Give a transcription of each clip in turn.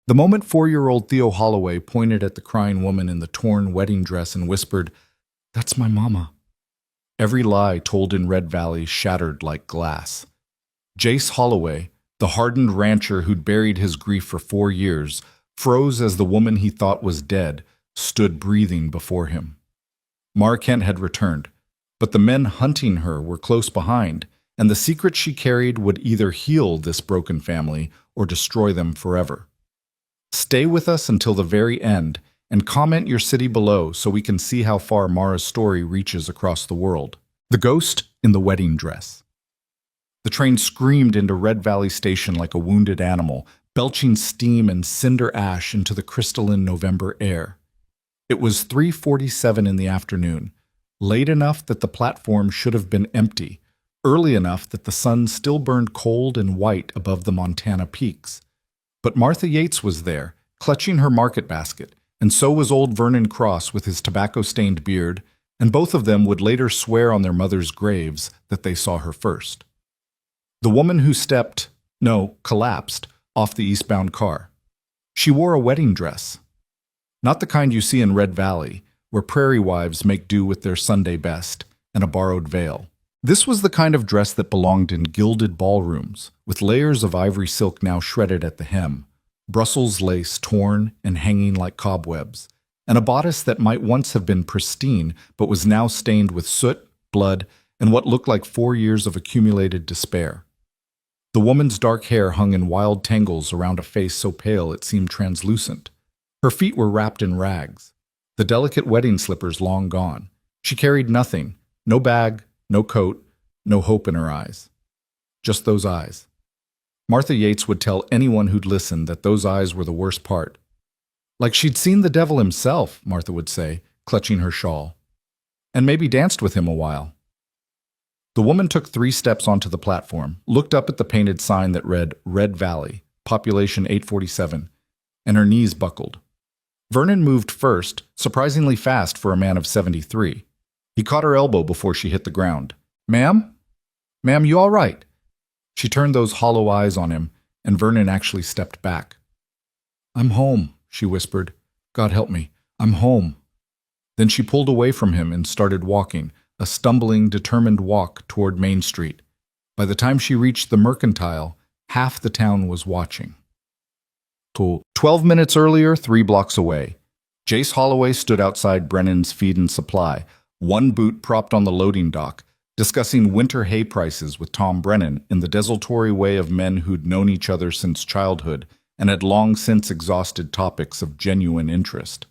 The moment 4-year-old Theo Holloway pointed at the crying woman in the torn wedding dress and whispered, "That's my mama." Every lie told in Red Valley shattered like glass. Jace Holloway, the hardened rancher who'd buried his grief for 4 years, froze as the woman he thought was dead stood breathing before him. Mara Kent had returned, but the men hunting her were close behind, and the secret she carried would either heal this broken family or destroy them forever. Stay with us until the very end, and comment your city below so we can see how far Mara's story reaches across the world. The Ghost in the Wedding Dress. The train screamed into Red Valley Station like a wounded animal, belching steam and cinder ash into the crystalline November air. It was 3:47 in the afternoon, late enough that the platform should have been empty, early enough that the sun still burned cold and white above the Montana peaks. But Martha Yates was there, clutching her market basket, and so was old Vernon Cross with his tobacco-stained beard, and both of them would later swear on their mother's graves that they saw her first. The woman who collapsed, off the eastbound car. She wore a wedding dress. Not the kind you see in Red Valley, where prairie wives make do with their Sunday best and a borrowed veil. This was the kind of dress that belonged in gilded ballrooms, with layers of ivory silk now shredded at the hem, Brussels lace torn and hanging like cobwebs, and a bodice that might once have been pristine but was now stained with soot, blood, and what looked like 4 years of accumulated despair. The woman's dark hair hung in wild tangles around a face so pale it seemed translucent. Her feet were wrapped in rags, the delicate wedding slippers long gone. She carried nothing, no bag, no coat, no hope in her eyes. Just those eyes. Martha Yates would tell anyone who'd listen that those eyes were the worst part. Like she'd seen the devil himself, Martha would say, clutching her shawl. And maybe danced with him a while. The woman took 3 steps onto the platform, looked up at the painted sign that read Red Valley, population 847, and her knees buckled. Vernon moved first, surprisingly fast for a man of 73. He caught her elbow before she hit the ground. "Ma'am? Ma'am, you all right?" She turned those hollow eyes on him, and Vernon actually stepped back. "I'm home," she whispered. "God help me, I'm home." Then she pulled away from him and started walking, a stumbling, determined walk toward Main Street. By the time she reached the Mercantile, half the town was watching. 12 minutes earlier, 3 blocks away, Jace Holloway stood outside Brennan's Feed and Supply, one boot propped on the loading dock, discussing winter hay prices with Tom Brennan in the desultory way of men who'd known each other since childhood and had long since exhausted topics of genuine interest.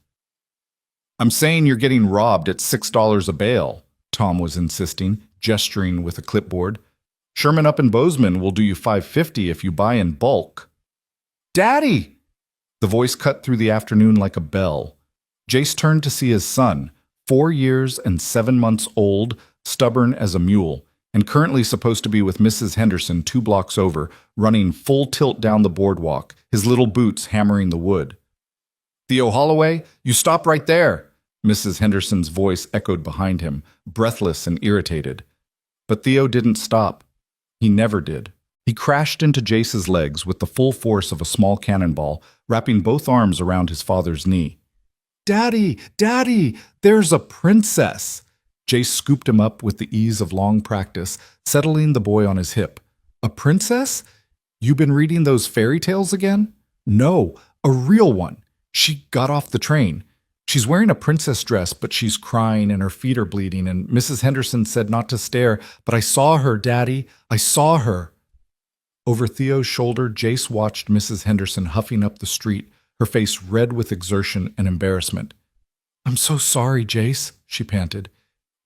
"I'm saying you're getting robbed at $6 a bale," Tom was insisting, gesturing with a clipboard. "Sherman up in Bozeman will do you $5.50 if you buy in bulk." "Daddy!" The voice cut through the afternoon like a bell. Jace turned to see his son, 4 years and 7 months old, stubborn as a mule, and currently supposed to be with Mrs. Henderson 2 blocks over, running full tilt down the boardwalk, his little boots hammering the wood. "Theo Holloway, you stop right there!" Mrs. Henderson's voice echoed behind him, breathless and irritated. But Theo didn't stop. He never did. He crashed into Jace's legs with the full force of a small cannonball, wrapping both arms around his father's knee. "Daddy! Daddy! There's a princess!" Jace scooped him up with the ease of long practice, settling the boy on his hip. "A princess? You been reading those fairy tales again?" "No, a real one. She got off the train. She's wearing a princess dress, but she's crying and her feet are bleeding, and Mrs. Henderson said not to stare, but I saw her, Daddy. I saw her." Over Theo's shoulder, Jace watched Mrs. Henderson huffing up the street, her face red with exertion and embarrassment. "I'm so sorry, Jace," she panted.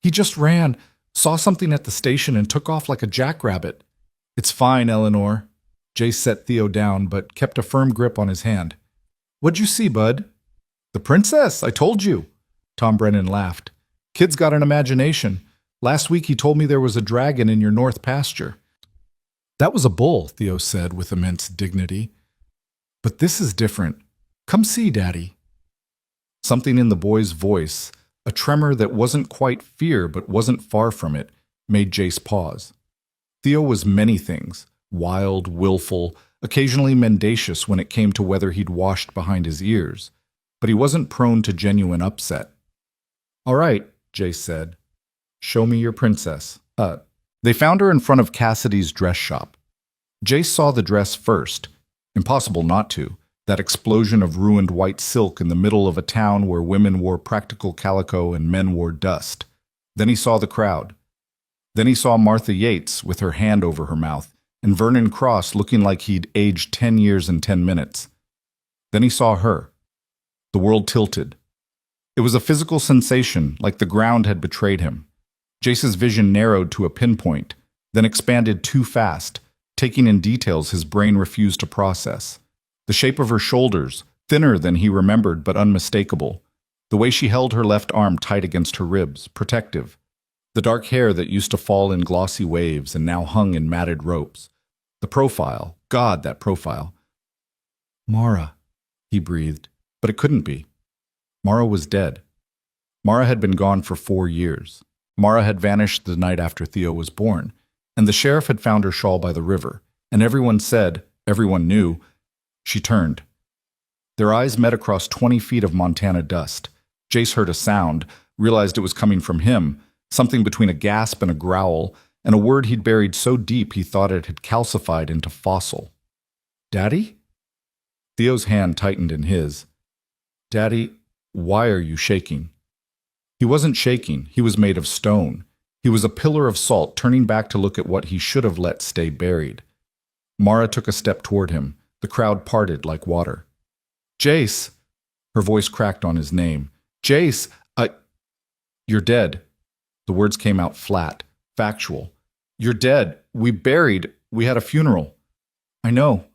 "He just ran, saw something at the station and took off like a jackrabbit." "It's fine, Eleanor." Jace set Theo down, but kept a firm grip on his hand. "What'd you see, bud?" "The princess, I told you." Tom Brennan laughed. "Kid's got an imagination. Last week he told me there was a dragon in your north pasture." "That was a bull," Theo said with immense dignity. "But this is different. Come see, Daddy." Something in the boy's voice, a tremor that wasn't quite fear but wasn't far from it, made Jace pause. Theo was many things, wild, willful, occasionally mendacious when it came to whether he'd washed behind his ears, but he wasn't prone to genuine upset. "All right," Jace said. "Show me your princess." They found her in front of Cassidy's dress shop. Jace saw the dress first. Impossible not to. That explosion of ruined white silk in the middle of a town where women wore practical calico and men wore dust. Then he saw the crowd. Then he saw Martha Yates with her hand over her mouth, and Vernon Cross looking like he'd aged 10 years in 10 minutes. Then he saw her. The world tilted. It was a physical sensation, like the ground had betrayed him. Jace's vision narrowed to a pinpoint, then expanded too fast, taking in details his brain refused to process. The shape of her shoulders, thinner than he remembered but unmistakable. The way she held her left arm tight against her ribs, protective. The dark hair that used to fall in glossy waves and now hung in matted ropes. The profile, God, that profile. "Mara," he breathed, but it couldn't be. Mara was dead. Mara had been gone for 4 years. Mara had vanished the night after Theo was born, and the sheriff had found her shawl by the river, and everyone said, everyone knew. She turned. Their eyes met across 20 feet of Montana dust. Jace heard a sound, realized it was coming from him, something between a gasp and a growl, and a word he'd buried so deep he thought it had calcified into fossil. "Daddy?" Theo's hand tightened in his. "Daddy, why are you shaking?" He wasn't shaking, he was made of stone. He was a pillar of salt, turning back to look at what he should have let stay buried. Mara took a step toward him. The crowd parted like water. "Jace!" Her voice cracked on his name. "Jace, you're dead." The words came out flat, factual. "You're dead. We had a funeral." "I know."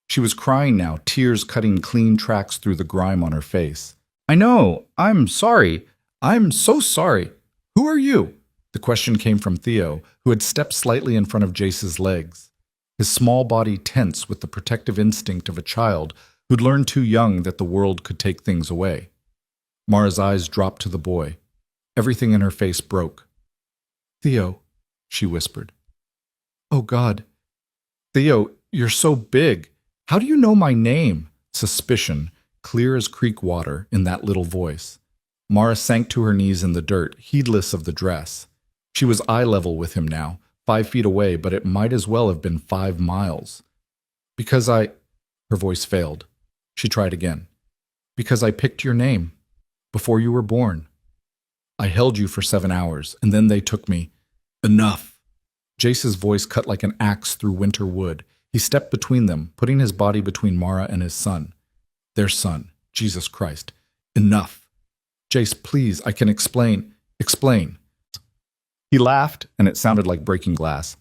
She was crying now, tears cutting clean tracks through the grime on her face. "I know. I'm sorry. I'm so sorry. Who are you?" The question came from Theo, who had stepped slightly in front of Jace's legs, his small body tense with the protective instinct of a child who'd learned too young that the world could take things away. Mara's eyes dropped to the boy. Everything in her face broke. "Theo," she whispered. "Oh, God. Theo, you're so big. How do you know my name?" Suspicion, clear as creek water, in that little voice. Mara sank to her knees in the dirt, heedless of the dress. She was eye level with him now, 5 feet away, but it might as well have been 5 miles. "Because Her voice failed. She tried again. "Because I picked your name. Before you were born. I held you for 7 hours, and then they took me. Enough." Jace's voice cut like an axe through winter wood. He stepped between them, putting his body between Mara and his son. Their son. Jesus Christ. "Enough. Jace, please, I can explain." "Explain." He laughed, and it sounded like breaking glass.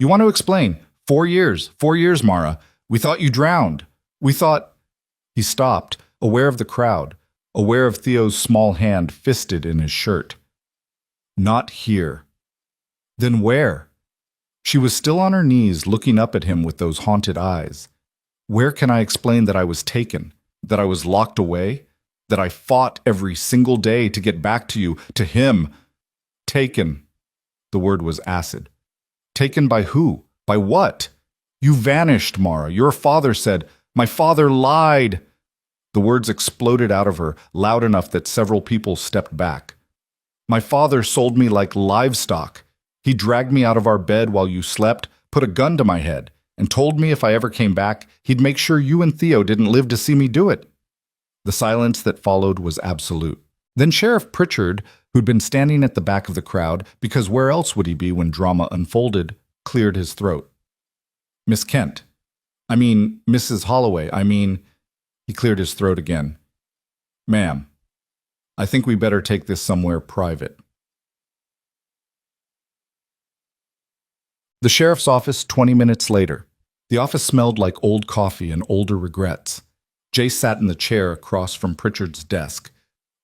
"You want to explain? 4 years. 4 years, Mara. We thought you drowned. We thought—" He stopped, aware of the crowd, aware of Theo's small hand fisted in his shirt. "Not here." "Then where?" She was still on her knees, looking up at him with those haunted eyes. "Where can I explain that I was taken, that I was locked away, that I fought every single day to get back to you, to him? Taken." The word was acid. "Taken by who? By what?" "You vanished, Mara. Your father said, 'My father lied.'" The words exploded out of her, loud enough that several people stepped back. "My father sold me like livestock. He dragged me out of our bed while you slept, put a gun to my head, and told me if I ever came back, he'd make sure you and Theo didn't live to see me do it." The silence that followed was absolute. Then Sheriff Pritchard, who'd been standing at the back of the crowd, because where else would he be when drama unfolded, cleared his throat. "Miss Kent. Mrs. Holloway, He cleared his throat again. "Ma'am, I think we better take this somewhere private." The sheriff's office 20 minutes later. The office smelled like old coffee and older regrets. Jace sat in the chair across from Pritchard's desk.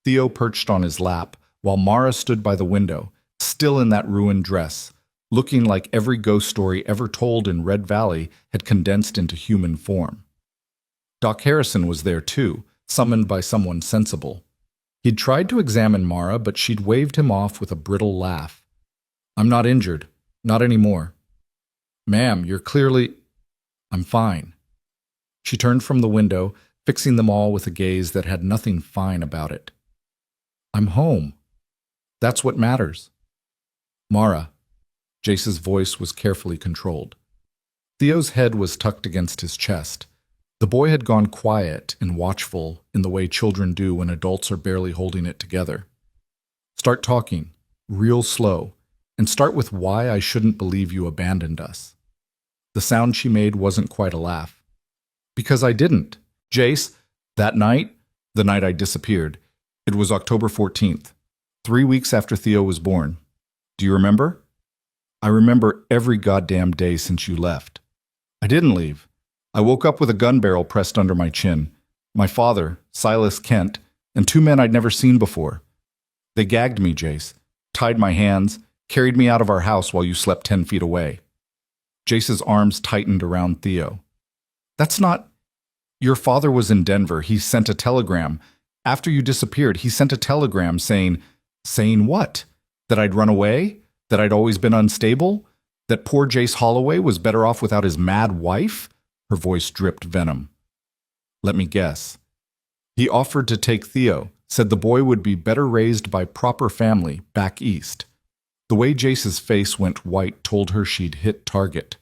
Theo perched on his lap, while Mara stood by the window, still in that ruined dress, looking like every ghost story ever told in Red Valley had condensed into human form. Doc Harrison was there too, summoned by someone sensible. He'd tried to examine Mara, but she'd waved him off with a brittle laugh. "I'm not injured. Not anymore." "Ma'am, you're clearly—" I'm fine. She turned from the window, fixing them all with a gaze that had nothing fine about it. I'm home. That's what matters. Mara. Jace's voice was carefully controlled. Theo's head was tucked against his chest. The boy had gone quiet and watchful in the way children do when adults are barely holding it together. Start talking, real slow, and start with why I shouldn't believe you abandoned us. The sound she made wasn't quite a laugh. Because I didn't. Jace, that night, the night I disappeared, it was October 14th, 3 weeks after Theo was born. Do you remember? I remember every goddamn day since you left. I didn't leave. I woke up with a gun barrel pressed under my chin. My father, Silas Kent, and 2 men I'd never seen before. They gagged me, Jace, tied my hands, carried me out of our house while you slept 10 feet away. Jace's arms tightened around Theo. That's not... Your father was in Denver. He sent a telegram. After you disappeared, he sent a telegram saying what? That I'd run away? That I'd always been unstable? That poor Jace Holloway was better off without his mad wife? Her voice dripped venom. Let me guess. He offered to take Theo, said the boy would be better raised by proper family back east. The way Jace's face went white told her she'd hit target.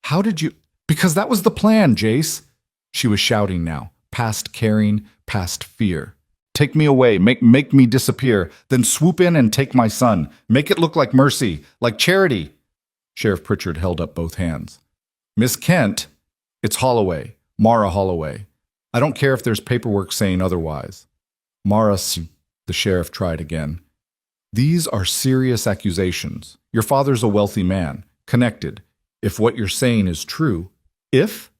How did you... Because that was the plan, Jace. She was shouting now, past caring, past fear. Take me away, make me disappear, then swoop in and take my son. Make it look like mercy, like charity. Sheriff Pritchard held up both hands. Miss Kent, it's Holloway, Mara Holloway. I don't care if there's paperwork saying otherwise. Mara, the sheriff tried again. These are serious accusations. Your father's a wealthy man, connected. If what you're saying is true, if?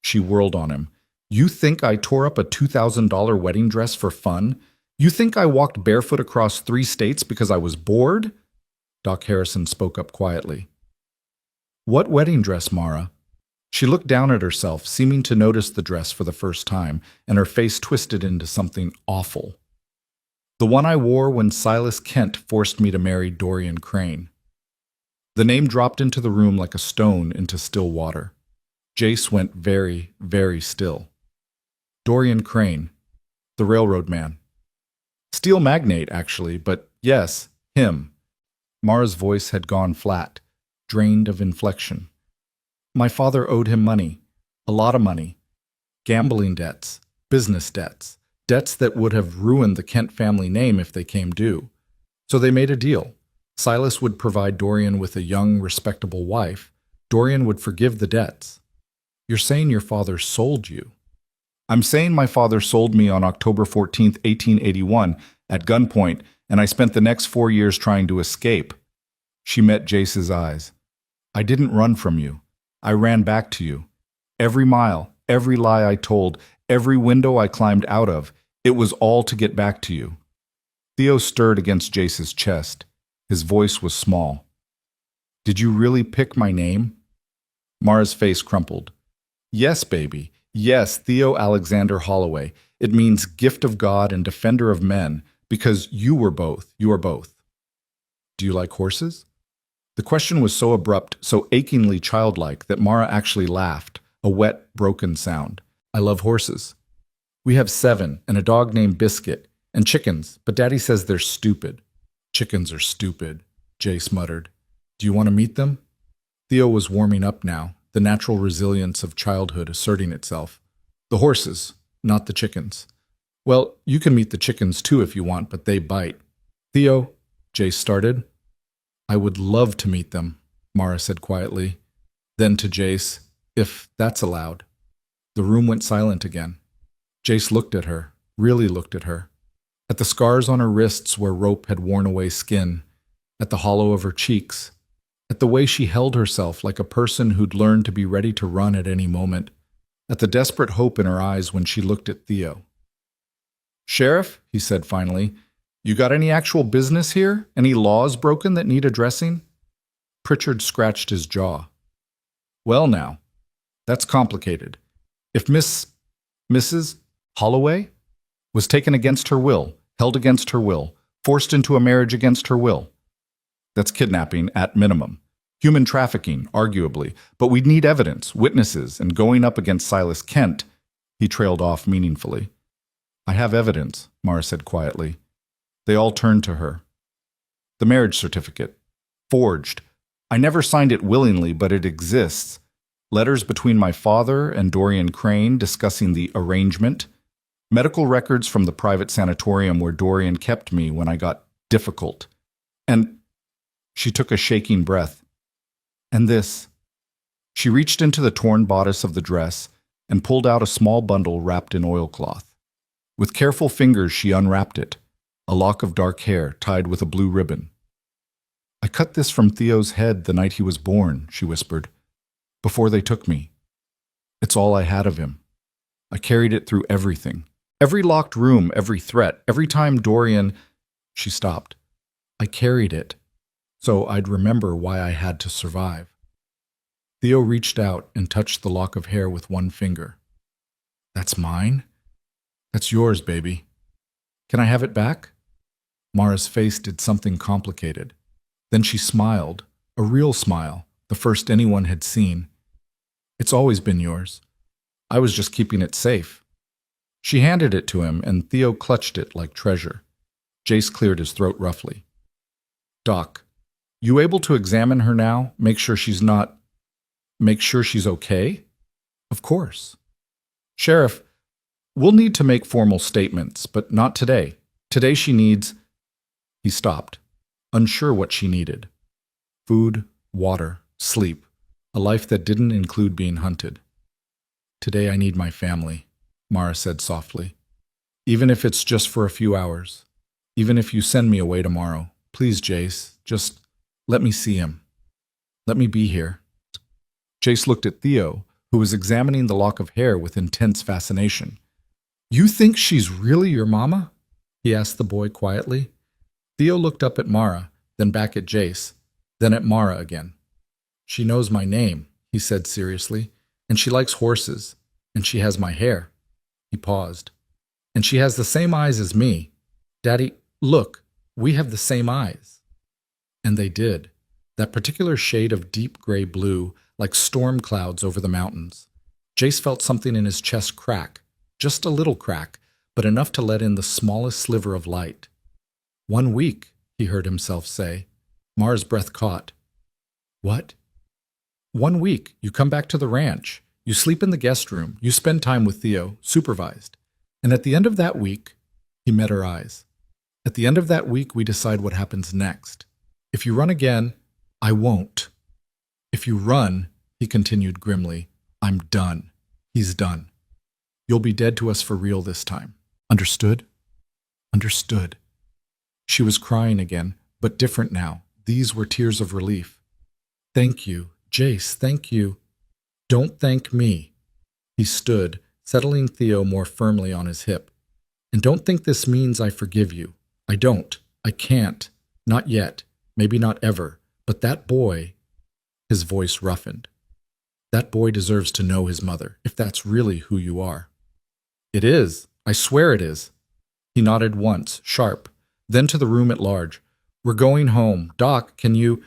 She whirled on him. You think I tore up a $2,000 wedding dress for fun? You think I walked barefoot across 3 states because I was bored? Doc Harrison spoke up quietly. What wedding dress, Mara? She looked down at herself, seeming to notice the dress for the first time, and her face twisted into something awful. The one I wore when Silas Kent forced me to marry Dorian Crane. The name dropped into the room like a stone into still water. Jace went very, very still. Dorian Crane, the railroad man. Steel magnate, actually, but yes, him. Mara's voice had gone flat, drained of inflection. My father owed him money, a lot of money. Gambling debts, business debts, debts that would have ruined the Kent family name if they came due. So they made a deal. Silas would provide Dorian with a young, respectable wife. Dorian would forgive the debts. You're saying your father sold you. I'm saying my father sold me on October 14th, 1881, at gunpoint, and I spent the next 4 years trying to escape. She met Jace's eyes. I didn't run from you. I ran back to you. Every mile, every lie I told, every window I climbed out of, it was all to get back to you. Theo stirred against Jace's chest. His voice was small. Did you really pick my name? Mara's face crumpled. Yes, baby. Yes, Theo Alexander Holloway. It means gift of God and defender of men, because you were both. You are both. Do you like horses? The question was so abrupt, so achingly childlike, that Mara actually laughed, a wet, broken sound. I love horses. We have 7, and a dog named Biscuit, and chickens, but Daddy says they're stupid. Chickens are stupid, Jace muttered. Do you want to meet them? Theo was warming up now, the natural resilience of childhood asserting itself. The horses, not the chickens. Well, you can meet the chickens too if you want, but they bite. Theo, Jace started. I would love to meet them, Mara said quietly. Then to Jace, if that's allowed. The room went silent again. Jace looked at her, really looked at her. At the scars on her wrists where rope had worn away skin, at the hollow of her cheeks, at the way she held herself like a person who'd learned to be ready to run at any moment, at the desperate hope in her eyes when she looked at Theo. Sheriff, he said finally, you got any actual business here? Any laws broken that need addressing? Pritchard scratched his jaw. Well now, that's complicated. If Mrs. Holloway was taken against her will, held against her will, forced into a marriage against her will, that's kidnapping at minimum. Human trafficking, arguably, but we'd need evidence, witnesses, and going up against Silas Kent. He trailed off meaningfully. I have evidence, Mara said quietly. They all turned to her. The marriage certificate. Forged. I never signed it willingly, but it exists. Letters between my father and Dorian Crane discussing the arrangement. Medical records from the private sanatorium where Dorian kept me when I got difficult. And she took a shaking breath. And this. She reached into the torn bodice of the dress and pulled out a small bundle wrapped in oilcloth. With careful fingers, she unwrapped it, a lock of dark hair tied with a blue ribbon. I cut this from Theo's head the night he was born, she whispered, before they took me. It's all I had of him. I carried it through everything. Every locked room, every threat, every time Dorian... She stopped. I carried it, so I'd remember why I had to survive. Theo reached out and touched the lock of hair with one finger. That's mine? That's yours, baby. Can I have it back? Mara's face did something complicated. Then she smiled, a real smile, the first anyone had seen. It's always been yours. I was just keeping it safe. She handed it to him, and Theo clutched it like treasure. Jace cleared his throat roughly. Doc, you able to examine her now? Make sure she's okay? Of course. Sheriff, we'll need to make formal statements, but not today. Today she needs... He stopped, unsure what she needed. Food, water, sleep, a life that didn't include being hunted. Today I need my family, Mara said softly. Even if it's just for a few hours. Even if you send me away tomorrow. Please, Jace, just let me see him. Let me be here. Jace looked at Theo, who was examining the lock of hair with intense fascination. You think she's really your mama? He asked the boy quietly. Theo looked up at Mara, then back at Jace, then at Mara again. She knows my name, he said seriously, and she likes horses, and she has my hair. He paused. And she has the same eyes as me. Daddy, look, we have the same eyes. And they did. That particular shade of deep gray blue, like storm clouds over the mountains. Jace felt something in his chest crack, just a little crack, but enough to let in the smallest sliver of light. 1 week, he heard himself say. Mara's breath caught. What? 1 week, you come back to the ranch. You sleep in the guest room. You spend time with Theo, supervised. And at the end of that week, he met her eyes. At the end of that week, we decide what happens next. If you run again, I won't. If you run, he continued grimly, I'm done. He's done. You'll be dead to us for real this time. Understood? Understood. She was crying again, but different now. These were tears of relief. Thank you, Jace, thank you. Don't thank me. He stood, settling Theo more firmly on his hip. And don't think this means I forgive you. I don't. I can't. Not yet. Maybe not ever. But that boy... His voice roughened. That boy deserves to know his mother, if that's really who you are. It is. I swear it is. He nodded once, sharp, then to the room at large. We're going home. Doc, can you...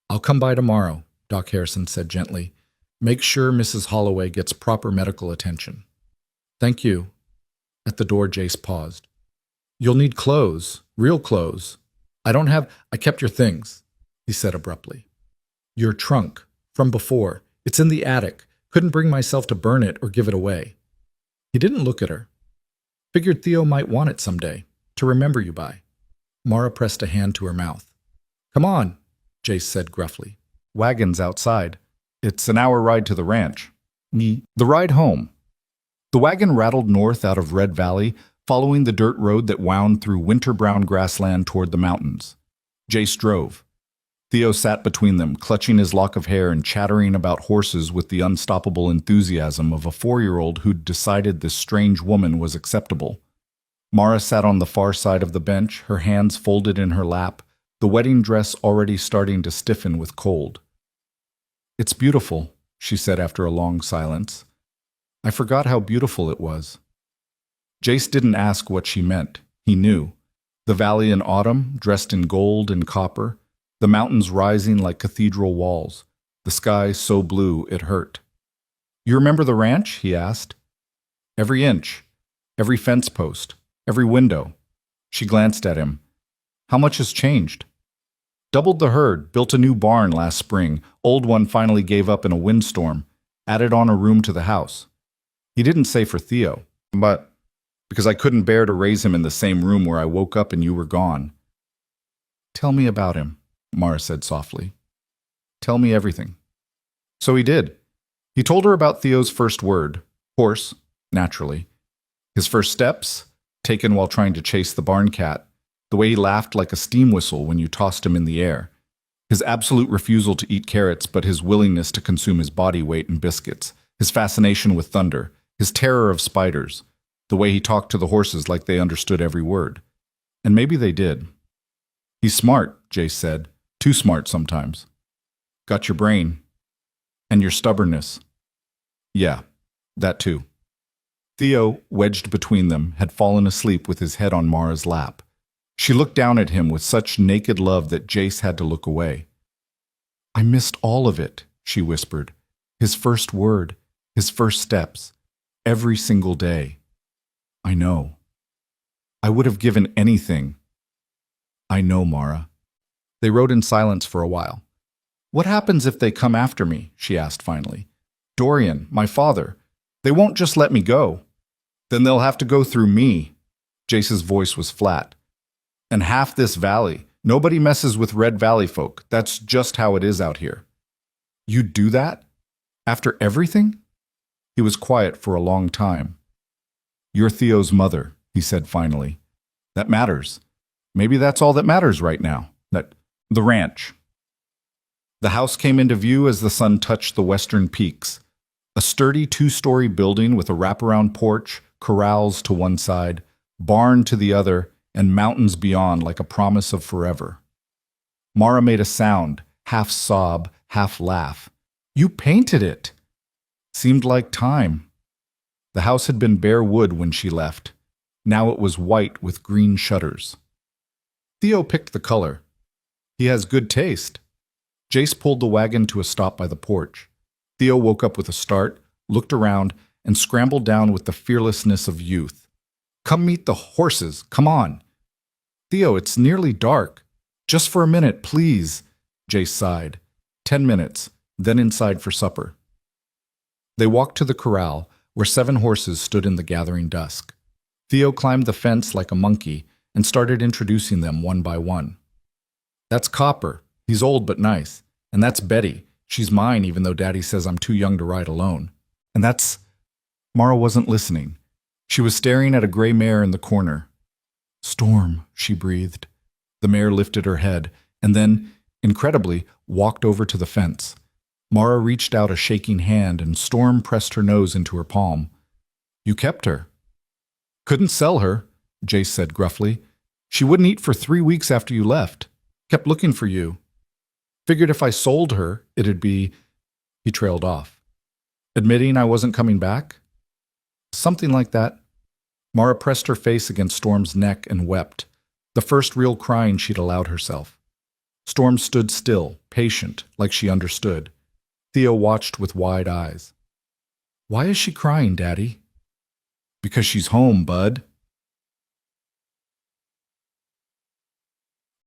I'll come by tomorrow, Doc Harrison said gently. Make sure Mrs. Holloway gets proper medical attention. Thank you. At the door, Jace paused. You'll need clothes, real clothes. I kept your things, he said abruptly. Your trunk, from before. It's in the attic. Couldn't bring myself to burn it or give it away. He didn't look at her. Figured Theo might want it someday, to remember you by. Mara pressed a hand to her mouth. Come on, Jace said gruffly. Wagon's outside. It's an hour ride to the ranch. The ride home. The wagon rattled north out of Red Valley, following the dirt road that wound through winter-brown grassland toward the mountains. Jace drove. Theo sat between them, clutching his lock of hair and chattering about horses with the unstoppable enthusiasm of a 4-year-old who'd decided this strange woman was acceptable. Mara sat on the far side of the bench, her hands folded in her lap, the wedding dress already starting to stiffen with cold. It's beautiful, she said after a long silence. I forgot how beautiful it was. Jace didn't ask what she meant. He knew. The valley in autumn, dressed in gold and copper, the mountains rising like cathedral walls, the sky so blue it hurt. You remember the ranch? He asked. Every inch, every fence post, every window. She glanced at him. How much has changed? Doubled the herd, built a new barn last spring. Old one finally gave up in a windstorm. Added on a room to the house. He didn't say for Theo, but because I couldn't bear to raise him in the same room where I woke up and you were gone. Tell me about him, Mara said softly. Tell me everything. So he did. He told her about Theo's first word, horse, naturally. His first steps, taken while trying to chase the barn cat. The way he laughed like a steam whistle when you tossed him in the air. His absolute refusal to eat carrots, but his willingness to consume his body weight in biscuits. His fascination with thunder. His terror of spiders. The way he talked to the horses like they understood every word. And maybe they did. He's smart, Jace said. Too smart sometimes. Got your brain. And your stubbornness. Yeah, that too. Theo, wedged between them, had fallen asleep with his head on Mara's lap. She looked down at him with such naked love that Jace had to look away. I missed all of it, she whispered. His first word, his first steps, every single day. I know. I would have given anything. I know, Mara. They rode in silence for a while. What happens if they come after me? She asked finally. Dorian, my father. They won't just let me go. Then they'll have to go through me. Jace's voice was flat. And half this valley. Nobody messes with Red Valley folk. That's just how it is out here. You'd do that? After everything? He was quiet for a long time. You're Theo's mother, he said finally. That matters. Maybe that's all that matters right now. The ranch. The house came into view as the sun touched the western peaks. A sturdy two-story building with a wraparound porch, corrals to one side, barn to the other, and mountains beyond like a promise of forever. Mara made a sound, half sob, half laugh. You painted it! Seemed like time. The house had been bare wood when she left. Now it was white with green shutters. Theo picked the color. He has good taste. Jace pulled the wagon to a stop by the porch. Theo woke up with a start, looked around, and scrambled down with the fearlessness of youth. Come meet the horses, come on. Theo, it's nearly dark. Just for a minute, please, Jace sighed. 10 minutes, then inside for supper. They walked to the corral, where 7 horses stood in the gathering dusk. Theo climbed the fence like a monkey and started introducing them one by one. That's Copper. He's old but nice. And that's Betty. She's mine even though Daddy says I'm too young to ride alone. And that's... Mara wasn't listening. She was staring at a gray mare in the corner. Storm, she breathed. The mare lifted her head and then, incredibly, walked over to the fence. Mara reached out a shaking hand and Storm pressed her nose into her palm. You kept her. Couldn't sell her, Jace said gruffly. She wouldn't eat for 3 weeks after you left. Kept looking for you. Figured if I sold her, it'd be... He trailed off. Admitting I wasn't coming back? Something like that. Mara pressed her face against Storm's neck and wept, the first real crying she'd allowed herself. Storm stood still, patient, like she understood. Theo watched with wide eyes. Why is she crying, Daddy? Because she's home, bud.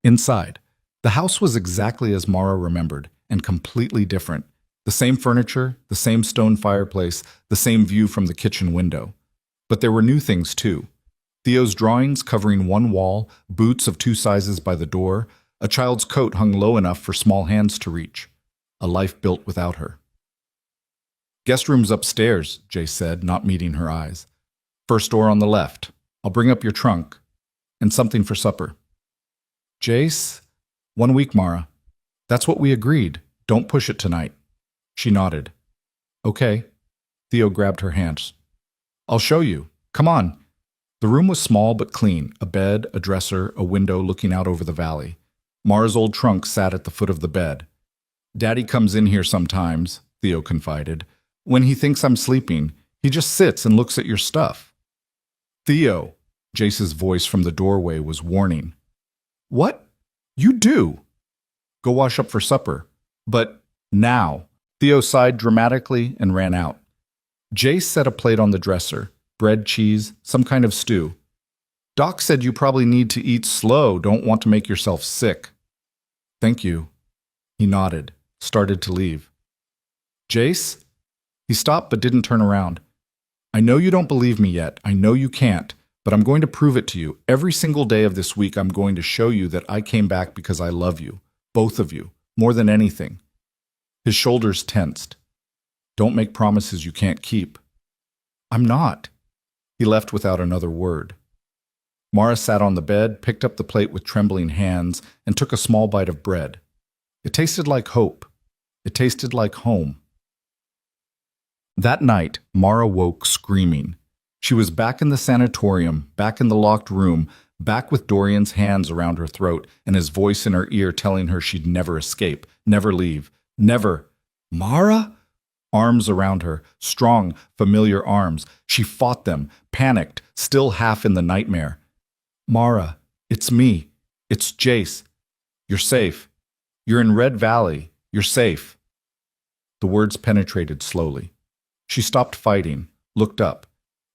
Inside, the house was exactly as Mara remembered, and completely different. The same furniture, the same stone fireplace, the same view from the kitchen window. But there were new things, too. Theo's drawings covering one wall, boots of 2 sizes by the door, a child's coat hung low enough for small hands to reach. A life built without her. Guest room's upstairs, Jace said, not meeting her eyes. First door on the left. I'll bring up your trunk. And something for supper. Jace? 1 week, Mara. That's what we agreed. Don't push it tonight. She nodded. Okay. Theo grabbed her hands. I'll show you. Come on. The room was small but clean, a bed, a dresser, a window looking out over the valley. Mara's old trunk sat at the foot of the bed. Daddy comes in here sometimes, Theo confided. When he thinks I'm sleeping, he just sits and looks at your stuff. Theo, Jace's voice from the doorway was warning. What? You do? Go wash up for supper. But Now. Theo sighed dramatically and ran out. Jace set a plate on the dresser, bread, cheese, some kind of stew. Doc said you probably need to eat slow, don't want to make yourself sick. Thank you. He nodded, started to leave. Jace? He stopped but didn't turn around. I know you don't believe me yet. I know you can't. But I'm going to prove it to you. Every single day of this week, I'm going to show you that I came back because I love you. Both of you. More than anything. His shoulders tensed. Don't make promises you can't keep. I'm not. He left without another word. Mara sat on the bed, picked up the plate with trembling hands, and took a small bite of bread. It tasted like hope. It tasted like home. That night, Mara woke screaming. She was back in the sanatorium, back in the locked room, back with Dorian's hands around her throat and his voice in her ear telling her she'd never escape, never leave, never. Mara? Arms around her, strong, familiar arms. She fought them, panicked, still half in the nightmare. Mara, it's me. It's Jace. You're safe. You're in Red Valley. You're safe. The words penetrated slowly. She stopped fighting, looked up.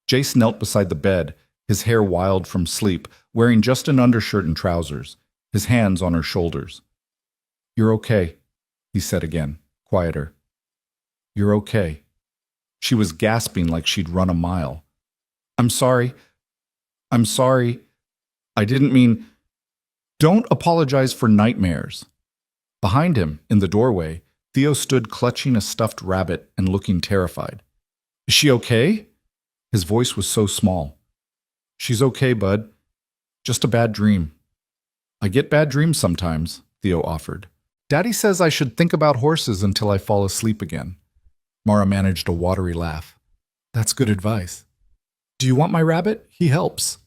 Jace knelt beside the bed, his hair wild from sleep, wearing just an undershirt and trousers, his hands on her shoulders. You're okay, he said again, quieter. You're okay. She was gasping like she'd run a mile. I'm sorry. I'm sorry. I didn't mean... Don't apologize for nightmares. Behind him, in the doorway, Theo stood clutching a stuffed rabbit and looking terrified. Is she okay? His voice was so small. She's okay, bud. Just a bad dream. I get bad dreams sometimes, Theo offered. Daddy says I should think about horses until I fall asleep again. Mara managed a watery laugh. That's good advice. Do you want my rabbit? He helps.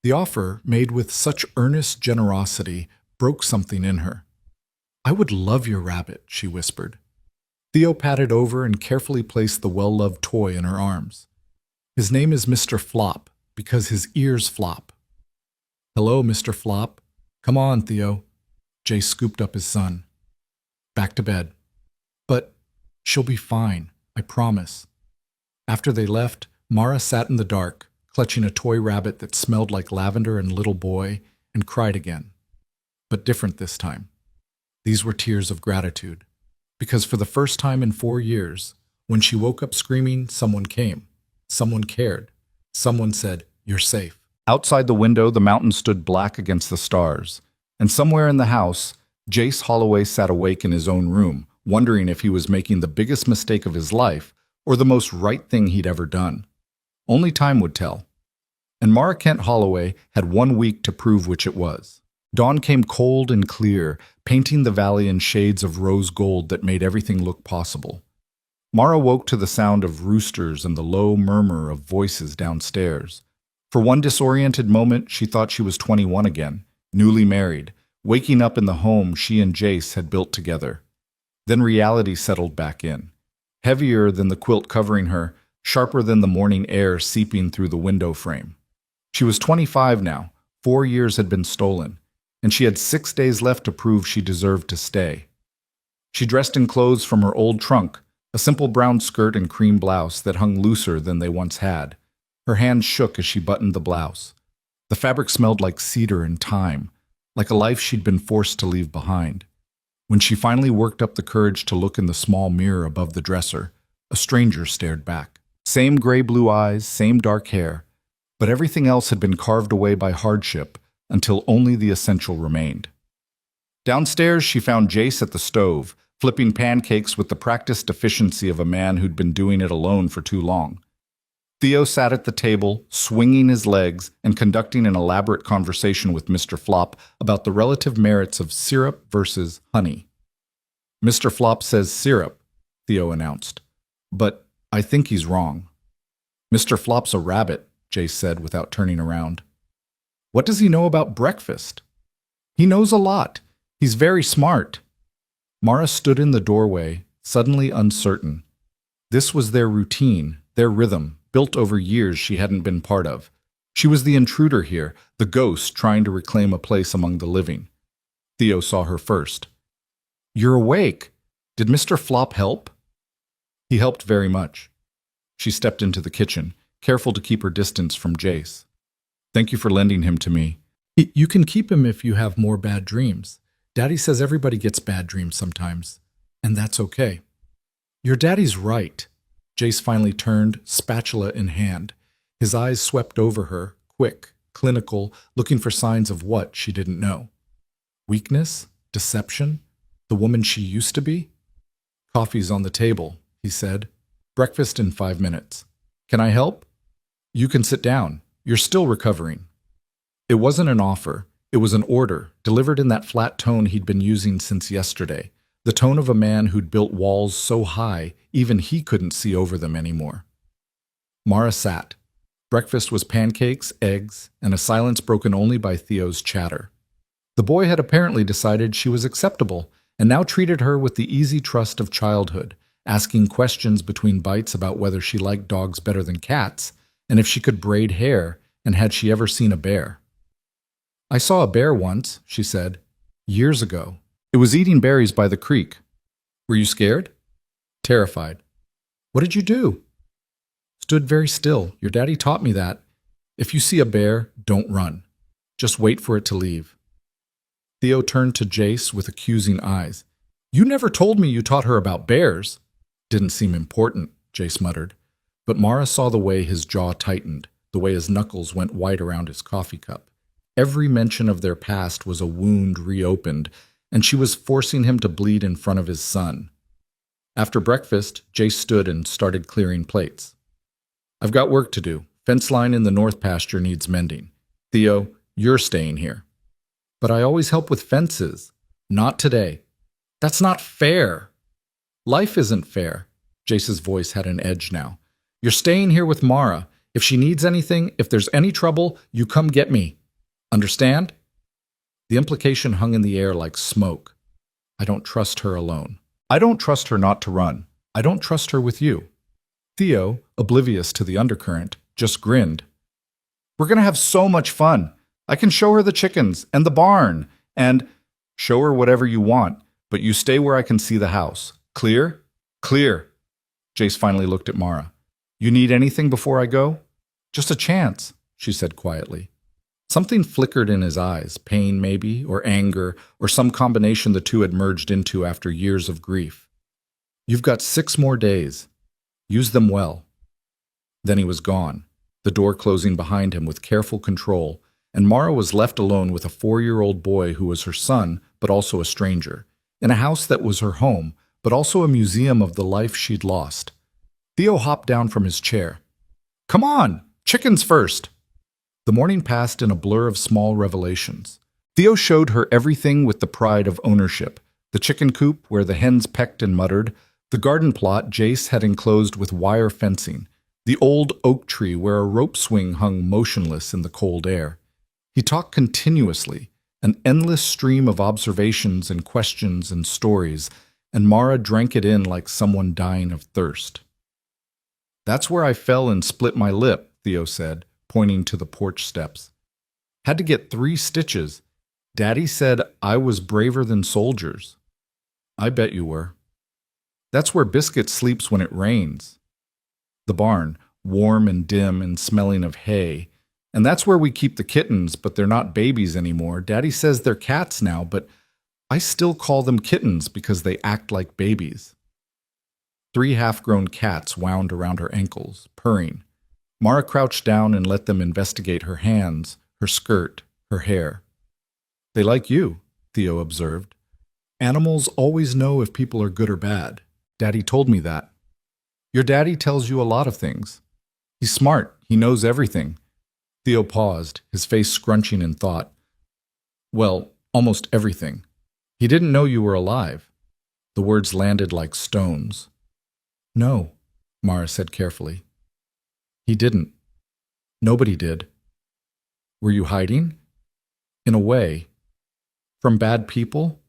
The offer, made with such earnest generosity, broke something in her. I would love your rabbit, she whispered. Theo patted over and carefully placed the well-loved toy in her arms. His name is Mr. Flop, because his ears flop. Hello, Mr. Flop. Come on, Theo. Jay scooped up his son. Back to bed. But she'll be fine, I promise. After they left, Mara sat in the dark, clutching a toy rabbit that smelled like lavender and little boy, and cried again. But different this time. These were tears of gratitude, because for the first time in 4 years, when she woke up screaming, someone came. Someone cared. Someone said, you're safe. Outside the window, the mountain stood black against the stars, and somewhere in the house, Jace Holloway sat awake in his own room, wondering if he was making the biggest mistake of his life or the most right thing he'd ever done. Only time would tell. And Mara Kent Holloway had 1 week to prove which it was. Dawn came cold and clear, painting the valley in shades of rose gold that made everything look possible. Mara woke to the sound of roosters and the low murmur of voices downstairs. For one disoriented moment, she thought she was 21 again, newly married, waking up in the home she and Jace had built together. Then reality settled back in. Heavier than the quilt covering her, sharper than the morning air seeping through the window frame. She was 25 now. 4 years had been stolen, and she had 6 days left to prove she deserved to stay. She dressed in clothes from her old trunk, a simple brown skirt and cream blouse that hung looser than they once had. Her hands shook as she buttoned the blouse. The fabric smelled like cedar and thyme, like a life she'd been forced to leave behind. When she finally worked up the courage to look in the small mirror above the dresser, a stranger stared back. Same gray-blue eyes, same dark hair, but everything else had been carved away by hardship until only the essential remained. Downstairs, she found Jace at the stove, flipping pancakes with the practiced efficiency of a man who'd been doing it alone for too long. Theo sat at the table, swinging his legs and conducting an elaborate conversation with Mr. Flop about the relative merits of syrup versus honey. Mr. Flop says syrup, Theo announced. But I think he's wrong. Mr. Flop's a rabbit, Jace said without turning around. What does he know about breakfast? He knows a lot. He's very smart. Mara stood in the doorway, suddenly uncertain. This was their routine, their rhythm, built over years she hadn't been part of. She was the intruder here, the ghost trying to reclaim a place among the living. Theo saw her first. You're awake. Did Mr. Flop help? He helped very much. She stepped into the kitchen, careful to keep her distance from Jace. Thank you for lending him to me. You can keep him if you have more bad dreams. Daddy says everybody gets bad dreams sometimes, and that's okay. Your daddy's right. Jace finally turned, spatula in hand. His eyes swept over her, quick, clinical, looking for signs of what she didn't know. Weakness? Deception? The woman she used to be? Coffee's on the table, he said. Breakfast in 5 minutes. Can I help? You can sit down. You're still recovering. It wasn't an offer. It was an order, delivered in that flat tone he'd been using since yesterday, the tone of a man who'd built walls so high even he couldn't see over them anymore. Mara sat. Breakfast was pancakes, eggs, and a silence broken only by Theo's chatter. The boy had apparently decided she was acceptable, and now treated her with the easy trust of childhood, asking questions between bites about whether she liked dogs better than cats, and if she could braid hair, and had she ever seen a bear. I saw a bear once, she said, years ago. It was eating berries by the creek. Were you scared? Terrified. What did you do? Stood very still. Your daddy taught me that. If you see a bear, don't run. Just wait for it to leave. Theo turned to Jace with accusing eyes. You never told me you taught her about bears. Didn't seem important, Jace muttered. But Mara saw the way his jaw tightened, the way his knuckles went white around his coffee cup. Every mention of their past was a wound reopened, and she was forcing him to bleed in front of his son. After breakfast, Jace stood and started clearing plates. I've got work to do. Fence line in the north pasture needs mending. Theo, you're staying here. But I always help with fences. Not today. That's not fair. Life isn't fair. Jace's voice had an edge now. You're staying here with Mara. If she needs anything, if there's any trouble, you come get me. Understand? The implication hung in the air like smoke. I don't trust her alone. I don't trust her not to run. I don't trust her with you. Theo, oblivious to the undercurrent, just grinned. We're going to have so much fun. I can show her the chickens and the barn and show her whatever you want, but you stay where I can see the house. Clear? Clear. Jace finally looked at Mara. You need anything before I go? Just a chance, she said quietly. Something flickered in his eyes, pain maybe, or anger, or some combination the two had merged into after years of grief. You've got 6 more days. Use them well. Then he was gone, the door closing behind him with careful control, and Mara was left alone with a 4-year-old boy who was her son, but also a stranger, in a house that was her home, but also a museum of the life she'd lost. Theo hopped down from his chair. Come on, chickens first. The morning passed in a blur of small revelations. Theo showed her everything with the pride of ownership. The chicken coop where the hens pecked and muttered, the garden plot Jace had enclosed with wire fencing, the old oak tree where a rope swing hung motionless in the cold air. He talked continuously, an endless stream of observations and questions and stories, and Mara drank it in like someone dying of thirst. That's where I fell and split my lip, Theo said, pointing to the porch steps. Had to get 3 stitches. Daddy said I was braver than soldiers. I bet you were. That's where Biscuit sleeps when it rains. The barn, warm and dim and smelling of hay. And that's where we keep the kittens, but they're not babies anymore. Daddy says they're cats now, but I still call them kittens because they act like babies. 3 half-grown cats wound around her ankles, purring. Mara crouched down and let them investigate her hands, her skirt, her hair. They like you, Theo observed. Animals always know if people are good or bad. Daddy told me that. Your daddy tells you a lot of things. He's smart. He knows everything. Theo paused, his face scrunching in thought. Well, almost everything. He didn't know you were alive. The words landed like stones. No, Mara said carefully. He didn't. Nobody did. Were you hiding? In a way. From bad people?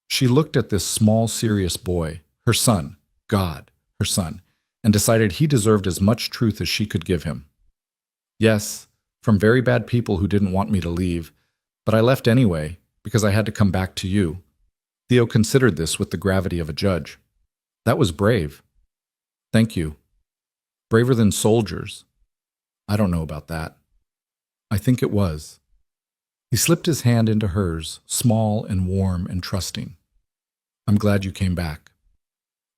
She looked at this small, serious boy, her son, God, her son, and decided he deserved as much truth as she could give him. Yes, from very bad people who didn't want me to leave, but I left anyway because I had to come back to you. Theo considered this with the gravity of a judge. That was brave. Thank you. Braver than soldiers. I don't know about that. I think it was. He slipped his hand into hers, small and warm and trusting. I'm glad you came back.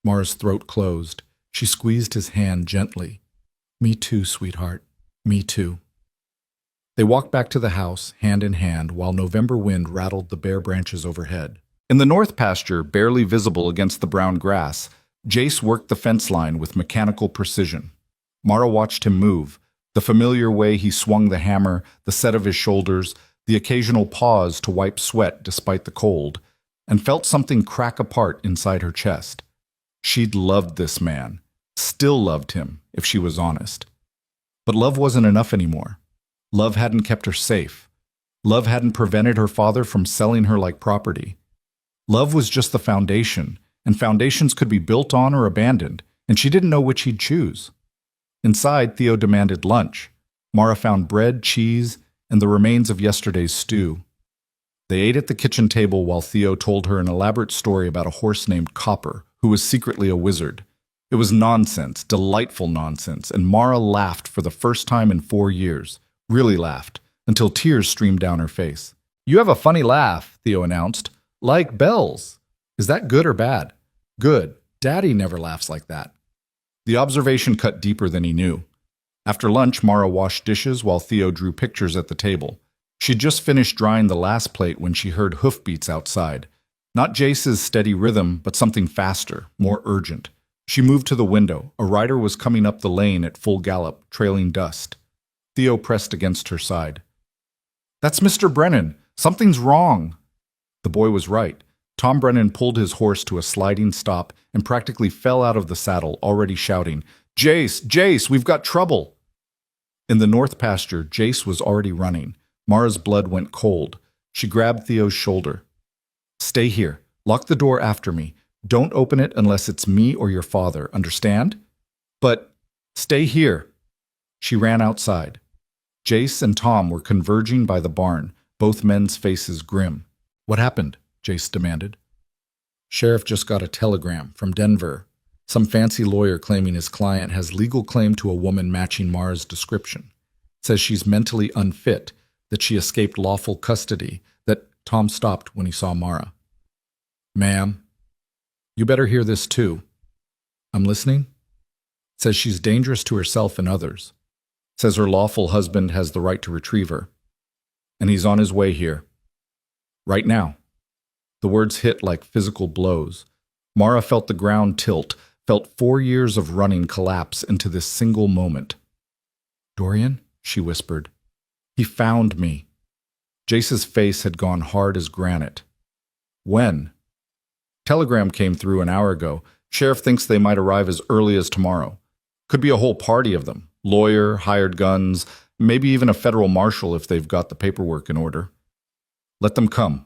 Mara's throat closed. She squeezed his hand gently. Me too, sweetheart. Me too. They walked back to the house, hand in hand, while November wind rattled the bare branches overhead. In the north pasture, barely visible against the brown grass, Jace worked the fence line with mechanical precision. Mara watched him move, the familiar way he swung the hammer, the set of his shoulders, the occasional pause to wipe sweat despite the cold, and felt something crack apart inside her chest. She'd loved this man, still loved him, if she was honest. But love wasn't enough anymore. Love hadn't kept her safe. Love hadn't prevented her father from selling her like property. Love was just the foundation, and foundations could be built on or abandoned, and she didn't know which he'd choose. Inside, Theo demanded lunch. Mara found bread, cheese, and the remains of yesterday's stew. They ate at the kitchen table while Theo told her an elaborate story about a horse named Copper, who was secretly a wizard. It was nonsense, delightful nonsense, and Mara laughed for the first time in 4 years. Really laughed, until tears streamed down her face. You have a funny laugh, Theo announced. Like bells. Is that good or bad? Good. Daddy never laughs like that. The observation cut deeper than he knew. After lunch, Mara washed dishes while Theo drew pictures at the table. She'd just finished drying the last plate when she heard hoofbeats outside. Not Jace's steady rhythm, but something faster, more urgent. She moved to the window. A rider was coming up the lane at full gallop, trailing dust. Theo pressed against her side. That's Mr. Brennan. Something's wrong. The boy was right. Tom Brennan pulled his horse to a sliding stop and practically fell out of the saddle, already shouting, Jace, Jace, we've got trouble. In the north pasture, Jace was already running. Mara's blood went cold. She grabbed Theo's shoulder. Stay here. Lock the door after me. Don't open it unless it's me or your father, understand? But stay here. She ran outside. Jace and Tom were converging by the barn, both men's faces grim. What happened? Jace demanded. Sheriff just got a telegram from Denver. Some fancy lawyer claiming his client has legal claim to a woman matching Mara's description. Says she's mentally unfit, that she escaped lawful custody, that Tom stopped when he saw Mara. Ma'am, you better hear this too. I'm listening. Says she's dangerous to herself and others. Says her lawful husband has the right to retrieve her. And he's on his way here. Right now. The words hit like physical blows. Mara felt the ground tilt, felt 4 years of running collapse into this single moment. Dorian, she whispered. He found me. Jace's face had gone hard as granite. When? Telegram came through an hour ago. Sheriff thinks they might arrive as early as tomorrow. Could be a whole party of them. Lawyer, hired guns, maybe even a federal marshal if they've got the paperwork in order. Let them come.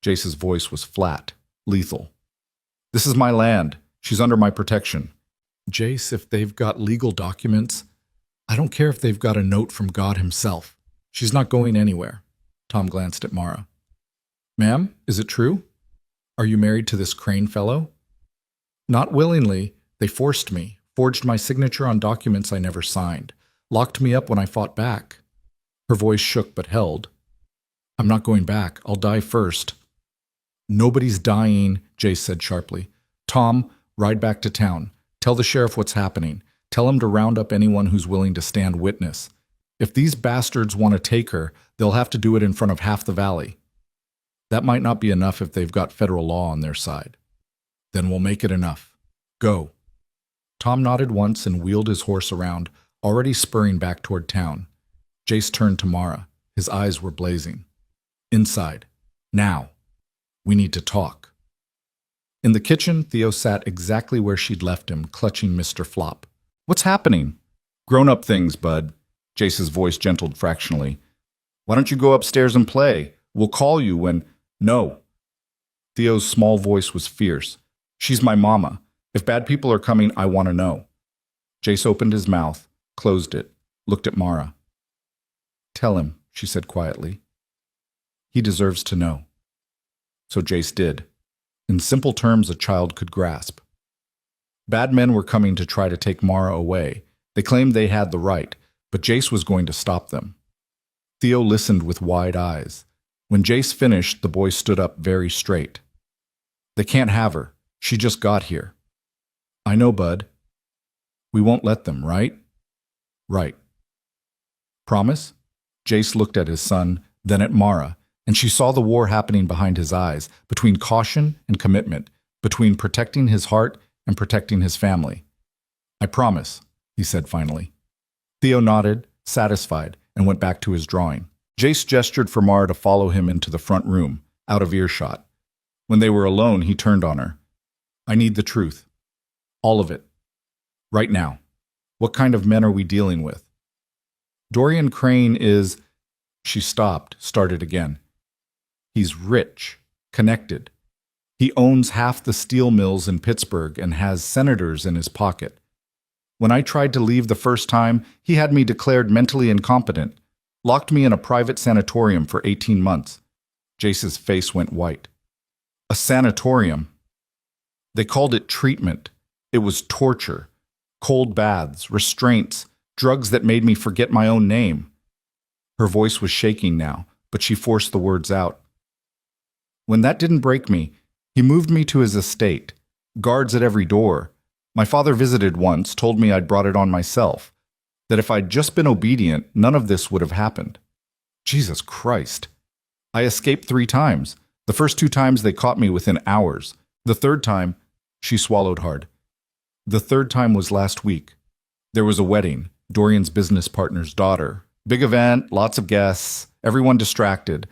Jace's voice was flat, lethal. This is my land. She's under my protection. Jace, if they've got legal documents, I don't care if they've got a note from God himself. She's not going anywhere. Tom glanced at Mara. Ma'am, is it true? Are you married to this Crane fellow? Not willingly. They forced me, forged my signature on documents I never signed, locked me up when I fought back. Her voice shook but held. I'm not going back. I'll die first. Nobody's dying, Jace said sharply. Tom, ride back to town. Tell the sheriff what's happening. Tell him to round up anyone who's willing to stand witness. If these bastards want to take her, they'll have to do it in front of half the valley. That might not be enough if they've got federal law on their side. Then we'll make it enough. Go. Tom nodded once and wheeled his horse around, already spurring back toward town. Jace turned to Mara. His eyes were blazing. Inside. Now. We need to talk. In the kitchen, Theo sat exactly where she'd left him, clutching Mr. Flop. What's happening? Grown-up things, bud. Jace's voice gentled fractionally. Why don't you go upstairs and play? We'll call you when... No. Theo's small voice was fierce. She's my mama. If bad people are coming, I want to know. Jace opened his mouth, closed it, looked at Mara. Tell him, she said quietly. He deserves to know. So Jace did. in simple terms a child could grasp. Bad men were coming to try to take Mara away. They claimed they had the right, but Jace was going to stop them. Theo listened with wide eyes. When Jace finished, the boy stood up very straight. They can't have her. She just got here. I know, bud. We won't let them, right? Right. Promise? Jace looked at his son, then at Mara, and she saw the war happening behind his eyes, between caution and commitment, between protecting his heart and protecting his family. I promise, he said finally. Theo nodded, satisfied, and went back to his drawing. Jace gestured for Mara to follow him into the front room, out of earshot. When they were alone, he turned on her. I need the truth. All of it. Right now. What kind of men are we dealing with? Dorian Crane is... She stopped, started again. He's rich, connected. He owns half the steel mills in Pittsburgh and has senators in his pocket. When I tried to leave the first time, he had me declared mentally incompetent, locked me in a private sanatorium for 18 months. Jace's face went white. A sanatorium. They called it treatment. It was torture. Cold baths, restraints, drugs that made me forget my own name. Her voice was shaking now, but she forced the words out. When that didn't break me, he moved me to his estate. Guards at every door. My father visited once, told me I'd brought it on myself. That if I'd just been obedient, none of this would have happened. Jesus Christ. I escaped 3 times. The first 2 times they caught me within hours. The third time, she swallowed hard. The third time was last week. There was a wedding, Dorian's business partner's daughter. Big event, lots of guests, everyone distracted.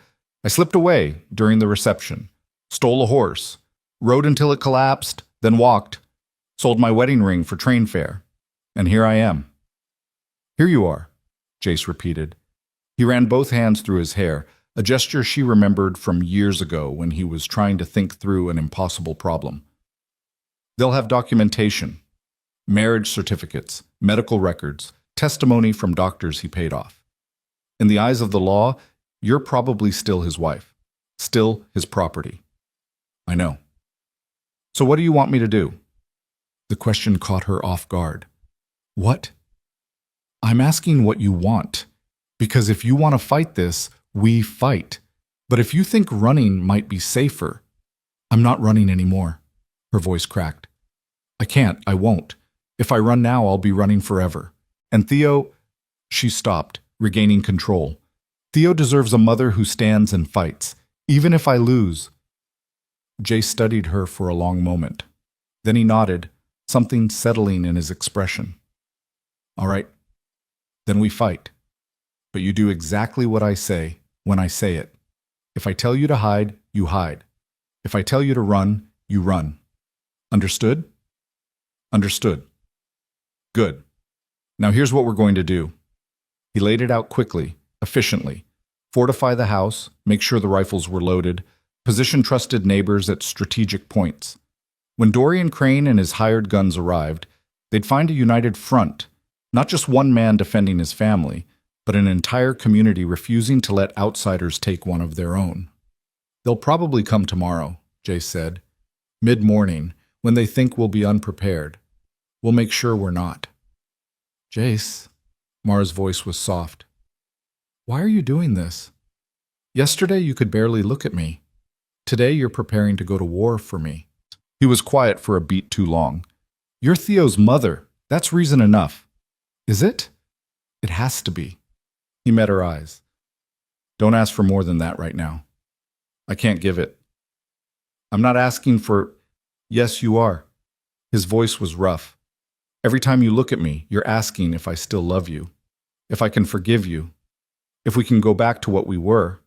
I slipped away during the reception, stole a horse, rode until it collapsed, then walked, sold my wedding ring for train fare. And here I am. Here you are, Jace repeated. He ran both hands through his hair, a gesture she remembered from years ago when he was trying to think through an impossible problem. They'll have documentation, marriage certificates, medical records, testimony from doctors he paid off. In the eyes of the law, you're probably still his wife, still his property. I know. So what do you want me to do? The question caught her off guard. What? I'm asking what you want, because if you want to fight this, we fight. But if you think running might be safer, I'm not running anymore. Her voice cracked. I can't, I won't. If I run now, I'll be running forever. And Theo... She stopped, regaining control. Theo deserves a mother who stands and fights, even if I lose. Jay studied her for a long moment. Then he nodded, something settling in his expression. All right, then we fight. But you do exactly what I say when I say it. If I tell you to hide, you hide. If I tell you to run, you run. Understood? Understood. Good. Now here's what we're going to do. He laid it out quickly, efficiently. Fortify the house, make sure the rifles were loaded, position trusted neighbors at strategic points. When Dorian Crane and his hired guns arrived, they'd find a united front, not just one man defending his family, but an entire community refusing to let outsiders take one of their own. They'll probably come tomorrow, Jay said. Mid-morning, when they think we'll be unprepared. We'll make sure we're not. Jace, Mara's voice was soft. Why are you doing this? Yesterday you could barely look at me. Today you're preparing to go to war for me. He was quiet for a beat too long. You're Theo's mother. That's reason enough. Is it? It has to be. He met her eyes. Don't ask for more than that right now. I can't give it. I'm not asking for... Yes, you are. His voice was rough. Every time you look at me, you're asking if I still love you, if I can forgive you, if we can go back to what we were.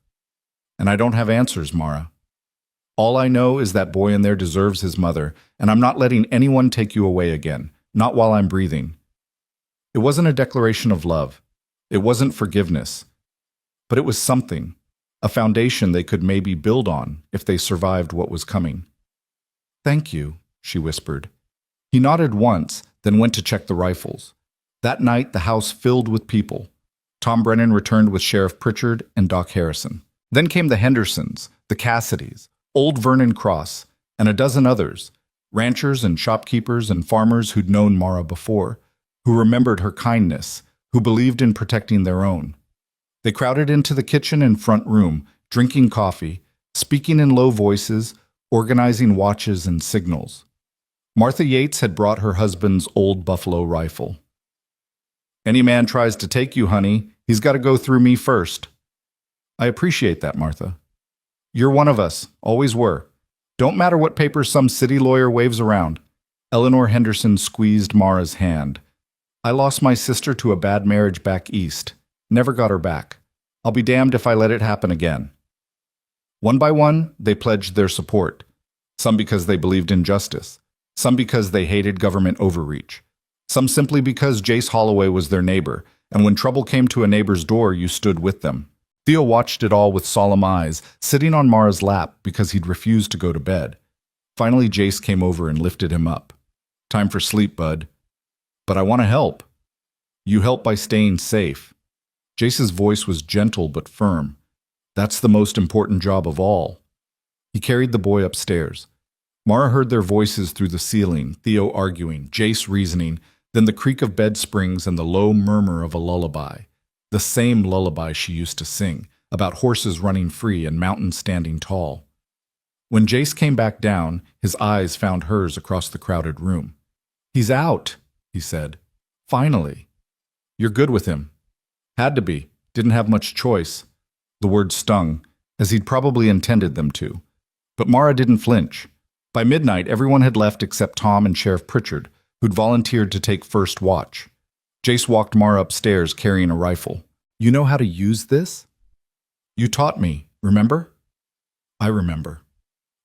And I don't have answers, Mara. All I know is that boy in there deserves his mother, and I'm not letting anyone take you away again, not while I'm breathing. It wasn't a declaration of love. It wasn't forgiveness. But it was something, a foundation they could maybe build on if they survived what was coming. Thank you, she whispered. He nodded once, then went to check the rifles. That night, the house filled with people. Tom Brennan returned with Sheriff Pritchard and Doc Harrison. Then came the Hendersons, the Cassidys, Old Vernon Cross, and a dozen others, ranchers and shopkeepers and farmers who'd known Mara before, who remembered her kindness, who believed in protecting their own. They crowded into the kitchen and front room, drinking coffee, speaking in low voices, organizing watches and signals. Martha Yates had brought her husband's old buffalo rifle. "Any man tries to take you, honey, he's got to go through me first." "I appreciate that, Martha. You're one of us, always were. Don't matter what papers some city lawyer waves around." Eleanor Henderson squeezed Mara's hand. "I lost my sister to a bad marriage back east. Never got her back. I'll be damned if I let it happen again." One by one, they pledged their support. Some because they believed in justice. Some because they hated government overreach. Some simply because Jace Holloway was their neighbor, and when trouble came to a neighbor's door, you stood with them. Theo watched it all with solemn eyes, sitting on Mara's lap because he'd refused to go to bed. Finally, Jace came over and lifted him up. "Time for sleep, bud." "But I want to help." "You help by staying safe." Jace's voice was gentle but firm. "That's the most important job of all." He carried the boy upstairs. Mara heard their voices through the ceiling, Theo arguing, Jace reasoning, then the creak of bed springs and the low murmur of a lullaby. The same lullaby she used to sing, about horses running free and mountains standing tall. When Jace came back down, his eyes found hers across the crowded room. "He's out," he said. "Finally." "You're good with him." "Had to be. Didn't have much choice." The words stung, as he'd probably intended them to. But Mara didn't flinch. By midnight, everyone had left except Tom and Sheriff Pritchard, who'd volunteered to take first watch. Jace walked Mara upstairs carrying a rifle. "You know how to use this?" "You taught me, remember?" "I remember."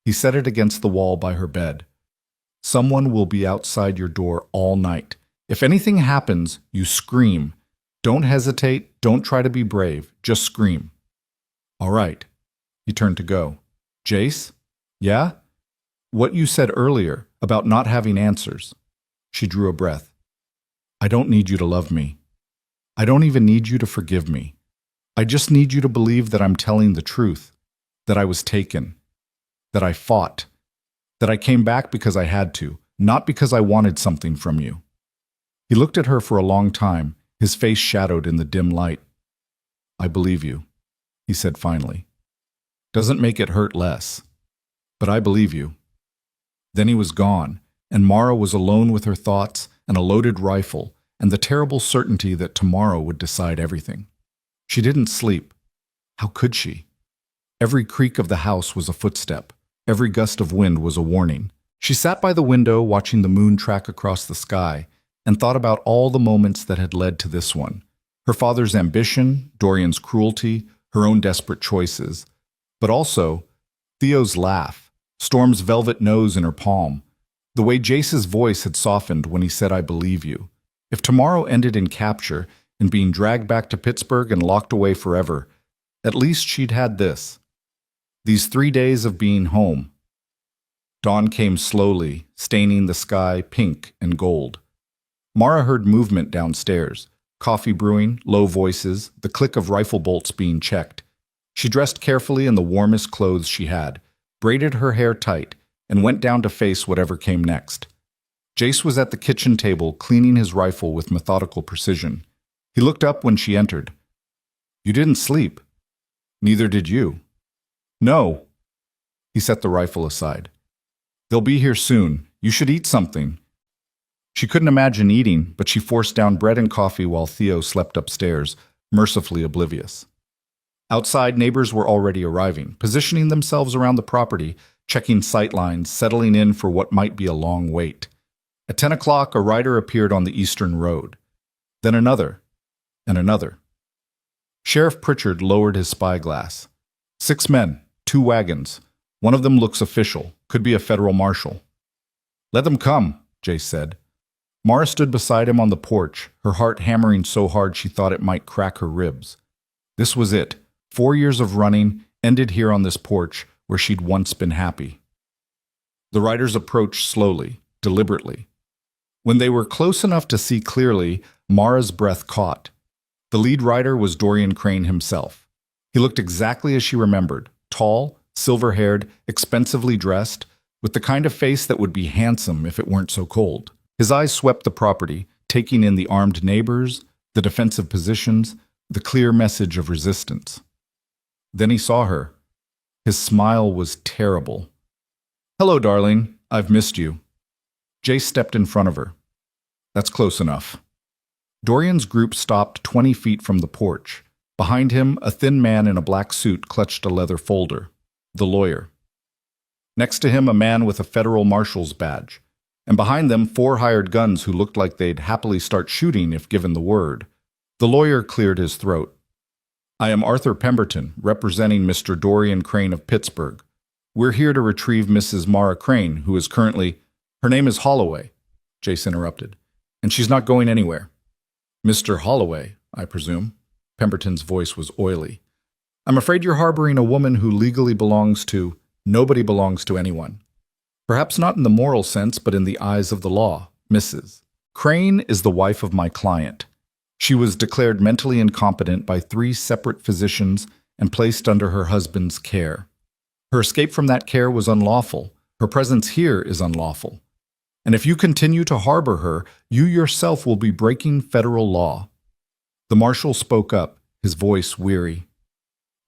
He set it against the wall by her bed. "Someone will be outside your door all night. If anything happens, you scream. Don't hesitate, don't try to be brave, just scream." "All right." He turned to go. "Jace?" "Yeah?" "What you said earlier, about not having answers." She drew a breath. "I don't need you to love me. I don't even need you to forgive me. I just need you to believe that I'm telling the truth, that I was taken, that I fought, that I came back because I had to, not because I wanted something from you." He looked at her for a long time, his face shadowed in the dim light. "I believe you," he said finally. "Doesn't make it hurt less. But I believe you." Then he was gone, and Mara was alone with her thoughts and a loaded rifle and the terrible certainty that tomorrow would decide everything. She didn't sleep. How could she? Every creak of the house was a footstep. Every gust of wind was a warning. She sat by the window watching the moon track across the sky and thought about all the moments that had led to this one. Her father's ambition, Dorian's cruelty, her own desperate choices. But also, Theo's laugh, Storm's velvet nose in her palm, the way Jace's voice had softened when he said, "I believe you." If tomorrow ended in capture and being dragged back to Pittsburgh and locked away forever, at least she'd had this. These 3 days of being home. Dawn came slowly, staining the sky pink and gold. Mara heard movement downstairs, coffee brewing, low voices, the click of rifle bolts being checked. She dressed carefully in the warmest clothes she had, braided her hair tight, and went down to face whatever came next. Jace was at the kitchen table cleaning his rifle with methodical precision. He looked up when she entered. "You didn't sleep." "Neither did you." "No." He set the rifle aside. "They'll be here soon. You should eat something." She couldn't imagine eating, but she forced down bread and coffee while Theo slept upstairs, mercifully oblivious. Outside, neighbors were already arriving, positioning themselves around the property, checking sightlines, settling in for what might be a long wait. At 10 o'clock, a rider appeared on the eastern road. Then another, and another. Sheriff Pritchard lowered his spyglass. 6 men, 2 wagons. One of them looks official, could be a federal marshal. "Let them come," Jace said. Mara stood beside him on the porch, her heart hammering so hard she thought it might crack her ribs. This was it. 4 years of running ended here on this porch where she'd once been happy. The riders approached slowly, deliberately. When they were close enough to see clearly, Mara's breath caught. The lead rider was Dorian Crane himself. He looked exactly as she remembered, tall, silver-haired, expensively dressed, with the kind of face that would be handsome if it weren't so cold. His eyes swept the property, taking in the armed neighbors, the defensive positions, the clear message of resistance. Then he saw her. His smile was terrible. "Hello, darling. I've missed you." Jace stepped in front of her. "That's close enough." Dorian's group stopped 20 feet from the porch. Behind him, a thin man in a black suit clutched a leather folder. The lawyer. Next to him, a man with a federal marshal's badge. And behind them, 4 hired guns who looked like they'd happily start shooting if given the word. The lawyer cleared his throat. "I am Arthur Pemberton, representing Mr. Dorian Crane of Pittsburgh. We're here to retrieve Mrs. Mara Crane, who is currently—" "Her name is Holloway," Jace interrupted, "and she's not going anywhere." "Mr. Holloway, I presume?" Pemberton's voice was oily. "I'm afraid you're harboring a woman who legally belongs to— nobody belongs to anyone. Perhaps not in the moral sense, but in the eyes of the law, Mrs. Crane is the wife of my client. She was declared mentally incompetent by 3 separate physicians and placed under her husband's care. Her escape from that care was unlawful. Her presence here is unlawful. And if you continue to harbor her, you yourself will be breaking federal law." The marshal spoke up, his voice weary.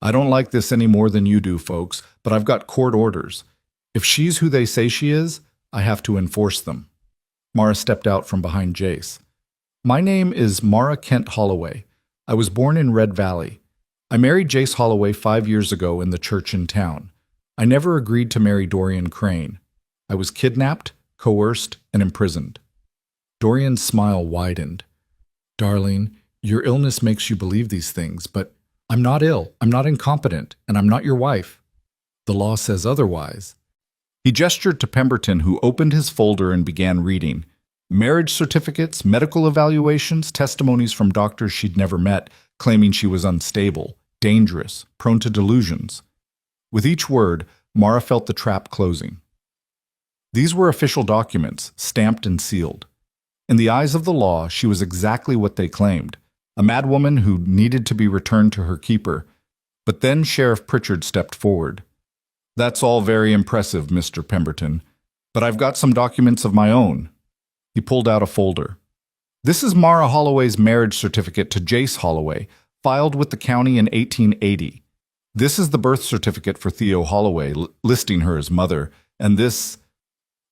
"I don't like this any more than you do, folks, but I've got court orders. If she's who they say she is, I have to enforce them." Mara stepped out from behind Jace. "My name is Mara Kent Holloway. I was born in Red Valley. I married Jace Holloway 5 years ago in the church in town. I never agreed to marry Dorian Crane. I was kidnapped, coerced, and imprisoned." Dorian's smile widened. "Darling, your illness makes you believe these things, but I'm not ill, I'm not incompetent, and I'm not your wife. The law says otherwise." He gestured to Pemberton, who opened his folder and began reading. Marriage certificates, medical evaluations, testimonies from doctors she'd never met, claiming she was unstable, dangerous, prone to delusions. With each word, Mara felt the trap closing. These were official documents, stamped and sealed. In the eyes of the law, she was exactly what they claimed, a madwoman who needed to be returned to her keeper. But then Sheriff Pritchard stepped forward. "That's all very impressive, Mr. Pemberton, but I've got some documents of my own." He pulled out a folder. "This is Mara Holloway's marriage certificate to Jace Holloway, filed with the county in 1880. This is the birth certificate for Theo Holloway, listing her as mother, and this—"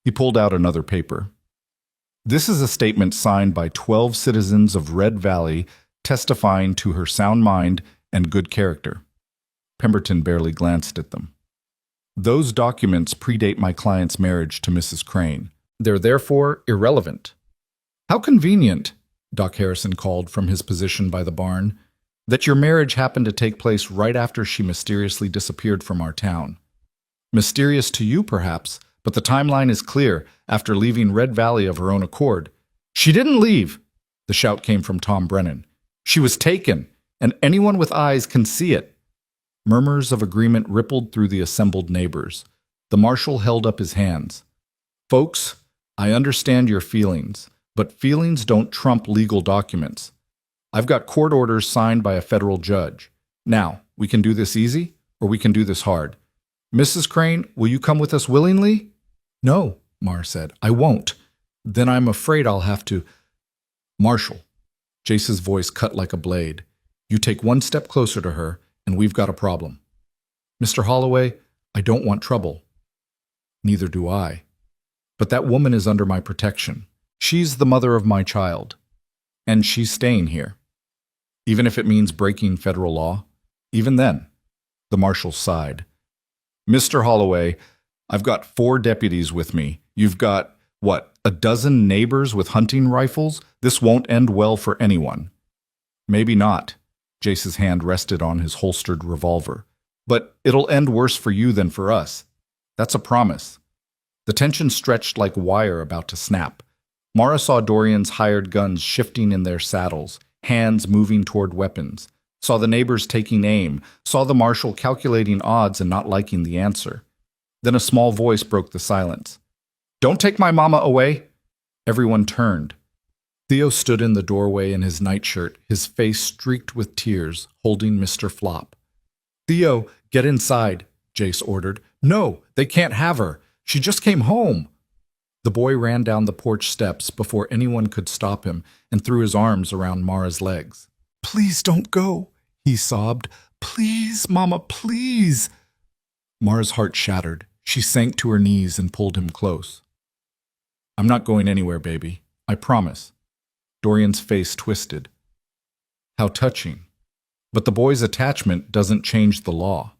He pulled out another paper. "This is a statement signed by 12 citizens of Red Valley testifying to her sound mind and good character." Pemberton barely glanced at them. "Those documents predate my client's marriage to Mrs. Crane. They're therefore irrelevant." "How convenient," Doc Harrison called from his position by the barn, "that your marriage happened to take place right after she mysteriously disappeared from our town. Mysterious to you, perhaps, but the timeline is clear. After leaving Red Valley of her own accord—" "She didn't leave!" The shout came from Tom Brennan. "She was taken, and anyone with eyes can see it." Murmurs of agreement rippled through the assembled neighbors. The marshal held up his hands. "Folks, I understand your feelings, but feelings don't trump legal documents. I've got court orders signed by a federal judge. Now, we can do this easy, or we can do this hard. Mrs. Crane, will you come with us willingly?" "No," Mara said, "I won't. Then I'm afraid I'll have to—" "Marshal," Jace's voice cut like a blade, "you take one step closer to her, and we've got a problem. Mr. Holloway, I don't want trouble." "Neither do I. But that woman is under my protection. She's the mother of my child. And she's staying here. Even if it means breaking federal law. Even then." The marshal sighed. "Mr. Holloway, I've got 4 deputies with me. You've got, what, a dozen neighbors with hunting rifles? This won't end well for anyone." "Maybe not." Jace's hand rested on his holstered revolver. "But it'll end worse for you than for us. That's a promise." The tension stretched like wire about to snap. Mara saw Dorian's hired guns shifting in their saddles, hands moving toward weapons, saw the neighbors taking aim, saw the marshal calculating odds and not liking the answer. Then a small voice broke the silence. "Don't take my mama away!" Everyone turned. Theo stood in the doorway in his nightshirt, his face streaked with tears, holding Mr. Flop. "Theo, get inside," Jace ordered. "No, they can't have her. She just came home. The boy ran down the porch steps before anyone could stop him and threw his arms around Mara's legs. Please don't go, he sobbed. Please, Mama, please. Mara's heart shattered. She sank to her knees and pulled him close. I'm not going anywhere, baby. I promise. Dorian's face twisted. How touching. But the boy's attachment doesn't change the law.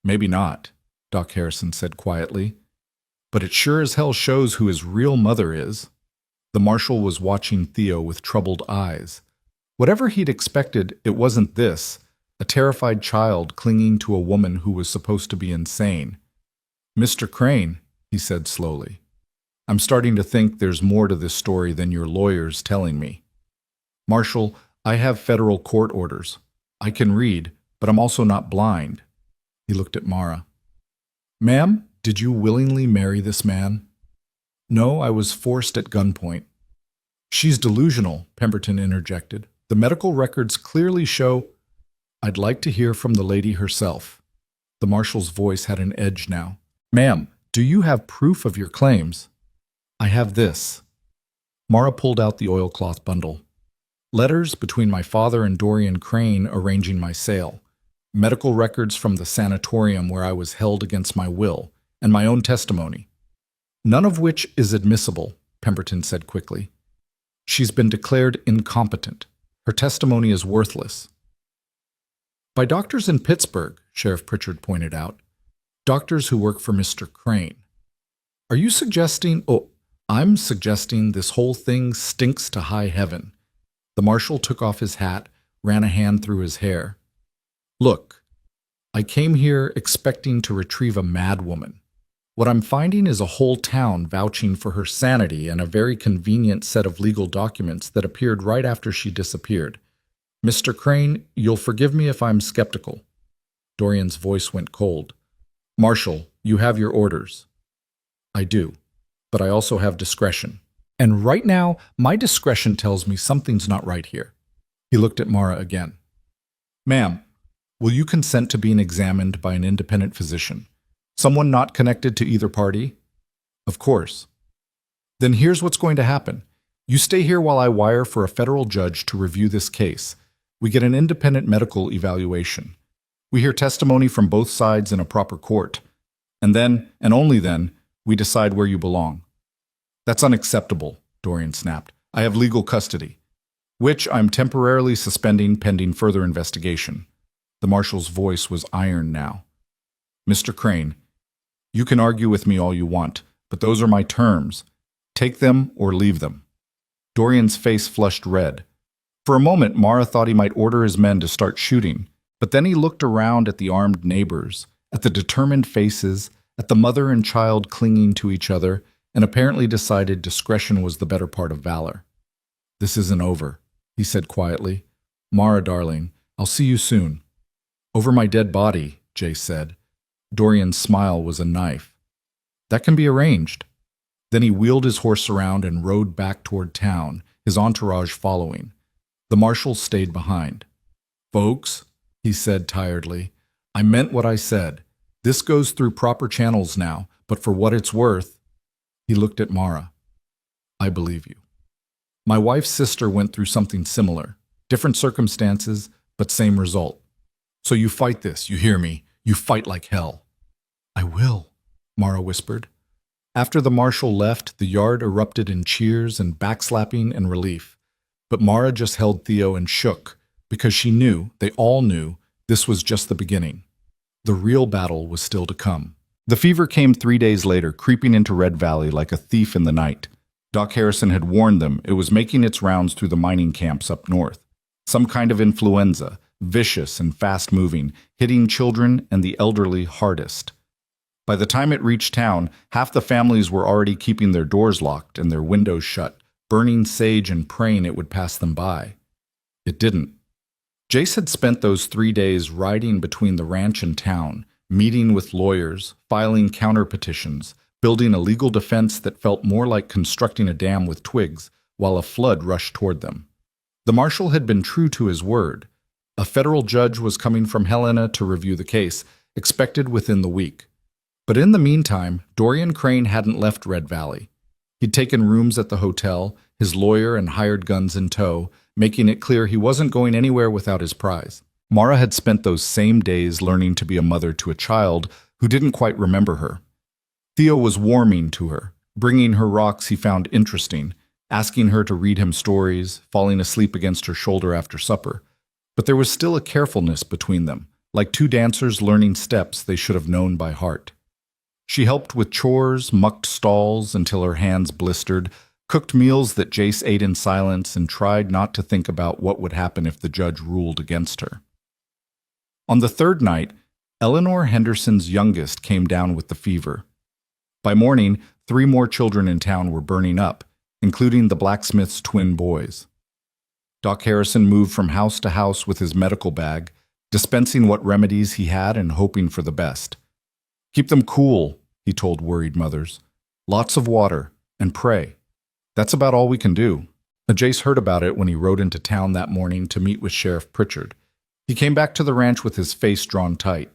Maybe not, Doc Harrison said quietly. But it sure as hell shows who his real mother is. The marshal was watching Theo with troubled eyes. Whatever he'd expected, it wasn't this, a terrified child clinging to a woman who was supposed to be insane. Mr. Crane, he said slowly, I'm starting to think there's more to this story than your lawyer's telling me. Marshal, I have federal court orders. I can read, but I'm also not blind. He looked at Mara. Ma'am, did you willingly marry this man? No, I was forced at gunpoint. She's delusional, Pemberton interjected. The medical records clearly show. I'd like to hear from the lady herself. The marshal's voice had an edge now. Ma'am, do you have proof of your claims? I have this. Mara pulled out the oilcloth bundle. Letters between my father and Dorian Crane arranging my sale. Medical records from the sanatorium where I was held against my will, and my own testimony. None of which is admissible, Pemberton said quickly. She's been declared incompetent. Her testimony is worthless. By doctors in Pittsburgh, Sheriff Pritchard pointed out. Doctors who work for Mr. Crane. Are you suggesting... Oh, I'm suggesting this whole thing stinks to high heaven. The marshal took off his hat, ran a hand through his hair. Look, I came here expecting to retrieve a mad woman. What I'm finding is a whole town vouching for her sanity and a very convenient set of legal documents that appeared right after she disappeared. Mr. Crane, you'll forgive me if I'm skeptical. Dorian's voice went cold. Marshal, you have your orders. I do, but I also have discretion. And right now, my discretion tells me something's not right here. He looked at Mara again. Ma'am, will you consent to being examined by an independent physician? Someone not connected to either party? Of course. Then here's what's going to happen. You stay here while I wire for a federal judge to review this case. We get an independent medical evaluation. We hear testimony from both sides in a proper court. And then, and only then, we decide where you belong. That's unacceptable, Dorian snapped. I have legal custody, which I'm temporarily suspending pending further investigation. The marshal's voice was iron now. Mr. Crane, you can argue with me all you want, but those are my terms. Take them or leave them. Dorian's face flushed red. For a moment, Mara thought he might order his men to start shooting, but then he looked around at the armed neighbors, at the determined faces, at the mother and child clinging to each other, and apparently decided discretion was the better part of valor. This isn't over, he said quietly. Mara, darling, I'll see you soon. Over my dead body, Jay said. Dorian's smile was a knife. That can be arranged. Then he wheeled his horse around and rode back toward town, his entourage following. The marshal stayed behind. Folks, he said tiredly, I meant what I said. This goes through proper channels now, but for what it's worth... He looked at Mara. I believe you. My wife's sister went through something similar. Different circumstances, but same result. So you fight this, you hear me? You fight like hell. I will, Mara whispered. After the marshal left, the yard erupted in cheers and backslapping and relief. But Mara just held Theo and shook, because she knew, they all knew, this was just the beginning. The real battle was still to come. The fever came 3 days later, creeping into Red Valley like a thief in the night. Doc Harrison had warned them it was making its rounds through the mining camps up north. Some kind of influenza, vicious and fast-moving, hitting children and the elderly hardest. By the time it reached town, half the families were already keeping their doors locked and their windows shut, burning sage and praying it would pass them by. It didn't. Jace had spent those 3 days riding between the ranch and town, meeting with lawyers, filing counter-petitions, building a legal defense that felt more like constructing a dam with twigs while a flood rushed toward them. The marshal had been true to his word. A federal judge was coming from Helena to review the case, expected within the week. But in the meantime, Dorian Crane hadn't left Red Valley. He'd taken rooms at the hotel, his lawyer and hired guns in tow, making it clear he wasn't going anywhere without his prize. Mara had spent those same days learning to be a mother to a child who didn't quite remember her. Theo was warming to her, bringing her rocks he found interesting, asking her to read him stories, falling asleep against her shoulder after supper. But there was still a carefulness between them, like two dancers learning steps they should have known by heart. She helped with chores, mucked stalls until her hands blistered, cooked meals that Jace ate in silence, and tried not to think about what would happen if the judge ruled against her. On the third night, Eleanor Henderson's youngest came down with the fever. By morning, 3 more children in town were burning up, including the blacksmith's twin boys. Doc Harrison moved from house to house with his medical bag, dispensing what remedies he had and hoping for the best. "Keep them cool," he told worried mothers. "Lots of water, and pray. That's about all we can do." Jace heard about it when he rode into town that morning to meet with Sheriff Pritchard. He came back to the ranch with his face drawn tight.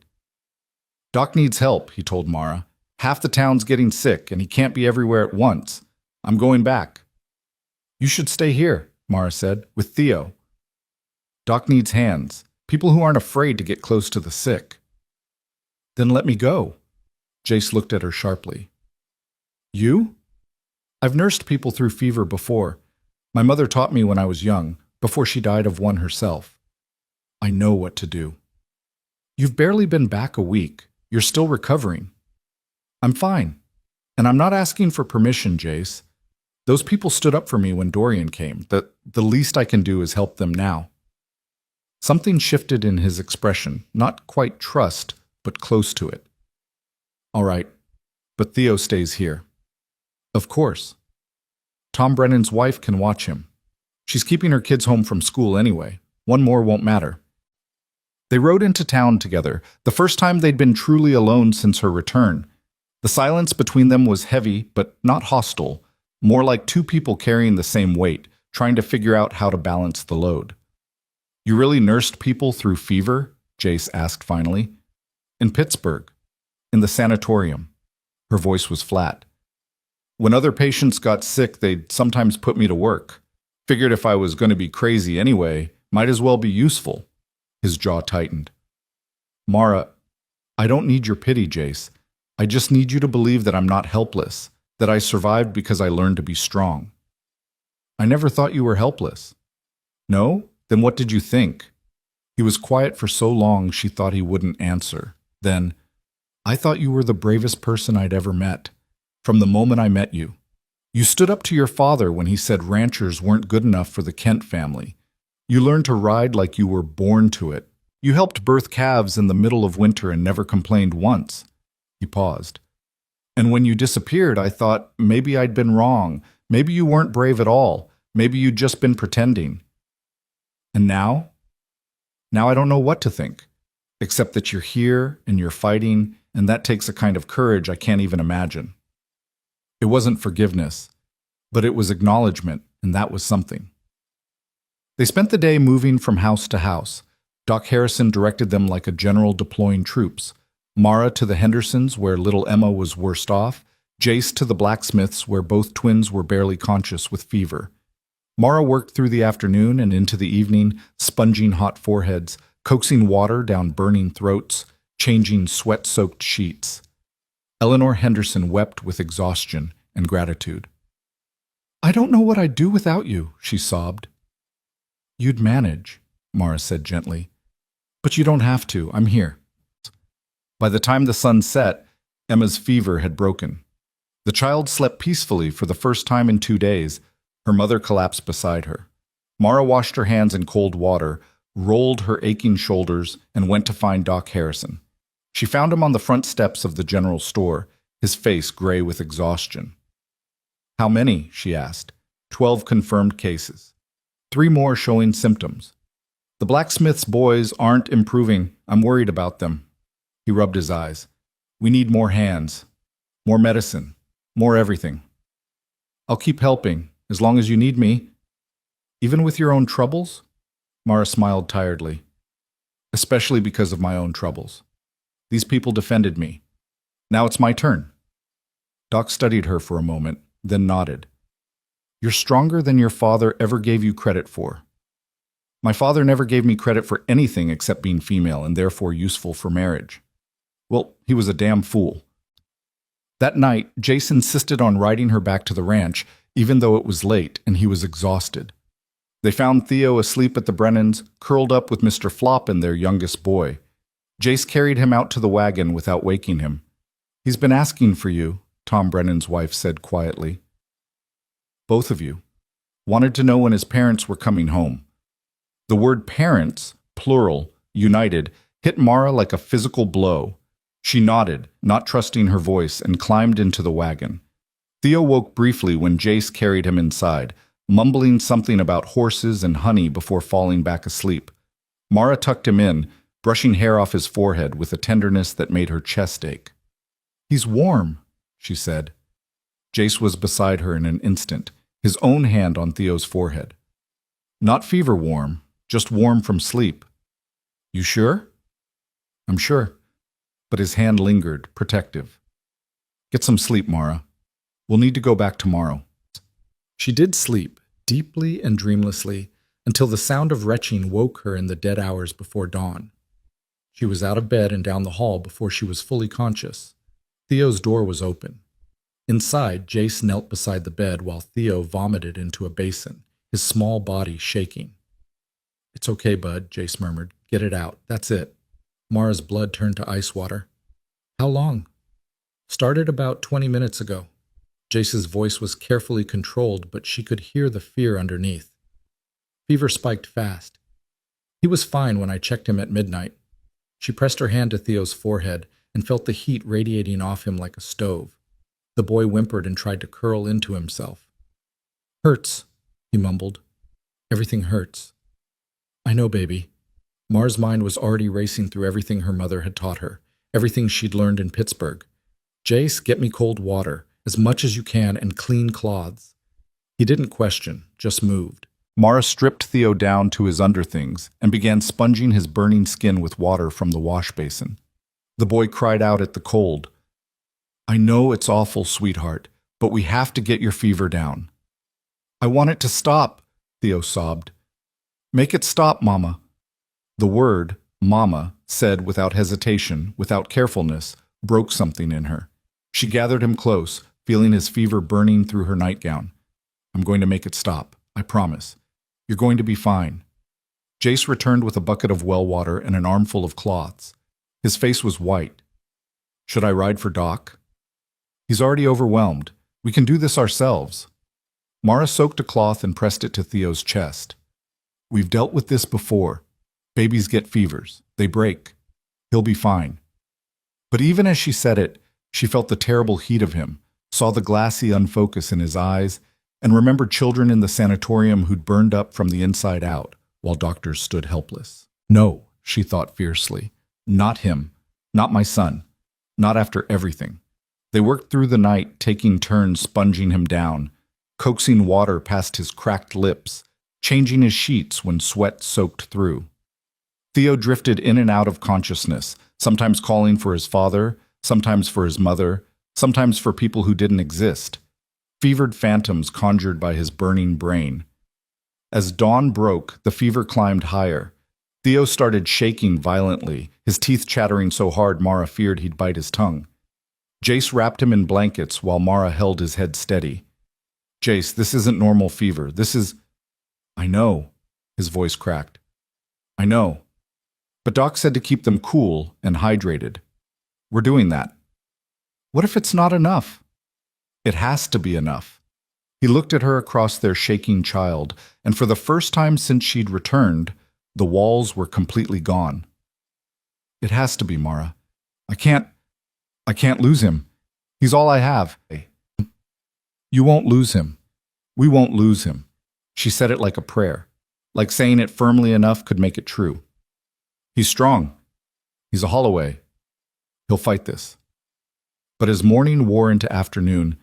"Doc needs help," he told Mara. "Half the town's getting sick, and he can't be everywhere at once. I'm going back." "You should stay here," Mara said, "with Theo. Doc needs hands, people who aren't afraid to get close to the sick." "Then let me go." Jace looked at her sharply. "You?" "I've nursed people through fever before. My mother taught me when I was young, before she died of one herself. I know what to do." "You've barely been back a week. You're still recovering." "I'm fine. And I'm not asking for permission, Jace. Those people stood up for me when Dorian came. The least I can do is help them now." Something shifted in his expression, not quite trust, but close to it. "All right, but Theo stays here." "Of course. Tom Brennan's wife can watch him. She's keeping her kids home from school anyway. One more won't matter." They rode into town together, the first time they'd been truly alone since her return. The silence between them was heavy, but not hostile, more like 2 people carrying the same weight, trying to figure out how to balance the load. "You really nursed people through fever?" Jace asked finally. "In Pittsburgh. In the sanatorium." Her voice was flat. "When other patients got sick, they'd sometimes put me to work. Figured if I was going to be crazy anyway, might as well be useful." His jaw tightened. "Mara, I don't need your pity, Jace. I just need you to believe that I'm not helpless, that I survived because I learned to be strong." "I never thought you were helpless." "No? Then what did you think?" He was quiet for so long she thought he wouldn't answer. Then, "I thought you were the bravest person I'd ever met. From the moment I met you. You stood up to your father when he said ranchers weren't good enough for the Kent family. You learned to ride like you were born to it. You helped birth calves in the middle of winter and never complained once." He paused. "And when you disappeared, I thought maybe I'd been wrong. Maybe you weren't brave at all. Maybe you'd just been pretending. And now? Now I don't know what to think, except that you're here and you're fighting, and that takes a kind of courage I can't even imagine." It wasn't forgiveness, but it was acknowledgement, and that was something. They spent the day moving from house to house. Doc Harrison directed them like a general deploying troops. Mara to the Hendersons, where little Emma was worst off. Jace to the blacksmiths, where both twins were barely conscious with fever. Mara worked through the afternoon and into the evening, sponging hot foreheads, coaxing water down burning throats, changing sweat-soaked sheets. Eleanor Henderson wept with exhaustion and gratitude. "I don't know what I'd do without you," she sobbed. "You'd manage," Mara said gently. "But you don't have to. I'm here." By the time the sun set, Emma's fever had broken. The child slept peacefully for the first time in 2 days. Her mother collapsed beside her. Mara washed her hands in cold water, rolled her aching shoulders, and went to find Doc Harrison. She found him on the front steps of the general store, his face gray with exhaustion. "How many?" she asked. 12 confirmed cases. 3 more showing symptoms. "The blacksmith's boys aren't improving. I'm worried about them." He rubbed his eyes. "We need more hands, more medicine, more everything. I'll keep helping, as long as you need me." "Even with your own troubles?" Mara smiled tiredly. "Especially because of my own troubles. These people defended me. Now it's my turn. Doc studied her for a moment, then nodded. You're stronger than your father ever gave you credit for. My father never gave me credit for anything except being female and therefore useful for marriage. Well, he was a damn fool. That night, Jace insisted on riding her back to the ranch, even though it was late and he was exhausted. They found Theo asleep at the Brennans, curled up with Mr. Flop and their youngest boy. Jace carried him out to the wagon without waking him. He's been asking for you, Tom Brennan's wife said quietly. Both of you. Wanted to know when his parents were coming home. The word parents, plural, united, hit Mara like a physical blow. She nodded, not trusting her voice, and climbed into the wagon. Theo woke briefly when Jace carried him inside, mumbling something about horses and honey before falling back asleep. Mara tucked him in, brushing hair off his forehead with a tenderness that made her chest ache. He's warm, she said. Jace was beside her in an instant, his own hand on Theo's forehead. Not fever warm, just warm from sleep. You sure? I'm sure. But his hand lingered, protective. Get some sleep, Mara. We'll need to go back tomorrow. She did sleep, deeply and dreamlessly, until the sound of retching woke her in the dead hours before dawn. She was out of bed and down the hall before she was fully conscious. Theo's door was open. Inside, Jace knelt beside the bed while Theo vomited into a basin, his small body shaking. It's okay, bud, Jace murmured. Get it out. That's it. Mara's blood turned to ice water. How long? Started about 20 minutes ago. Jace's voice was carefully controlled, but she could hear the fear underneath. Fever spiked fast. He was fine when I checked him at midnight. She pressed her hand to Theo's forehead and felt the heat radiating off him like a stove. The boy whimpered and tried to curl into himself. Hurts, he mumbled. Everything hurts. I know, baby. Mara's mind was already racing through everything her mother had taught her, everything she'd learned in Pittsburgh. Jace, get me cold water, as much as you can, and clean cloths. He didn't question, just moved. Mara stripped Theo down to his underthings and began sponging his burning skin with water from the wash basin. The boy cried out at the cold. I know it's awful, sweetheart, but we have to get your fever down. I want it to stop, Theo sobbed. Make it stop, Mama. The word, Mama, said without hesitation, without carefulness, broke something in her. She gathered him close, feeling his fever burning through her nightgown. I'm going to make it stop, I promise. You're going to be fine. Jace returned with a bucket of well water and an armful of cloths. His face was white. Should I ride for Doc? He's already overwhelmed. We can do this ourselves. Mara soaked a cloth and pressed it to Theo's chest. We've dealt with this before. Babies get fevers. They break. He'll be fine. But even as she said it, she felt the terrible heat of him, saw the glassy unfocus in his eyes, and remembered children in the sanatorium who'd burned up from the inside out, while doctors stood helpless. No, she thought fiercely. Not him. Not my son. Not after everything. They worked through the night, taking turns sponging him down, coaxing water past his cracked lips, changing his sheets when sweat soaked through. Theo drifted in and out of consciousness, sometimes calling for his father, sometimes for his mother, sometimes for people who didn't exist. Fevered phantoms conjured by his burning brain. As dawn broke, the fever climbed higher. Theo started shaking violently, his teeth chattering so hard Mara feared he'd bite his tongue. Jace wrapped him in blankets while Mara held his head steady. Jace, this isn't normal fever. This is... I know, his voice cracked. I know. But Doc said to keep them cool and hydrated. We're doing that. What if it's not enough? It has to be enough. He looked at her across their shaking child, and for the first time since she'd returned, the walls were completely gone. It has to be, Mara. I can't lose him. He's all I have. You won't lose him. We won't lose him. She said it like a prayer, like saying it firmly enough could make it true. He's strong. He's a Holloway. He'll fight this. But as morning wore into afternoon,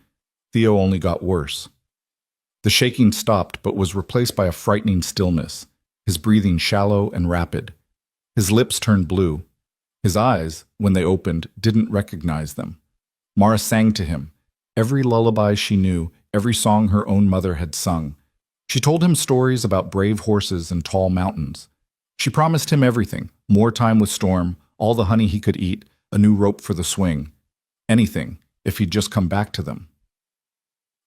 Theo only got worse. The shaking stopped but was replaced by a frightening stillness, his breathing shallow and rapid. His lips turned blue. His eyes, when they opened, didn't recognize them. Mara sang to him. Every lullaby she knew, every song her own mother had sung. She told him stories about brave horses and tall mountains. She promised him everything, more time with Storm, all the honey he could eat, a new rope for the swing. Anything, if he'd just come back to them.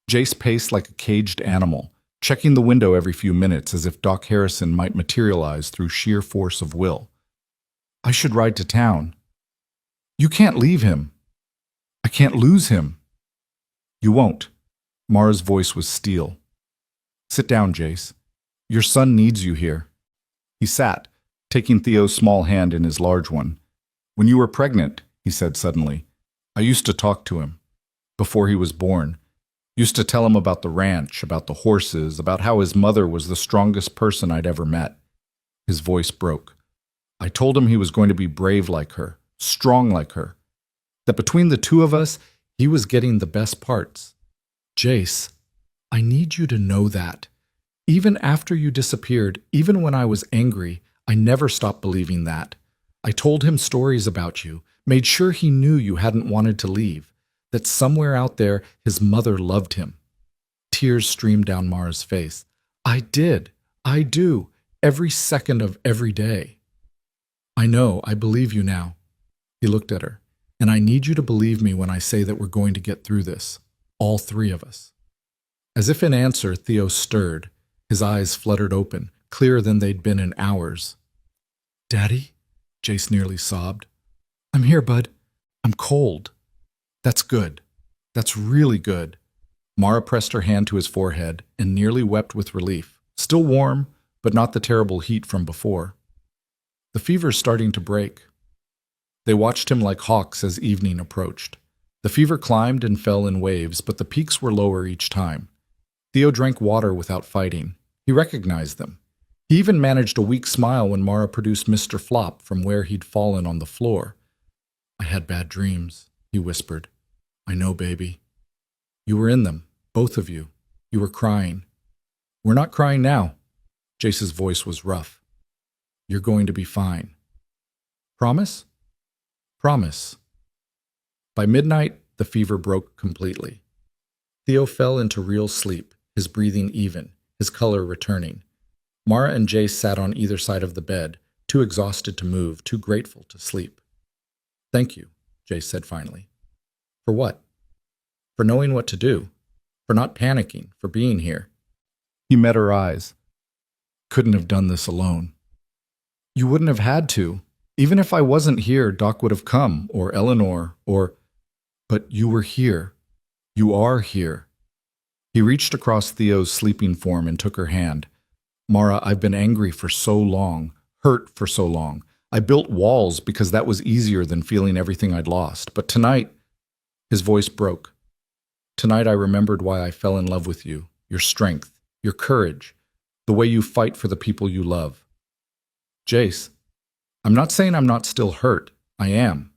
Jace paced like a caged animal, checking the window every few minutes as if Doc Harrison might materialize through sheer force of will. I should ride to town. You can't leave him. I can't lose him. You won't. Mara's voice was steel. Sit down, Jace. Your son needs you here. He sat, taking Theo's small hand in his large one. When you were pregnant, he said suddenly, I used to talk to him. Before he was born. Used to tell him about the ranch, about the horses, about how his mother was the strongest person I'd ever met. His voice broke. I told him he was going to be brave like her, strong like her. That between the two of us, he was getting the best parts. Jace, I need you to know that. Even after you disappeared, even when I was angry, I never stopped believing that. I told him stories about you, made sure he knew you hadn't wanted to leave, that somewhere out there his mother loved him. Tears streamed down Mara's face. I did. I do. Every second of every day. I know. I believe you now. He looked at her. And I need you to believe me when I say that we're going to get through this. All three of us. As if in answer, Theo stirred. His eyes fluttered open, clearer than they'd been in hours. Daddy? Jace nearly sobbed. I'm here, bud. I'm cold. That's good. That's really good. Mara pressed her hand to his forehead and nearly wept with relief. Still warm, but not the terrible heat from before. The fever's starting to break. They watched him like hawks as evening approached. The fever climbed and fell in waves, but the peaks were lower each time. Theo drank water without fighting. He recognized them. He even managed a weak smile when Mara produced Mr. Flop from where he'd fallen on the floor. I had bad dreams, he whispered. I know, baby. You were in them, both of you. You were crying. We're not crying now. Jace's voice was rough. You're going to be fine. Promise? Promise. By midnight, the fever broke completely. Theo fell into real sleep, his breathing even, his color returning. Mara and Jace sat on either side of the bed, too exhausted to move, too grateful to sleep. Thank you, Jace said finally. For what? For knowing what to do. For not panicking. For being here. He met her eyes. Couldn't have done this alone. You wouldn't have had to. Even if I wasn't here, Doc would have come, or Eleanor, or... But you were here. You are here. He reached across Theo's sleeping form and took her hand. Mara, I've been angry for so long, hurt for so long. I built walls because that was easier than feeling everything I'd lost. But tonight, his voice broke. Tonight I remembered why I fell in love with you, your strength, your courage, the way you fight for the people you love. Jace, I'm not saying I'm not still hurt. I am.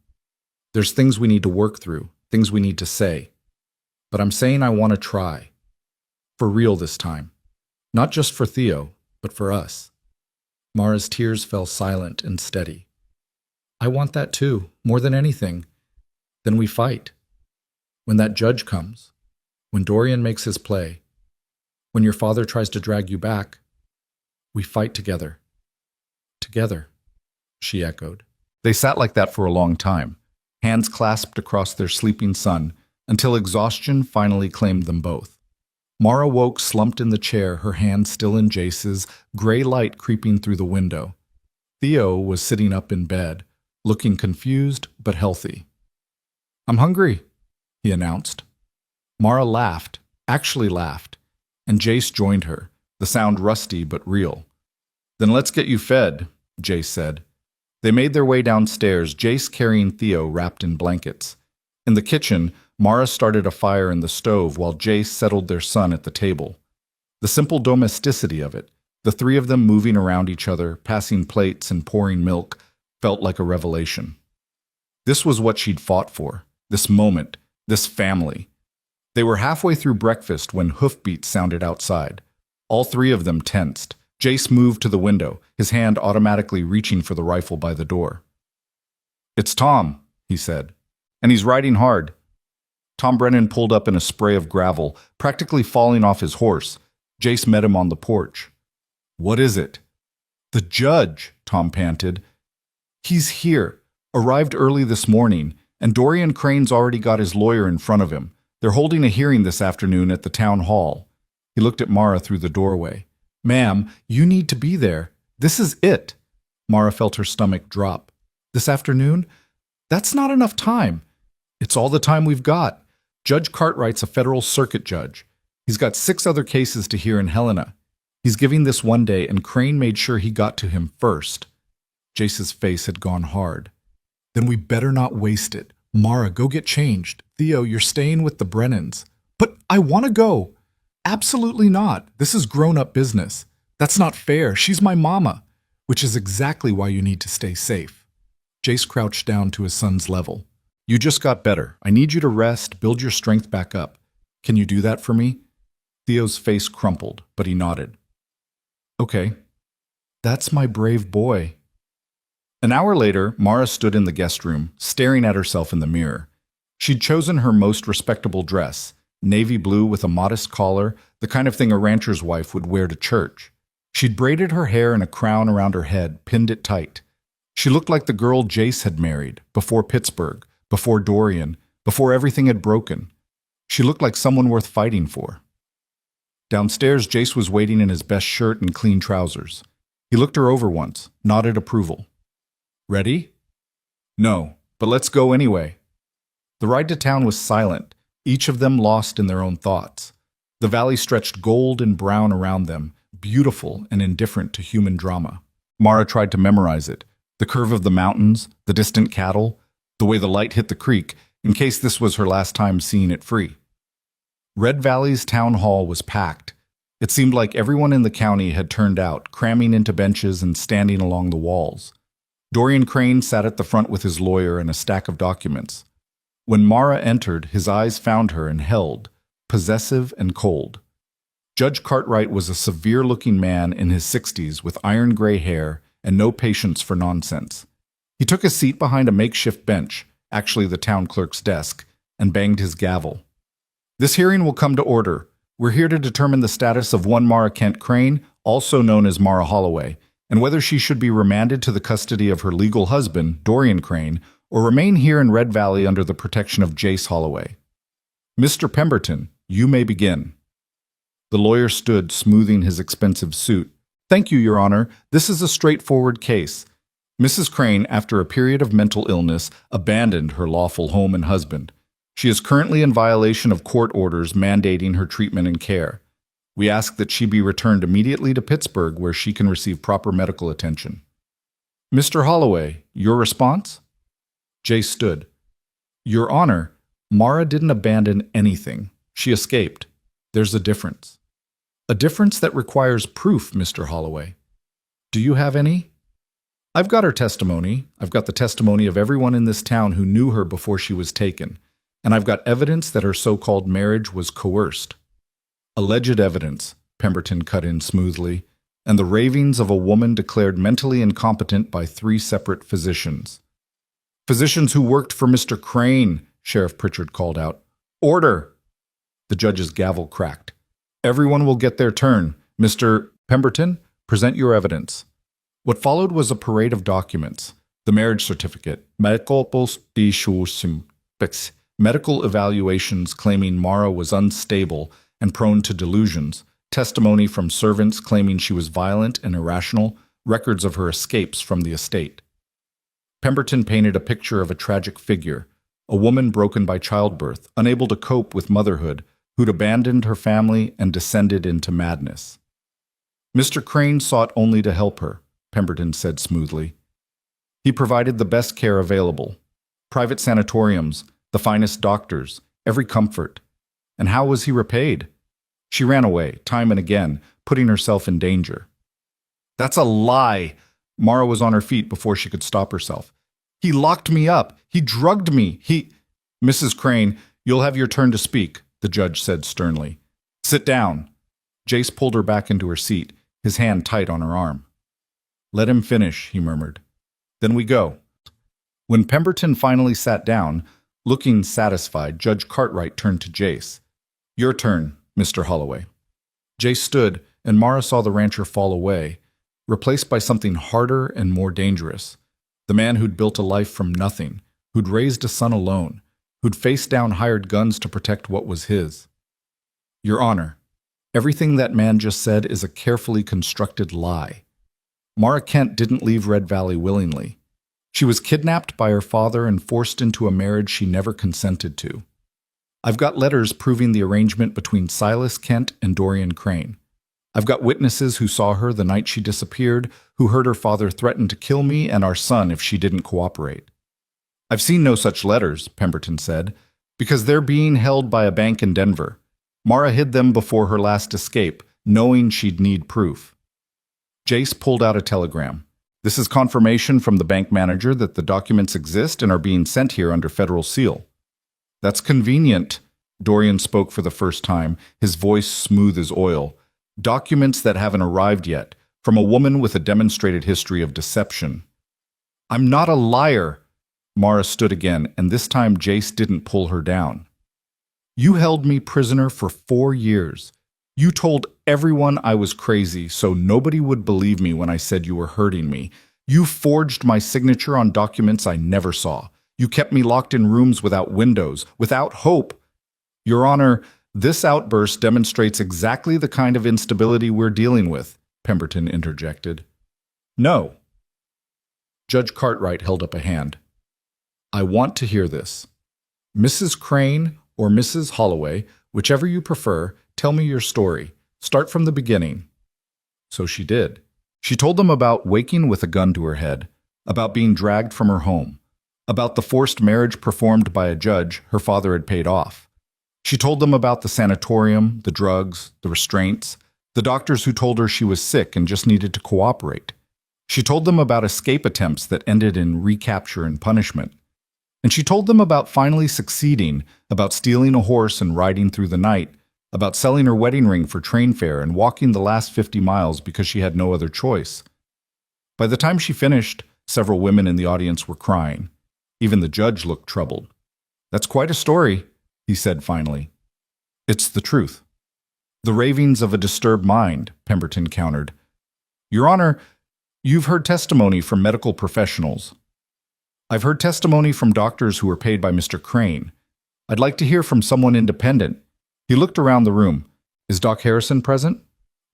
There's things we need to work through, things we need to say. But I'm saying I want to try. For real this time. Not just for Theo, but for us. Mara's tears fell silent and steady. I want that too, more than anything. Then we fight. When that judge comes, when Dorian makes his play, when your father tries to drag you back, we fight together. Together, she echoed. They sat like that for a long time, hands clasped across their sleeping son, until exhaustion finally claimed them both. Mara woke slumped in the chair, her hand still in Jace's, gray light creeping through the window. Theo was sitting up in bed, looking confused but healthy. I'm hungry, he announced. Mara laughed, actually laughed, and Jace joined her, the sound rusty but real. Then let's get you fed, Jace said. They made their way downstairs, Jace carrying Theo wrapped in blankets. In the kitchen, Mara started a fire in the stove while Jace settled their son at the table. The simple domesticity of it, the three of them moving around each other, passing plates and pouring milk, felt like a revelation. This was what she'd fought for, this moment, this family. They were halfway through breakfast when hoofbeats sounded outside. All three of them tensed. Jace moved to the window, his hand automatically reaching for the rifle by the door. It's Tom, he said, and he's riding hard. Tom Brennan pulled up in a spray of gravel, practically falling off his horse. Jace met him on the porch. "What is it?" "The judge," Tom panted. "He's here. Arrived early this morning, and Dorian Crane's already got his lawyer in front of him. They're holding a hearing this afternoon at the town hall." He looked at Mara through the doorway. "Ma'am, you need to be there. This is it." Mara felt her stomach drop. "This afternoon? That's not enough time." "It's all the time we've got. Judge Cartwright's a federal circuit judge. He's got 6 other cases to hear in Helena. He's giving this one day, and Crane made sure he got to him first." Jace's face had gone hard. "Then we better not waste it. Mara, go get changed. Theo, you're staying with the Brennans." "But I want to go." "Absolutely not. This is grown-up business. That's not fair. She's my mama." "Which is exactly why you need to stay safe." Jace crouched down to his son's level. "You just got better. I need you to rest, build your strength back up. Can you do that for me?" Theo's face crumpled, but he nodded. "Okay. That's my brave boy." An hour later, Mara stood in the guest room, staring at herself in the mirror. She'd chosen her most respectable dress, navy blue with a modest collar, the kind of thing a rancher's wife would wear to church. She'd braided her hair in a crown around her head, pinned it tight. She looked like the girl Jace had married, before Pittsburgh, before Dorian, before everything had broken. She looked like someone worth fighting for. Downstairs, Jace was waiting in his best shirt and clean trousers. He looked her over once, nodded approval. "Ready?" "No, but let's go anyway." The ride to town was silent, each of them lost in their own thoughts. The valley stretched gold and brown around them, beautiful and indifferent to human drama. Mara tried to memorize it, the curve of the mountains, the distant cattle, the way the light hit the creek, in case this was her last time seeing it free. Red Valley's town hall was packed. It seemed like everyone in the county had turned out, cramming into benches and standing along the walls. Dorian Crane sat at the front with his lawyer and a stack of documents. When Mara entered, his eyes found her and held, possessive and cold. Judge Cartwright was a severe-looking man in his 60s with iron-gray hair and no patience for nonsense. He took a seat behind a makeshift bench, actually the town clerk's desk, and banged his gavel. "This hearing will come to order. We're here to determine the status of one Mara Kent Crane, also known as Mara Holloway, and whether she should be remanded to the custody of her legal husband, Dorian Crane, or remain here in Red Valley under the protection of Jace Holloway. Mr. Pemberton, you may begin." The lawyer stood, smoothing his expensive suit. "Thank you, Your Honor. This is a straightforward case. Mrs. Crane, after a period of mental illness, abandoned her lawful home and husband. She is currently in violation of court orders mandating her treatment and care. We ask that she be returned immediately to Pittsburgh, where she can receive proper medical attention." "Mr. Holloway, your response?" Jace stood. "Your Honor, Mara didn't abandon anything. She escaped. There's a difference. A difference that requires proof, Mr. Holloway. Do you have any?" "I've got her testimony. I've got the testimony of everyone in this town who knew her before she was taken. And I've got evidence that her so-called marriage was coerced." "Alleged evidence," Pemberton cut in smoothly, "and the ravings of a woman declared mentally incompetent by 3 separate physicians." "Physicians who worked for Mr. Crane," Sheriff Pritchard called out. "Order!" The judge's gavel cracked. "Everyone will get their turn. Mr. Pemberton, present your evidence." What followed was a parade of documents: the marriage certificate, medical evaluations claiming Mara was unstable and prone to delusions, testimony from servants claiming she was violent and irrational, records of her escapes from the estate. Pemberton painted a picture of a tragic figure, a woman broken by childbirth, unable to cope with motherhood, who'd abandoned her family and descended into madness. "Mr. Crane sought only to help her," Pemberton said smoothly. "He provided the best care available. Private sanatoriums, the finest doctors, every comfort. And how was he repaid? She ran away, time and again, putting herself in danger." "That's a lie!" Mara was on her feet before she could stop herself. "He locked me up. He drugged me. "Mrs. Crane, you'll have your turn to speak," the judge said sternly. "Sit down." Jace pulled her back into her seat, his hand tight on her arm. "Let him finish," he murmured. "Then we go." When Pemberton finally sat down, Looking satisfied, Judge Cartwright turned to Jace. Your turn, Mr. Holloway. Jace stood, and Mara saw the rancher fall away, replaced by something harder and more dangerous. The man who'd built a life from nothing, who'd raised a son alone, who'd faced down hired guns to protect what was his. Your Honor, everything that man just said is a carefully constructed lie. Mara Kent didn't leave Red Valley willingly. She was kidnapped by her father and forced into a marriage she never consented to. I've got letters proving the arrangement between Silas Kent and Dorian Crane. I've got witnesses who saw her the night she disappeared, who heard her father threaten to kill me and our son if she didn't cooperate. I've seen no such letters, Pemberton said, because they're being held by a bank in Denver. Mara hid them before her last escape, knowing she'd need proof. Jace pulled out a telegram. This is confirmation from the bank manager that the documents exist and are being sent here under federal seal. That's convenient, Dorian spoke for the first time, his voice smooth as oil. Documents that haven't arrived yet, from a woman with a demonstrated history of deception. I'm not a liar, Mara stood again, and this time Jace didn't pull her down. You held me prisoner for 4 years. You told everyone I was crazy, so nobody would believe me when I said you were hurting me. You forged my signature on documents I never saw. You kept me locked in rooms without windows, without hope. Your Honor, this outburst demonstrates exactly the kind of instability we're dealing with, Pemberton interjected. No. Judge Cartwright held up a hand. I want to hear this. Mrs. Crane or Mrs. Holloway, whichever you prefer, tell me your story. Start from the beginning. So she did. She told them about waking with a gun to her head, about being dragged from her home, about the forced marriage performed by a judge her father had paid off. She told them about the sanatorium, the drugs, the restraints, the doctors who told her she was sick and just needed to cooperate. She told them about escape attempts that ended in recapture and punishment. And she told them about finally succeeding, about stealing a horse and riding through the night, about selling her wedding ring for train fare and walking the last 50 miles because she had no other choice. By the time she finished, several women in the audience were crying. Even the judge looked troubled. That's quite a story, he said finally. It's the truth. The ravings of a disturbed mind, Pemberton countered. Your Honor, you've heard testimony from medical professionals. I've heard testimony from doctors who were paid by Mr. Crane. I'd like to hear from someone independent. He looked around the room. Is Doc Harrison present?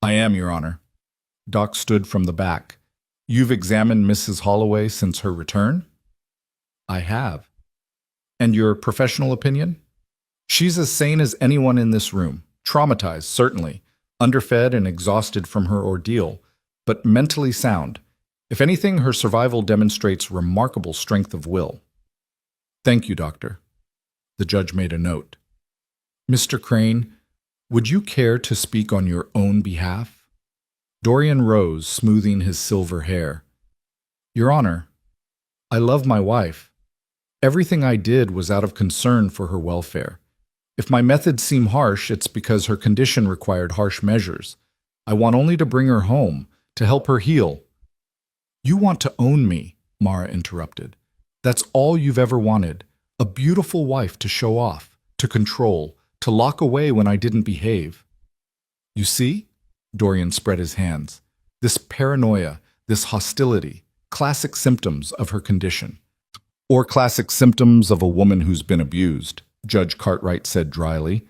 I am, Your Honor. Doc stood from the back. You've examined Mrs. Holloway since her return? I have. And your professional opinion? She's as sane as anyone in this room. Traumatized, certainly. Underfed and exhausted from her ordeal, but mentally sound. If anything, her survival demonstrates remarkable strength of will. Thank you, Doctor. The judge made a note. Mr. Crane, would you care to speak on your own behalf? Dorian rose, smoothing his silver hair. Your Honor, I love my wife. Everything I did was out of concern for her welfare. If my methods seem harsh, it's because her condition required harsh measures. I want only to bring her home, to help her heal. You want to own me, Mara interrupted. That's all you've ever wanted. A beautiful wife to show off, to control, to lock away when I didn't behave. You see? Dorian spread his hands. This paranoia, this hostility, classic symptoms of her condition. Or classic symptoms of a woman who's been abused, Judge Cartwright said dryly.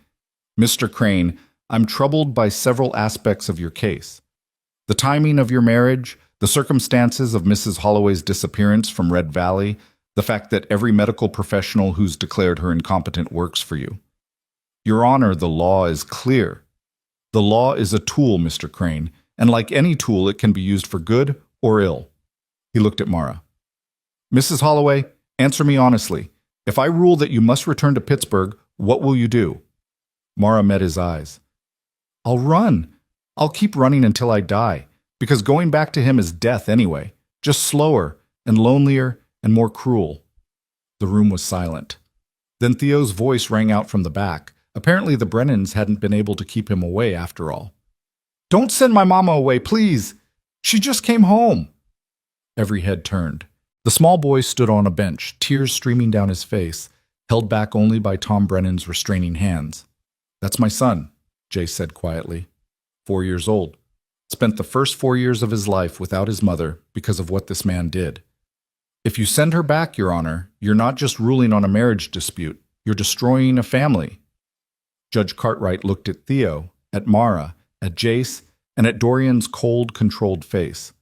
Mr. Crane, I'm troubled by several aspects of your case. The timing of your marriage, the circumstances of Mrs. Holloway's disappearance from Red Valley, the fact that every medical professional who's declared her incompetent works for you. Your Honor, the law is clear. The law is a tool, Mr. Crane, and like any tool, it can be used for good or ill. He looked at Mara. Mrs. Holloway, answer me honestly. If I rule that you must return to Pittsburgh, what will you do? Mara met his eyes. I'll run. I'll keep running until I die, because going back to him is death anyway, just slower and lonelier and more cruel. The room was silent. Then Theo's voice rang out from the back. Apparently the Brennans hadn't been able to keep him away after all. Don't send my mama away, please. She just came home. Every head turned. The small boy stood on a bench, tears streaming down his face. held back only by Tom Brennan's restraining hands. "That's my son," Jace said quietly. 4 years old. Spent the first 4 years of his life without his mother because of what this man did. "If you send her back, Your Honor, you're not just ruling on a marriage dispute, you're destroying a family." Judge Cartwright looked at Theo, at Mara, at Jace, and at Dorian's cold, controlled face.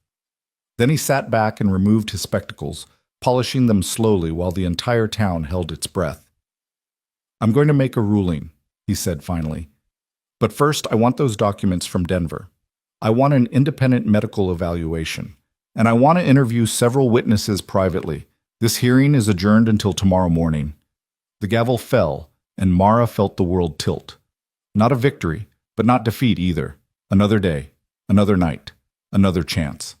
Then he sat back and removed his spectacles, polishing them slowly while the entire town held its breath. "I'm going to make a ruling," he said finally. "But first, I want those documents from Denver. I want an independent medical evaluation, and I want to interview several witnesses privately. This hearing is adjourned until tomorrow morning." The gavel fell, and Mara felt the world tilt. Not a victory, but not defeat either. Another day, another night, another chance.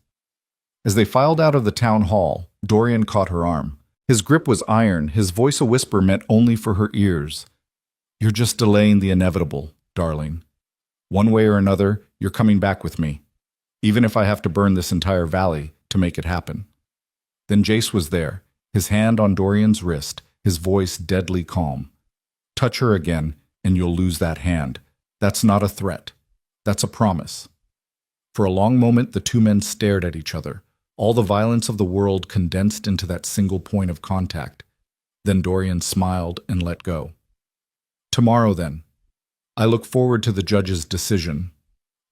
As they filed out of the town hall, Dorian caught her arm. His grip was iron, his voice a whisper meant only for her ears. "You're just delaying the inevitable, darling. One way or another, you're coming back with me, even if I have to burn this entire valley to make it happen." Then Jace was there, his hand on Dorian's wrist, his voice deadly calm. "Touch her again, and you'll lose that hand. That's not a threat. That's a promise." For a long moment, the two men stared at each other, all the violence of the world condensed into that single point of contact. Then Dorian smiled and let go. "Tomorrow, then. I look forward to the judge's decision."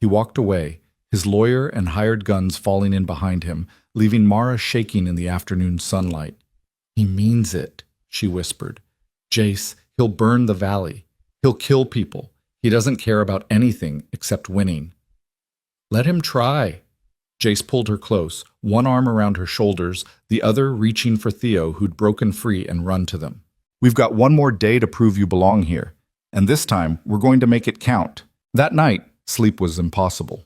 He walked away, his lawyer and hired guns falling in behind him, leaving Mara shaking in the afternoon sunlight. "He means it," she whispered. "Jace, he'll burn the valley. He'll kill people. He doesn't care about anything except winning." "Let him try." Jace pulled her close, one arm around her shoulders, the other reaching for Theo, who'd broken free and run to them. "We've got one more day to prove you belong here, and this time we're going to make it count." That night, sleep was impossible.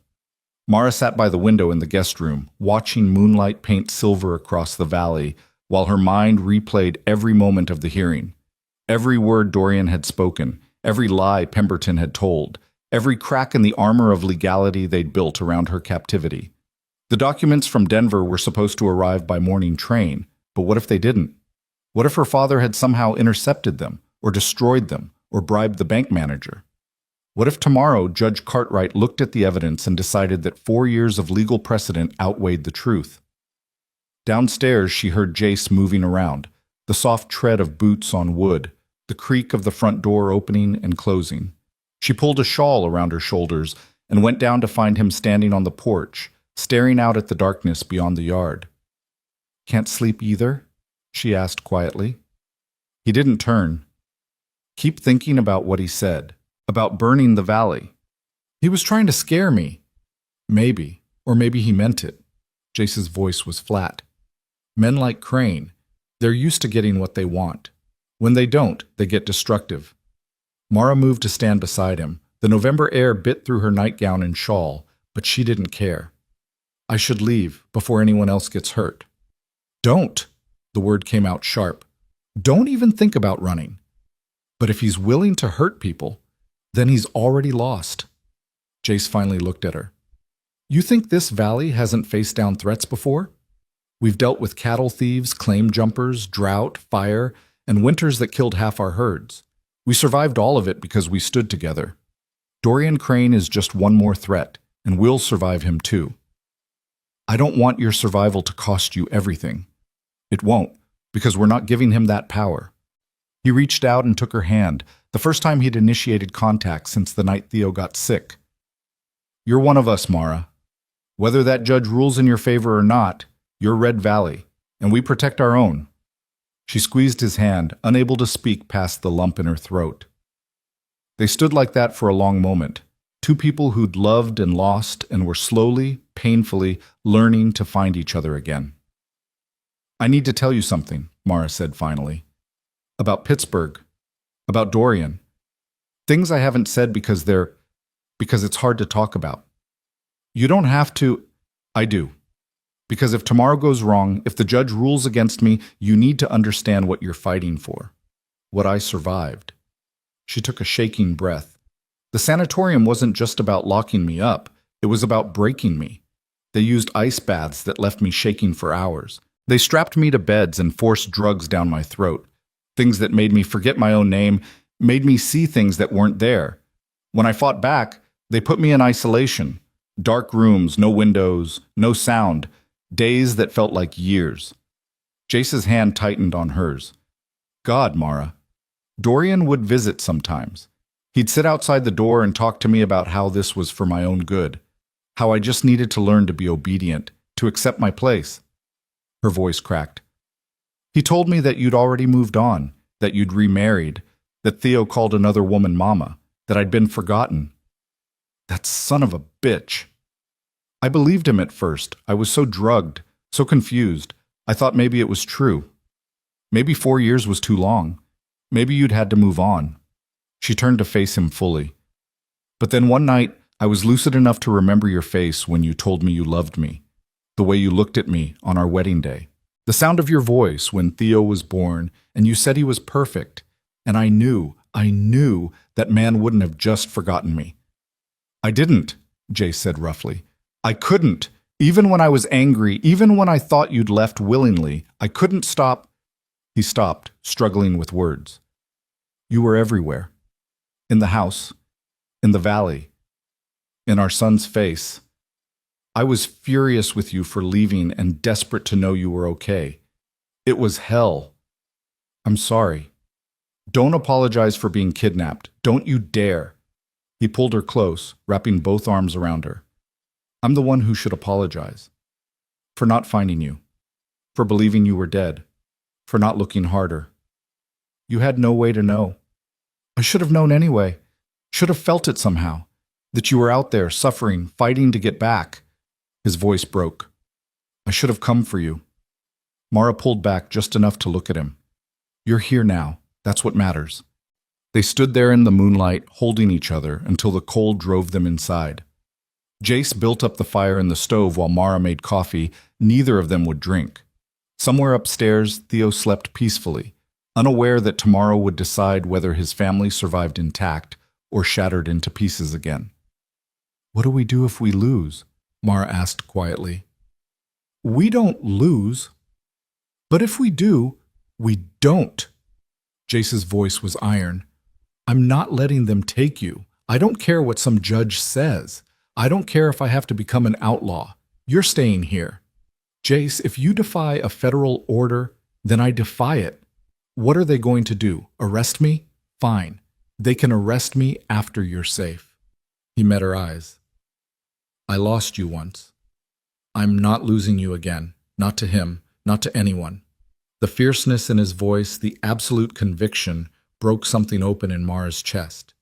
Mara sat by the window in the guest room, watching moonlight paint silver across the valley, while her mind replayed every moment of the hearing. Every word Dorian had spoken, every lie Pemberton had told, every crack in the armor of legality they'd built around her captivity. The documents from Denver were supposed to arrive by morning train, but what if they didn't? What if her father had somehow intercepted them, or destroyed them, or bribed the bank manager? What if tomorrow Judge Cartwright looked at the evidence and decided that 4 years of legal precedent outweighed the truth? Downstairs, she heard Jace moving around, the soft tread of boots on wood, the creak of the front door opening and closing. She pulled a shawl around her shoulders and went down to find him standing on the porch, staring out at the darkness beyond the yard. "Can't sleep either?" she asked quietly. He didn't turn. "Keep thinking about what he said, about burning the valley. He was trying to scare me." "Maybe, or maybe he meant it." Jace's voice was flat. "Men like Crane, they're used to getting what they want. When they don't, they get destructive." Mara moved to stand beside him. The November air bit through her nightgown and shawl, but she didn't care. "I should leave before anyone else gets hurt." "Don't!" The word came out sharp. "Don't even think about running." "But if he's willing to hurt people, then he's already lost." Jace finally looked at her. "You think this valley hasn't faced down threats before? We've dealt with cattle thieves, claim jumpers, drought, fire, and winters that killed half our herds. We survived all of it because we stood together. Dorian Crane is just one more threat, and we'll survive him too. I don't want your survival to cost you everything. It won't, because we're not giving him that power." He reached out and took her hand, the first time he'd initiated contact since the night Theo got sick. "You're one of us, Mara. Whether that judge rules in your favor or not, you're Red Valley, and we protect our own." She squeezed his hand, unable to speak past the lump in her throat. They stood like that for a long moment, two people who'd loved and lost and were slowly, painfully learning to find each other again. "I need to tell you something," Mara said finally. "About Pittsburgh. About Dorian. Things I haven't said because it's hard to talk about. You don't have to." "I do. Because if tomorrow goes wrong, if the judge rules against me, you need to understand what you're fighting for. What I survived." She took a shaking breath. "The sanatorium wasn't just about locking me up. It was about breaking me. They used ice baths that left me shaking for hours. They strapped me to beds and forced drugs down my throat. Things that made me forget my own name, made me see things that weren't there. When I fought back, they put me in isolation. Dark rooms, no windows, no sound. Days that felt like years. Jace's hand tightened on hers. God, Mara. Dorian would visit sometimes. He'd sit outside the door and talk to me about how this was for my own good. How I just needed to learn to be obedient, to accept my place. Her voice cracked. He told me that you'd already moved on, that you'd remarried, that Theo called another woman mama, that I'd been forgotten. That son of a bitch. I believed him at first. I was so drugged, so confused. I thought maybe it was true. Maybe 4 years was too long. Maybe you'd had to move on. She turned to face him fully. But then one night, I was lucid enough to remember your face when you told me you loved me. The way you looked at me on our wedding day. The sound of your voice when Theo was born, and you said he was perfect. And I knew that man wouldn't have just forgotten me. I didn't, Jace said roughly. I couldn't. Even when I was angry, even when I thought you'd left willingly, I couldn't stop. He stopped, struggling with words. You were everywhere. In the house, in the valley, in our son's face. I was furious with you for leaving and desperate to know you were okay. It was hell. I'm sorry. Don't apologize for being kidnapped. Don't you dare. He pulled her close, wrapping both arms around her. I'm the one who should apologize. For not finding you. For believing you were dead. For not looking harder. You had no way to know. I should have known anyway. Should have felt it somehow. That you were out there, suffering, fighting to get back. His voice broke. I should have come for you. Mara pulled back just enough to look at him. You're here now. That's what matters. They stood there in the moonlight, holding each other until the cold drove them inside. Jace built up the fire in the stove while Mara made coffee. Neither of them would drink. Somewhere upstairs, Theo slept peacefully, unaware that tomorrow would decide whether his family survived intact or shattered into pieces again. What do we do if we lose? Mara asked quietly. We don't lose. But if we do, we don't. Jace's voice was iron. I'm not letting them take you. I don't care what some judge says. I don't care if I have to become an outlaw. You're staying here. Jace, if you defy a federal order, then I defy it. What are they going to do? Arrest me? Fine. They can arrest me after you're safe. He met her eyes. I lost you once. I'm not losing you again. Not to him, not to anyone. The fierceness in his voice, the absolute conviction, broke something open in Mara's chest.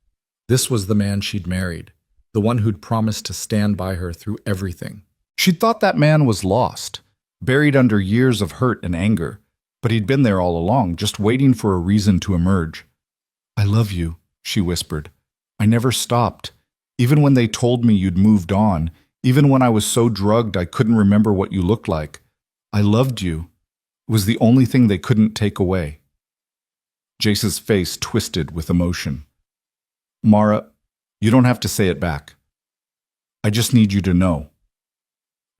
This was the man she'd married, the one who'd promised to stand by her through everything. She'd thought that man was lost, buried under years of hurt and anger, but he'd been there all along, just waiting for a reason to emerge. I love you, she whispered. I never stopped. Even when they told me you'd moved on, even when I was so drugged I couldn't remember what you looked like. I loved you. It was the only thing they couldn't take away. Jace's face twisted with emotion. Mara, you don't have to say it back. I just need you to know.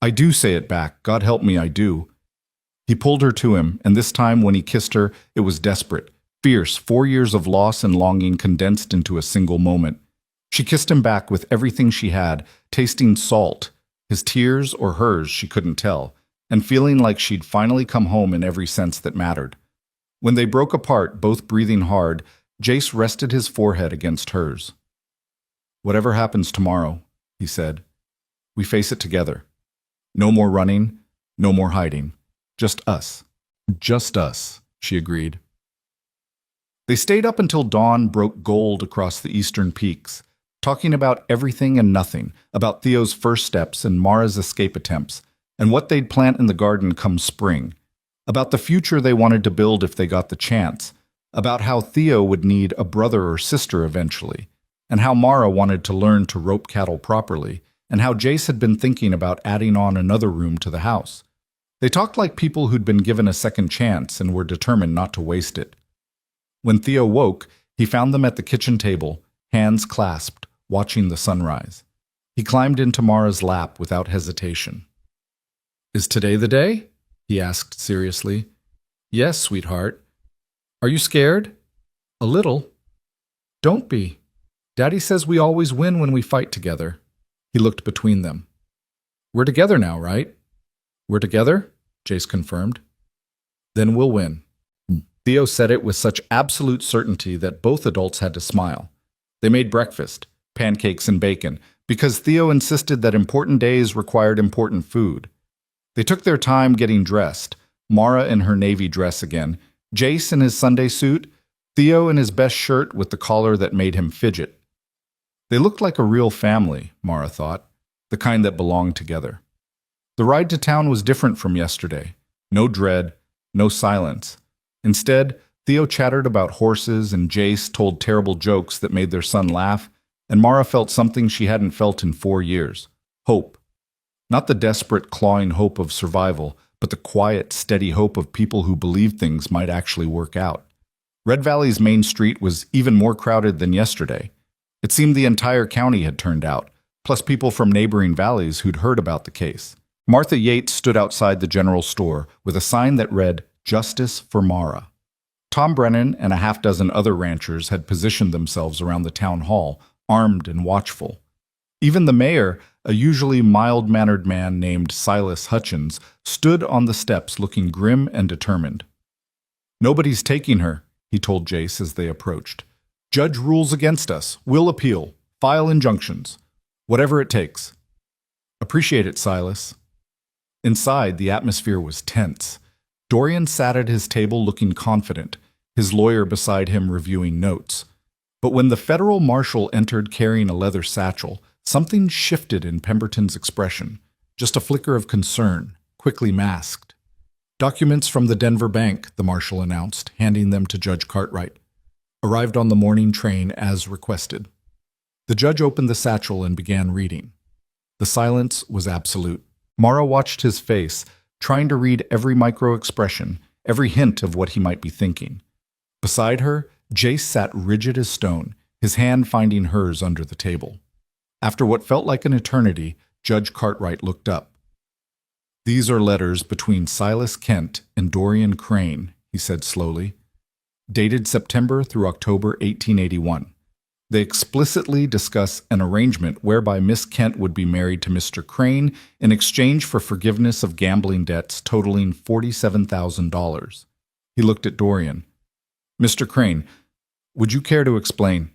I do say it back. God help me, I do. He pulled her to him, and this time when he kissed her, it was desperate, fierce, 4 years of loss and longing condensed into a single moment. She kissed him back with everything she had, tasting salt, his tears or hers, she couldn't tell, and feeling like she'd finally come home in every sense that mattered. When they broke apart, both breathing hard, Jace rested his forehead against hers. Whatever happens tomorrow, he said, we face it together. No more running, no more hiding. Just us. Just us, she agreed. They stayed up until dawn broke gold across the eastern peaks, talking about everything and nothing, about Theo's first steps and Mara's escape attempts, and what they'd plant in the garden come spring, about the future they wanted to build if they got the chance, about how Theo would need a brother or sister eventually, and how Mara wanted to learn to rope cattle properly, and how Jace had been thinking about adding on another room to the house. They talked like people who'd been given a second chance and were determined not to waste it. When Theo woke, he found them at the kitchen table, hands clasped, watching the sunrise. He climbed into Mara's lap without hesitation. Is today the day? He asked seriously. Yes, sweetheart. Are you scared? A little. Don't be. Daddy says we always win when we fight together. He looked between them. We're together now, right? We're together? Jace confirmed. Then we'll win. Theo said it with such absolute certainty that both adults had to smile. They made breakfast, pancakes and bacon, because Theo insisted that important days required important food. They took their time getting dressed, Mara in her navy dress again, Jace in his Sunday suit, Theo in his best shirt with the collar that made him fidget. They looked like a real family, Mara thought, the kind that belonged together. The ride to town was different from yesterday. No dread, no silence. Instead, Theo chattered about horses and Jace told terrible jokes that made their son laugh, and Mara felt something she hadn't felt in 4 years. Hope. Not the desperate, clawing hope of survival, but the quiet, steady hope of people who believed things might actually work out. Red Valley's main street was even more crowded than yesterday. It seemed the entire county had turned out, plus people from neighboring valleys who'd heard about the case. Martha Yates stood outside the general store with a sign that read, "Justice for Mara." Tom Brennan and a half-dozen other ranchers had positioned themselves around the town hall, armed and watchful. Even the mayor, a usually mild-mannered man named Silas Hutchins, stood on the steps looking grim and determined. "Nobody's taking her," he told Jace as they approached. "Judge rules against us. We'll appeal. File injunctions. Whatever it takes." "Appreciate it, Silas." Inside, the atmosphere was tense. Dorian sat at his table looking confident, his lawyer beside him reviewing notes. But when the federal marshal entered carrying a leather satchel, something shifted in Pemberton's expression, just a flicker of concern, quickly masked. "Documents from the Denver bank," the marshal announced, handing them to Judge Cartwright. "Arrived on the morning train as requested." The judge opened the satchel and began reading. The silence was absolute. Mara watched his face, trying to read every micro-expression, every hint of what he might be thinking. Beside her, Jace sat rigid as stone, his hand finding hers under the table. After what felt like an eternity, Judge Cartwright looked up. "These are letters between Silas Kent and Dorian Crane," he said slowly. "Dated September through October 1881. They explicitly discuss an arrangement whereby Miss Kent would be married to Mr. Crane in exchange for forgiveness of gambling debts totaling $47,000. He looked at Dorian. "Mr. Crane, would you care to explain?"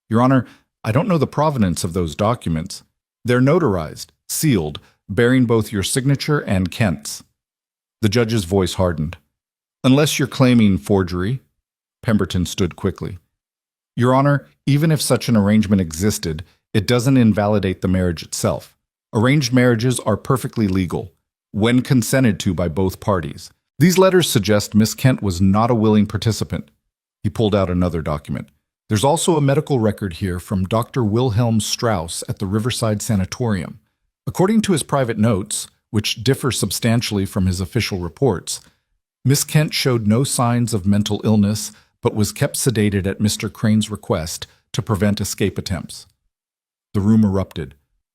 "Your Honor, I don't know the provenance of those documents. They're notarized, sealed, bearing both your signature and Kent's." The judge's voice hardened. "Unless you're claiming forgery." Pemberton stood quickly. "Your Honor, even if such an arrangement existed, it doesn't invalidate the marriage itself. Arranged marriages are perfectly legal, when consented to by both parties. These letters suggest Miss Kent was not a willing participant." He pulled out another document. "There's also a medical record here from Dr. Wilhelm Strauss at the Riverside Sanatorium. According to his private notes, which differ substantially from his official reports, Miss Kent showed no signs of mental illness, but was kept sedated at Mr. Crane's request to prevent escape attempts." The room erupted.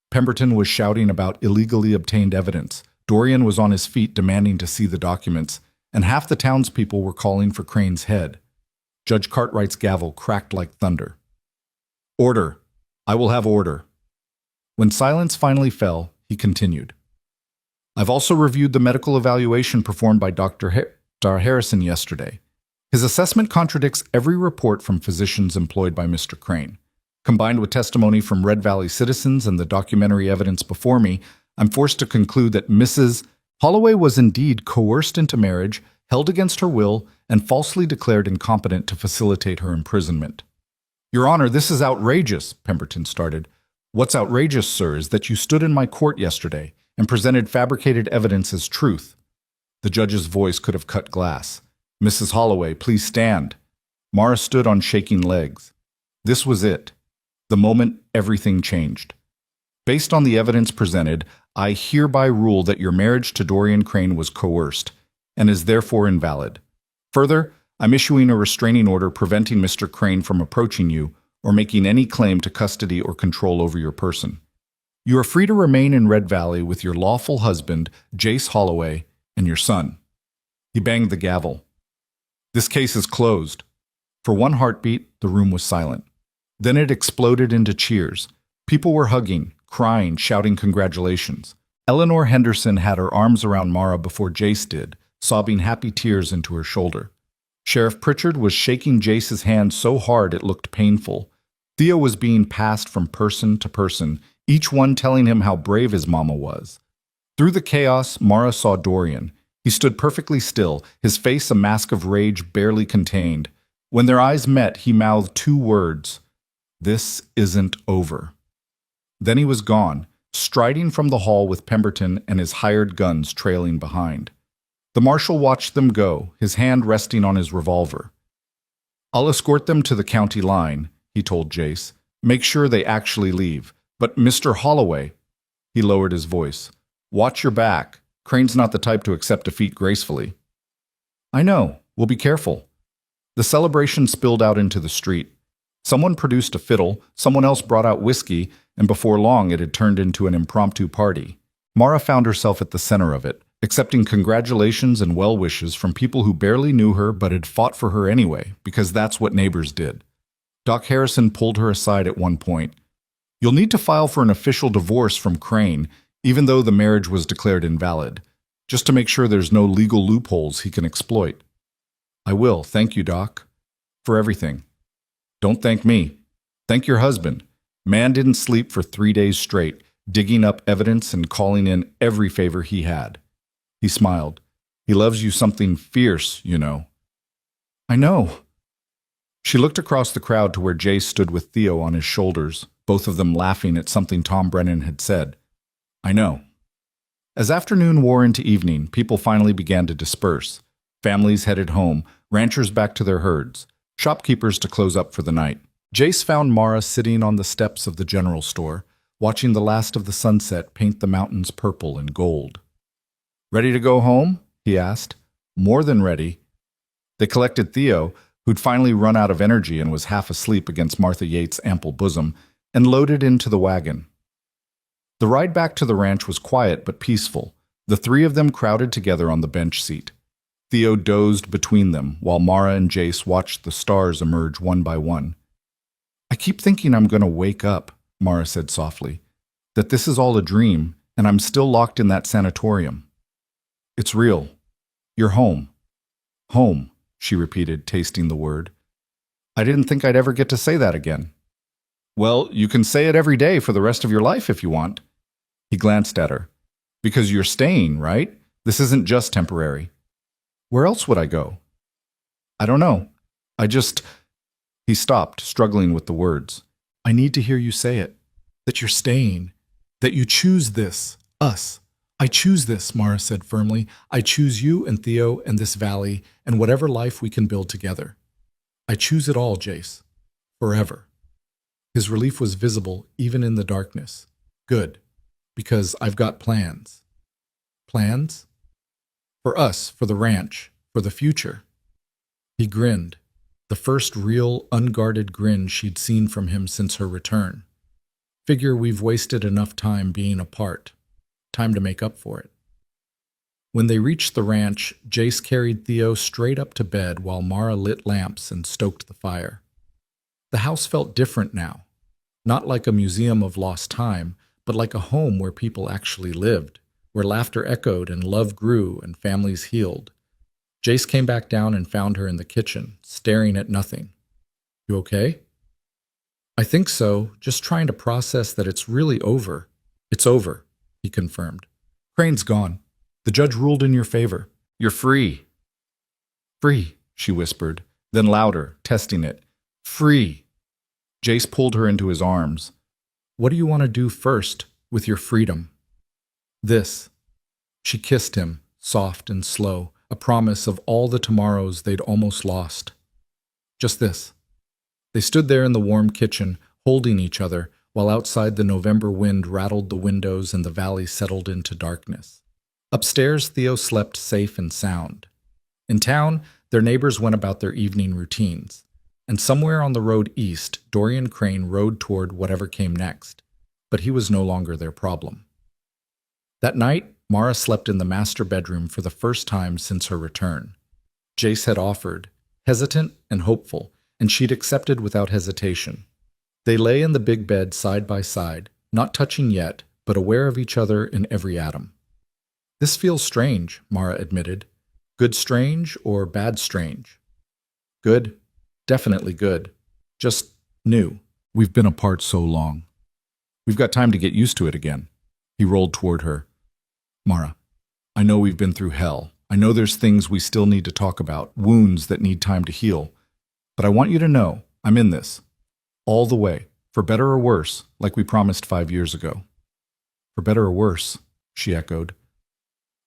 Pemberton was shouting about illegally obtained evidence. Dorian was on his feet demanding to see the documents, and half the townspeople were calling for Crane's head. Judge Cartwright's gavel cracked like thunder. "Order. I will have order." When silence finally fell, he continued. "I've also reviewed the medical evaluation performed by Dr. Harrison yesterday. His assessment contradicts every report from physicians employed by Mr. Crane. Combined with testimony from Red Valley citizens and the documentary evidence before me, I'm forced to conclude that Mrs. Holloway was indeed coerced into marriage, held against her will, and falsely declared incompetent to facilitate her imprisonment." "Your Honor, this is outrageous," Pemberton started. "What's outrageous, sir, is that you stood in my court yesterday and presented fabricated evidence as truth." The judge's voice could have cut glass. "Mrs. Holloway, please stand." Mara stood on shaking legs. This was it. The moment everything changed. "Based on the evidence presented, I hereby rule that your marriage to Dorian Crane was coerced and is therefore invalid. Further, I'm issuing a restraining order preventing Mr. Crane from approaching you or making any claim to custody or control over your person. You are free to remain in Red Valley with your lawful husband, Jace Holloway, and your son." He banged the gavel. This case is closed. For one heartbeat, the room was silent. Then it exploded into cheers. People were hugging, crying, shouting congratulations. Eleanor Henderson had her arms around Mara before Jace did, sobbing happy tears into her shoulder. Sheriff Pritchard was shaking Jace's hand so hard it looked painful. Theo was being passed from person to person, each one telling him how brave his mama was. Through the chaos, Mara saw Dorian. He stood perfectly still, his face a mask of rage barely contained. When their eyes met, he mouthed two words, "This isn't over." Then he was gone, striding from the hall with Pemberton and his hired guns trailing behind. The marshal watched them go, his hand resting on his revolver. "I'll escort them to the county line," he told Jace. "Make sure they actually leave. But Mr. Holloway," he lowered his voice, "watch your back. Crane's not the type to accept defeat gracefully." "I know. We'll be careful." The celebration spilled out into the street. Someone produced a fiddle, someone else brought out whiskey, and before long it had turned into an impromptu party. Mara found herself at the center of it, accepting congratulations and well wishes from people who barely knew her but had fought for her anyway, because that's what neighbors did. Doc Harrison pulled her aside at one point. "You'll need to file for an official divorce from Crane, even though the marriage was declared invalid, just to make sure there's no legal loopholes he can exploit." "I will, thank you, Doc. For everything." "Don't thank me. Thank your husband. Man didn't sleep for 3 days straight, digging up evidence and calling in every favor he had." He smiled. "He loves you something fierce, you know." "I know." She looked across the crowd to where Jace stood with Theo on his shoulders, both of them laughing at something Tom Brennan had said. "I know." As afternoon wore into evening, people finally began to disperse. Families headed home, ranchers back to their herds, shopkeepers to close up for the night. Jace found Mara sitting on the steps of the general store, watching the last of the sunset paint the mountains purple and gold. "Ready to go home?" he asked. "More than ready." They collected Theo, who'd finally run out of energy and was half asleep against Martha Yates' ample bosom, and loaded into the wagon. The ride back to the ranch was quiet but peaceful, the three of them crowded together on the bench seat. Theo dozed between them, while Mara and Jace watched the stars emerge one by one. "I keep thinking I'm going to wake up," Mara said softly, "that this is all a dream, and I'm still locked in that sanatorium." "It's real. You're home." "Home," she repeated, tasting the word. "I didn't think I'd ever get to say that again." "Well, you can say it every day for the rest of your life if you want." He glanced at her. "Because you're staying, right? This isn't just temporary." "Where else would I go?" "I don't know. I just—" He stopped, struggling with the words. "I need to hear you say it. That you're staying. That you choose this. Us. I choose this," Mara said firmly. "I choose you and Theo and this valley and whatever life we can build together. I choose it all, Jace. Forever." His relief was visible even in the darkness. "Good. Because I've got plans." "Plans?" "For us, for the ranch, for the future." He grinned, the first real, unguarded grin she'd seen from him since her return. "Figure we've wasted enough time being apart. Time to make up for it." When they reached the ranch, Jace carried Theo straight up to bed while Mara lit lamps and stoked the fire. The house felt different now. Not like a museum of lost time, but like a home where people actually lived, where laughter echoed and love grew and families healed. Jace came back down and found her in the kitchen, staring at nothing. "You okay?" "I think so, just trying to process that it's really over." "It's over," he confirmed. "Crane's gone. The judge ruled in your favor. You're free." "Free," she whispered, then louder, testing it. "Free." Jace pulled her into his arms. "What do you want to do first with your freedom?" "This." She kissed him, soft and slow, a promise of all the tomorrows they'd almost lost. "Just this." They stood there in the warm kitchen, holding each other, while outside the November wind rattled the windows and the valley settled into darkness. Upstairs, Theo slept safe and sound. In town, their neighbors went about their evening routines. And somewhere on the road east, Dorian Crane rode toward whatever came next. But he was no longer their problem. That night, Mara slept in the master bedroom for the first time since her return. Jace had offered, hesitant and hopeful, and she'd accepted without hesitation. They lay in the big bed side by side, not touching yet, but aware of each other in every atom. "This feels strange," Mara admitted. "Good strange or bad strange?" "Good. Definitely good. Just new. We've been apart so long. We've got time to get used to it again." He rolled toward her. "Mara, I know we've been through hell. I know there's things we still need to talk about, wounds that need time to heal. But I want you to know I'm in this. All the way, for better or worse, like we promised 5 years ago." "For better or worse," she echoed.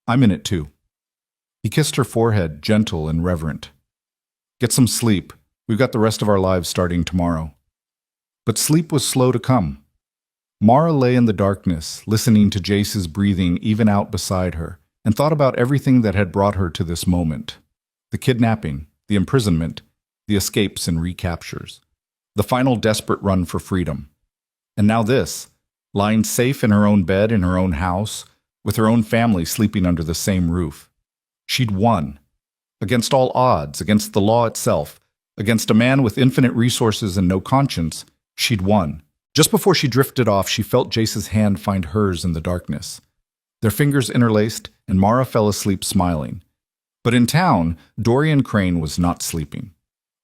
"I'm in it too." He kissed her forehead, gentle and reverent. "Get some sleep. We've got the rest of our lives starting tomorrow." But sleep was slow to come. Mara lay in the darkness, listening to Jace's breathing even out beside her, and thought about everything that had brought her to this moment. The kidnapping, the imprisonment, the escapes and recaptures, the final desperate run for freedom. And now this, lying safe in her own bed in her own house, with her own family sleeping under the same roof. She'd won. Against all odds, against the law itself, against a man with infinite resources and no conscience, she'd won. Just before she drifted off, she felt Jace's hand find hers in the darkness. Their fingers interlaced, and Mara fell asleep smiling. But in town, Dorian Crane was not sleeping.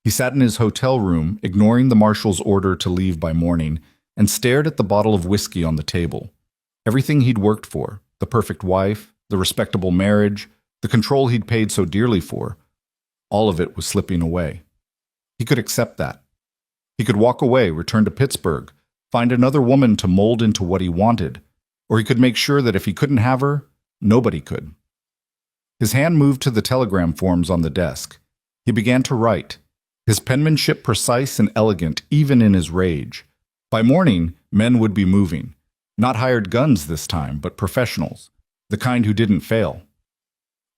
He sat in his hotel room, ignoring the marshal's order to leave by morning, and stared at the bottle of whiskey on the table. Everything he'd worked for, the perfect wife, the respectable marriage, the control he'd paid so dearly for, all of it was slipping away. He could accept that. He could walk away, return to Pittsburgh, find another woman to mold into what he wanted, or he could make sure that if he couldn't have her, nobody could. His hand moved to the telegram forms on the desk. He began to write, his penmanship precise and elegant even in his rage. By morning, men would be moving. Not hired guns this time, but professionals, the kind who didn't fail.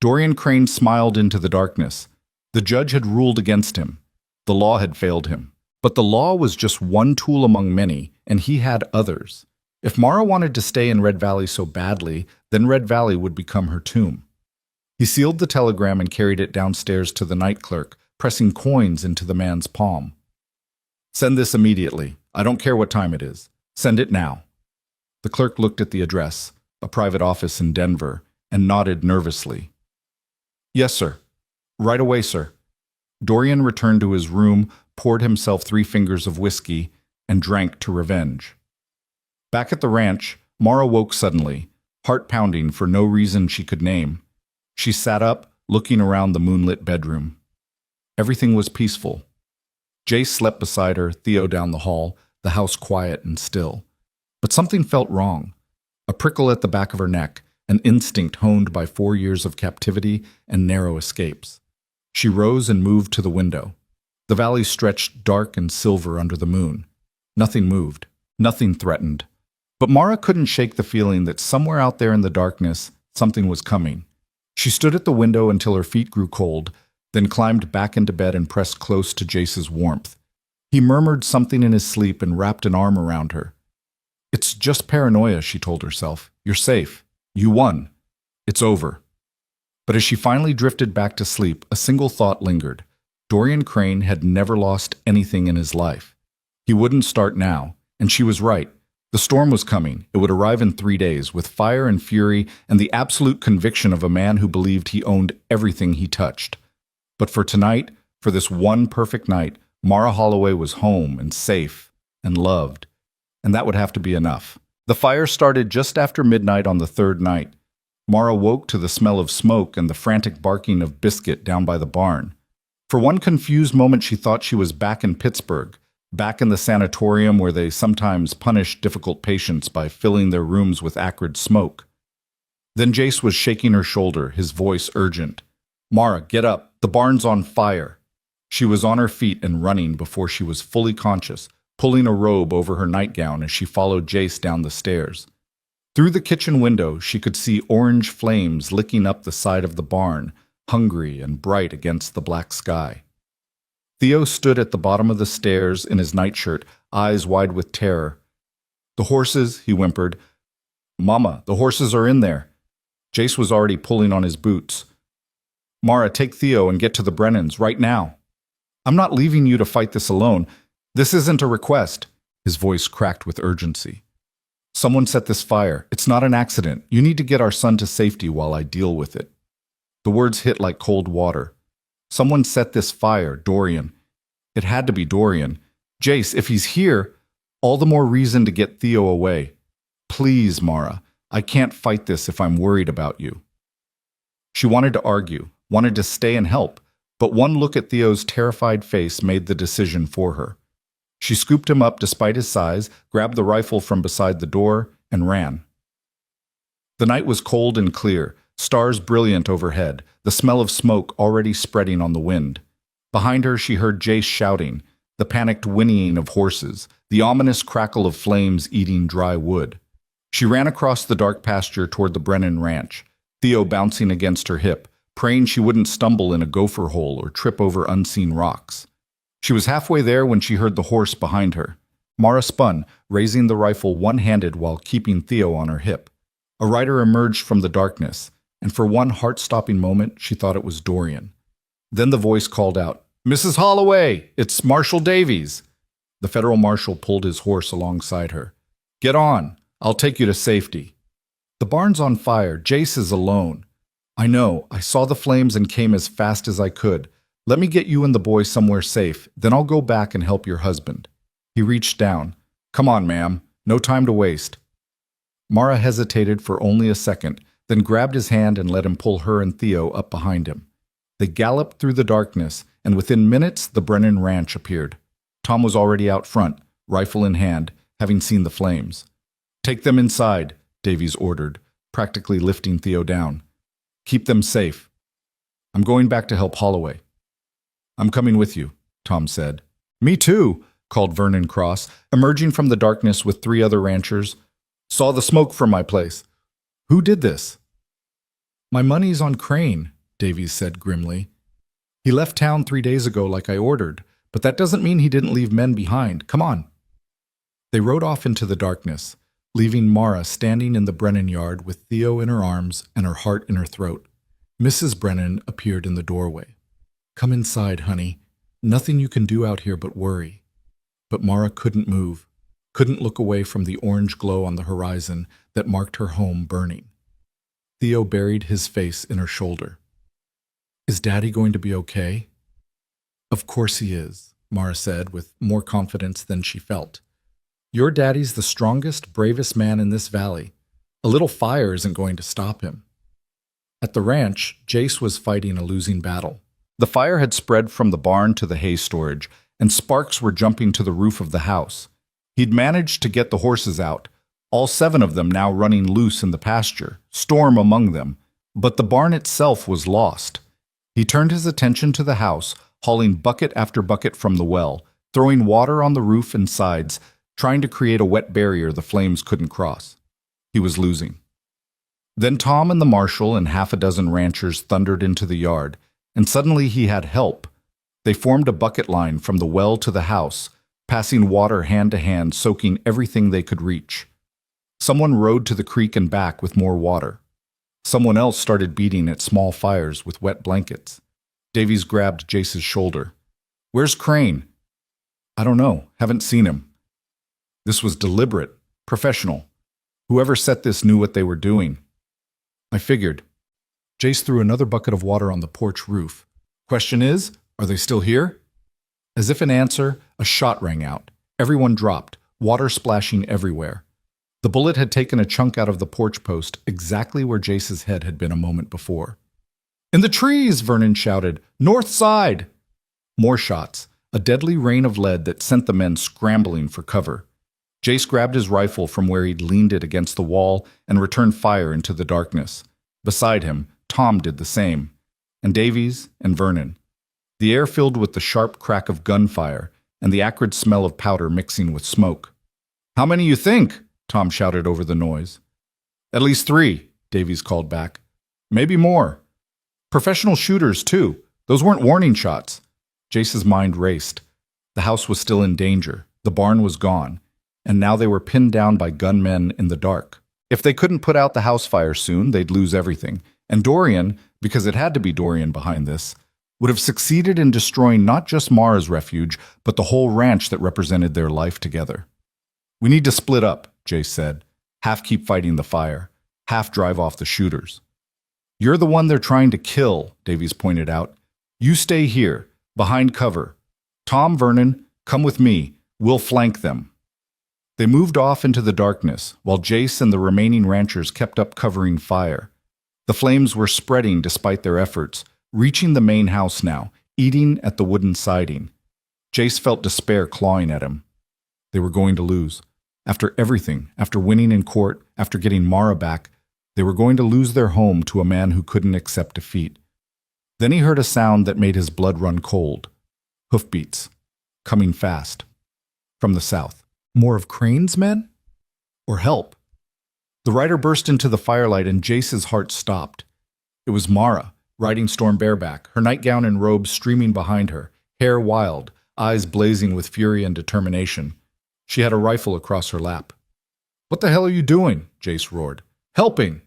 Dorian Crane smiled into the darkness. The judge had ruled against him. The law had failed him. But the law was just one tool among many, and he had others. If Mara wanted to stay in Red Valley so badly, then Red Valley would become her tomb. He sealed the telegram and carried it downstairs to the night clerk, pressing coins into the man's palm. "Send this immediately. I don't care what time it is. Send it now." The clerk looked at the address, a private office in Denver, and nodded nervously. "Yes, sir. Right away, sir." Dorian returned to his room, poured himself 3 fingers of whiskey, and drank to revenge. Back at the ranch, Mara woke suddenly, heart pounding for no reason she could name. She sat up, looking around the moonlit bedroom. Everything was peaceful. Jace slept beside her, Theo down the hall, the house quiet and still. But something felt wrong. A prickle at the back of her neck, an instinct honed by 4 years of captivity and narrow escapes. She rose and moved to the window. The valley stretched dark and silver under the moon. Nothing moved. Nothing threatened. But Mara couldn't shake the feeling that somewhere out there in the darkness, something was coming. She stood at the window until her feet grew cold, then climbed back into bed and pressed close to Jace's warmth. He murmured something in his sleep and wrapped an arm around her. "It's just paranoia," she told herself. "You're safe. You won. It's over." But as she finally drifted back to sleep, a single thought lingered. Dorian Crane had never lost anything in his life. He wouldn't start now, and she was right. The storm was coming. It would arrive in 3 days, with fire and fury and the absolute conviction of a man who believed he owned everything he touched. But for tonight, for this one perfect night, Mara Holloway was home and safe and loved. And that would have to be enough. The fire started just after midnight on the 3rd night. Mara woke to the smell of smoke and the frantic barking of Biscuit down by the barn. For one confused moment she thought she was back in Pittsburgh, back in the sanatorium where they sometimes punish difficult patients by filling their rooms with acrid smoke. Then Jace was shaking her shoulder, his voice urgent. "Mara, get up. The barn's on fire." She was on her feet and running before she was fully conscious, pulling a robe over her nightgown as she followed Jace down the stairs. Through the kitchen window, she could see orange flames licking up the side of the barn, hungry and bright against the black sky. Theo stood at the bottom of the stairs in his nightshirt, eyes wide with terror. "The horses," he whimpered. "Mama, the horses are in there." Jace was already pulling on his boots. "Mara, take Theo and get to the Brennans right now." I'm not leaving you to fight this alone. This isn't a request. His voice cracked with urgency. Someone set this fire. It's not an accident. You need to get our son to safety while I deal with it. The words hit like cold water. Someone set this fire, Dorian. It had to be Dorian. Jace, if he's here, all the more reason to get Theo away. Please, Mara, I can't fight this if I'm worried about you. She wanted to argue, wanted to stay and help, but one look at Theo's terrified face made the decision for her. She scooped him up despite his size, grabbed the rifle from beside the door, and ran. The night was cold and clear, stars brilliant overhead, the smell of smoke already spreading on the wind. Behind her she heard Jace shouting, the panicked whinnying of horses, the ominous crackle of flames eating dry wood. She ran across the dark pasture toward the Brennan ranch, Theo bouncing against her hip, praying she wouldn't stumble in a gopher hole or trip over unseen rocks. She was halfway there when she heard the horse behind her. Mara spun, raising the rifle one-handed while keeping Theo on her hip. A rider emerged from the darkness, and for one heart-stopping moment she thought it was Dorian. Then the voice called out, "Mrs. Holloway, it's Marshal Davies." The federal marshal pulled his horse alongside her. "Get on. I'll take you to safety." "The barn's on fire. Jace is alone." "I know. I saw the flames and came as fast as I could. Let me get you and the boy somewhere safe, then I'll go back and help your husband." He reached down. "Come on, ma'am. No time to waste." Mara hesitated for only a second, then grabbed his hand and let him pull her and Theo up behind him. They galloped through the darkness, and within minutes the Brennan ranch appeared. Tom was already out front, rifle in hand, having seen the flames. "Take them inside," Davies ordered, practically lifting Theo down. "Keep them safe. I'm going back to help Holloway." "I'm coming with you," Tom said. "Me too," called Vernon Cross, emerging from the darkness with 3 other ranchers. "Saw the smoke from my place." "Who did this?" "My money's on Crane," Davies said grimly. "He left town 3 days ago like I ordered, but that doesn't mean he didn't leave men behind. Come on." They rode off into the darkness, leaving Mara standing in the Brennan yard with Theo in her arms and her heart in her throat. Mrs. Brennan appeared in the doorway. "Come inside, honey. Nothing you can do out here but worry." But Mara couldn't move, couldn't look away from the orange glow on the horizon that marked her home burning. Theo buried his face in her shoulder. "Is Daddy going to be okay?" "Of course he is," Mara said with more confidence than she felt. "Your daddy's the strongest, bravest man in this valley. A little fire isn't going to stop him." At the ranch, Jace was fighting a losing battle. The fire had spread from the barn to the hay storage, and sparks were jumping to the roof of the house. He'd managed to get the horses out, all 7 of them now running loose in the pasture, Storm among them, but the barn itself was lost. He turned his attention to the house, hauling bucket after bucket from the well, throwing water on the roof and sides, trying to create a wet barrier the flames couldn't cross. He was losing. Then Tom and the marshal and half a dozen ranchers thundered into the yard, and suddenly he had help. They formed a bucket line from the well to the house, passing water hand to hand, soaking everything they could reach. Someone rode to the creek and back with more water. Someone else started beating at small fires with wet blankets. Davies grabbed Jace's shoulder. "Where's Crane?" "I don't know. Haven't seen him." This was deliberate, professional. Whoever set this knew what they were doing. "I figured." Jace threw another bucket of water on the porch roof. "Question is, are they still here?" As if in answer, a shot rang out. Everyone dropped, water splashing everywhere. The bullet had taken a chunk out of the porch post, exactly where Jace's head had been a moment before. "In the trees!" Vernon shouted. "North side!" More shots, a deadly rain of lead that sent the men scrambling for cover. Jace grabbed his rifle from where he'd leaned it against the wall and returned fire into the darkness. Beside him, Tom did the same, and Davies and Vernon. The air filled with the sharp crack of gunfire and the acrid smell of powder mixing with smoke. "How many you think?" Tom shouted over the noise. "At least 3, Davies called back. "Maybe more. Professional shooters, too. Those weren't warning shots." Jace's mind raced. The house was still in danger. The barn was gone. And now they were pinned down by gunmen in the dark. If they couldn't put out the house fire soon, they'd lose everything. And Dorian, because it had to be Dorian behind this, would have succeeded in destroying not just Mara's refuge, but the whole ranch that represented their life together. "We need to split up," Jace said. "Half keep fighting the fire, half drive off the shooters." "You're the one they're trying to kill," Davies pointed out. "You stay here, behind cover. Tom, Vernon, come with me. We'll flank them." They moved off into the darkness, while Jace and the remaining ranchers kept up covering fire. The flames were spreading despite their efforts, reaching the main house now, eating at the wooden siding. Jace felt despair clawing at him. They were going to lose. After everything, after winning in court, after getting Mara back, they were going to lose their home to a man who couldn't accept defeat. Then he heard a sound that made his blood run cold. Hoofbeats. Coming fast. From the south. More of Crane's men? Or help? The rider burst into the firelight and Jace's heart stopped. It was Mara, riding Storm bareback, her nightgown and robe streaming behind her, hair wild, eyes blazing with fury and determination. She had a rifle across her lap. "What the hell are you doing?" Jace roared. "Helping!"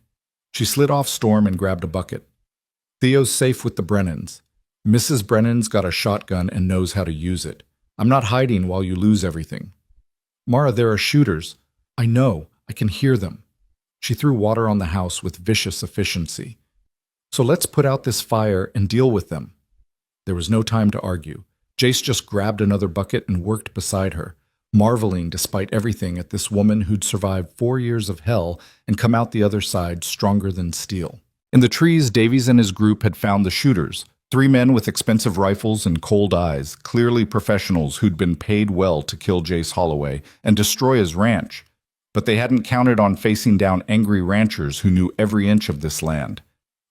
She slid off Storm and grabbed a bucket. "Theo's safe with the Brennans. Mrs. Brennan's got a shotgun and knows how to use it. I'm not hiding while you lose everything." "Mara, there are shooters." "I know. I can hear them." She threw water on the house with vicious efficiency. "So let's put out this fire and deal with them." There was no time to argue. Jace just grabbed another bucket and worked beside her, marveling despite everything at this woman who'd survived 4 years of hell and come out the other side stronger than steel. In the trees, Davies and his group had found the shooters, 3 men with expensive rifles and cold eyes, clearly professionals who'd been paid well to kill Jace Holloway and destroy his ranch. But they hadn't counted on facing down angry ranchers who knew every inch of this land.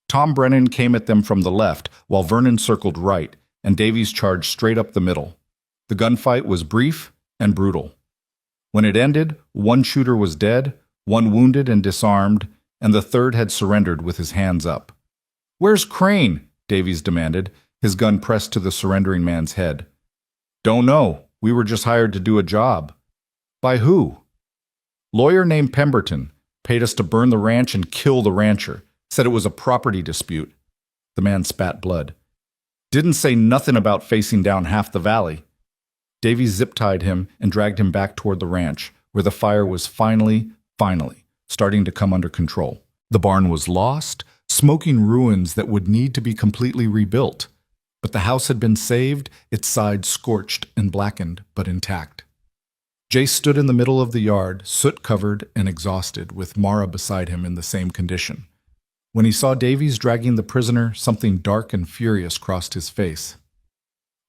Tom Brennan came at them from the left, while Vernon circled right, and Davies charged straight up the middle. The gunfight was brief and brutal. When it ended, 1 shooter was dead, 1 wounded and disarmed, and the 3rd had surrendered with his hands up. "Where's Crane?" Davies demanded, his gun pressed to the surrendering man's head. "Don't know. We were just hired to do a job." "By who?" "Lawyer named Pemberton. Paid us to burn the ranch and kill the rancher. Said it was a property dispute." The man spat blood. "Didn't say nothing about facing down half the valley." Davies zip-tied him and dragged him back toward the ranch, where the fire was finally, starting to come under control. The barn was lost, smoking ruins that would need to be completely rebuilt. But the house had been saved, its sides scorched and blackened, but intact. Jace stood in the middle of the yard, soot-covered and exhausted, with Mara beside him in the same condition. When he saw Davies dragging the prisoner, something dark and furious crossed his face.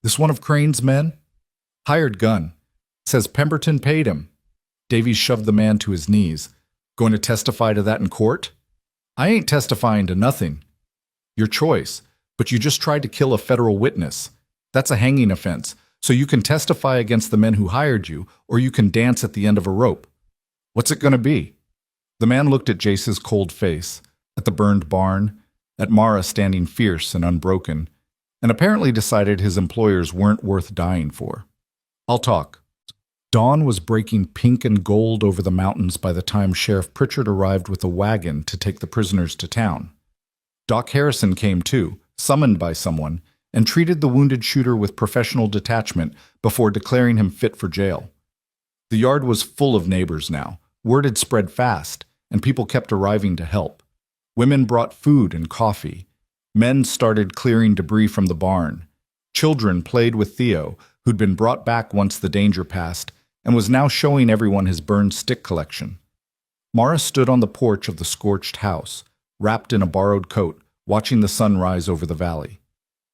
"This one of Crane's men?" "Hired gun. Says Pemberton paid him." Davies shoved the man to his knees. "Going to testify to that in court?" "I ain't testifying to nothing." "Your choice, but you just tried to kill a federal witness. That's a hanging offense, so you can testify against the men who hired you, or you can dance at the end of a rope. What's it going to be?" The man looked at Jace's cold face, at the burned barn, at Mara standing fierce and unbroken, and apparently decided his employers weren't worth dying for. "I'll talk." Dawn was breaking pink and gold over the mountains by the time Sheriff Pritchard arrived with a wagon to take the prisoners to town. Doc Harrison came too, summoned by someone, and treated the wounded shooter with professional detachment before declaring him fit for jail. The yard was full of neighbors now. Word had spread fast, and people kept arriving to help. Women brought food and coffee. Men started clearing debris from the barn. Children played with Theo, who'd been brought back once the danger passed, and was now showing everyone his burned stick collection. Mara stood on the porch of the scorched house, wrapped in a borrowed coat, watching the sun rise over the valley.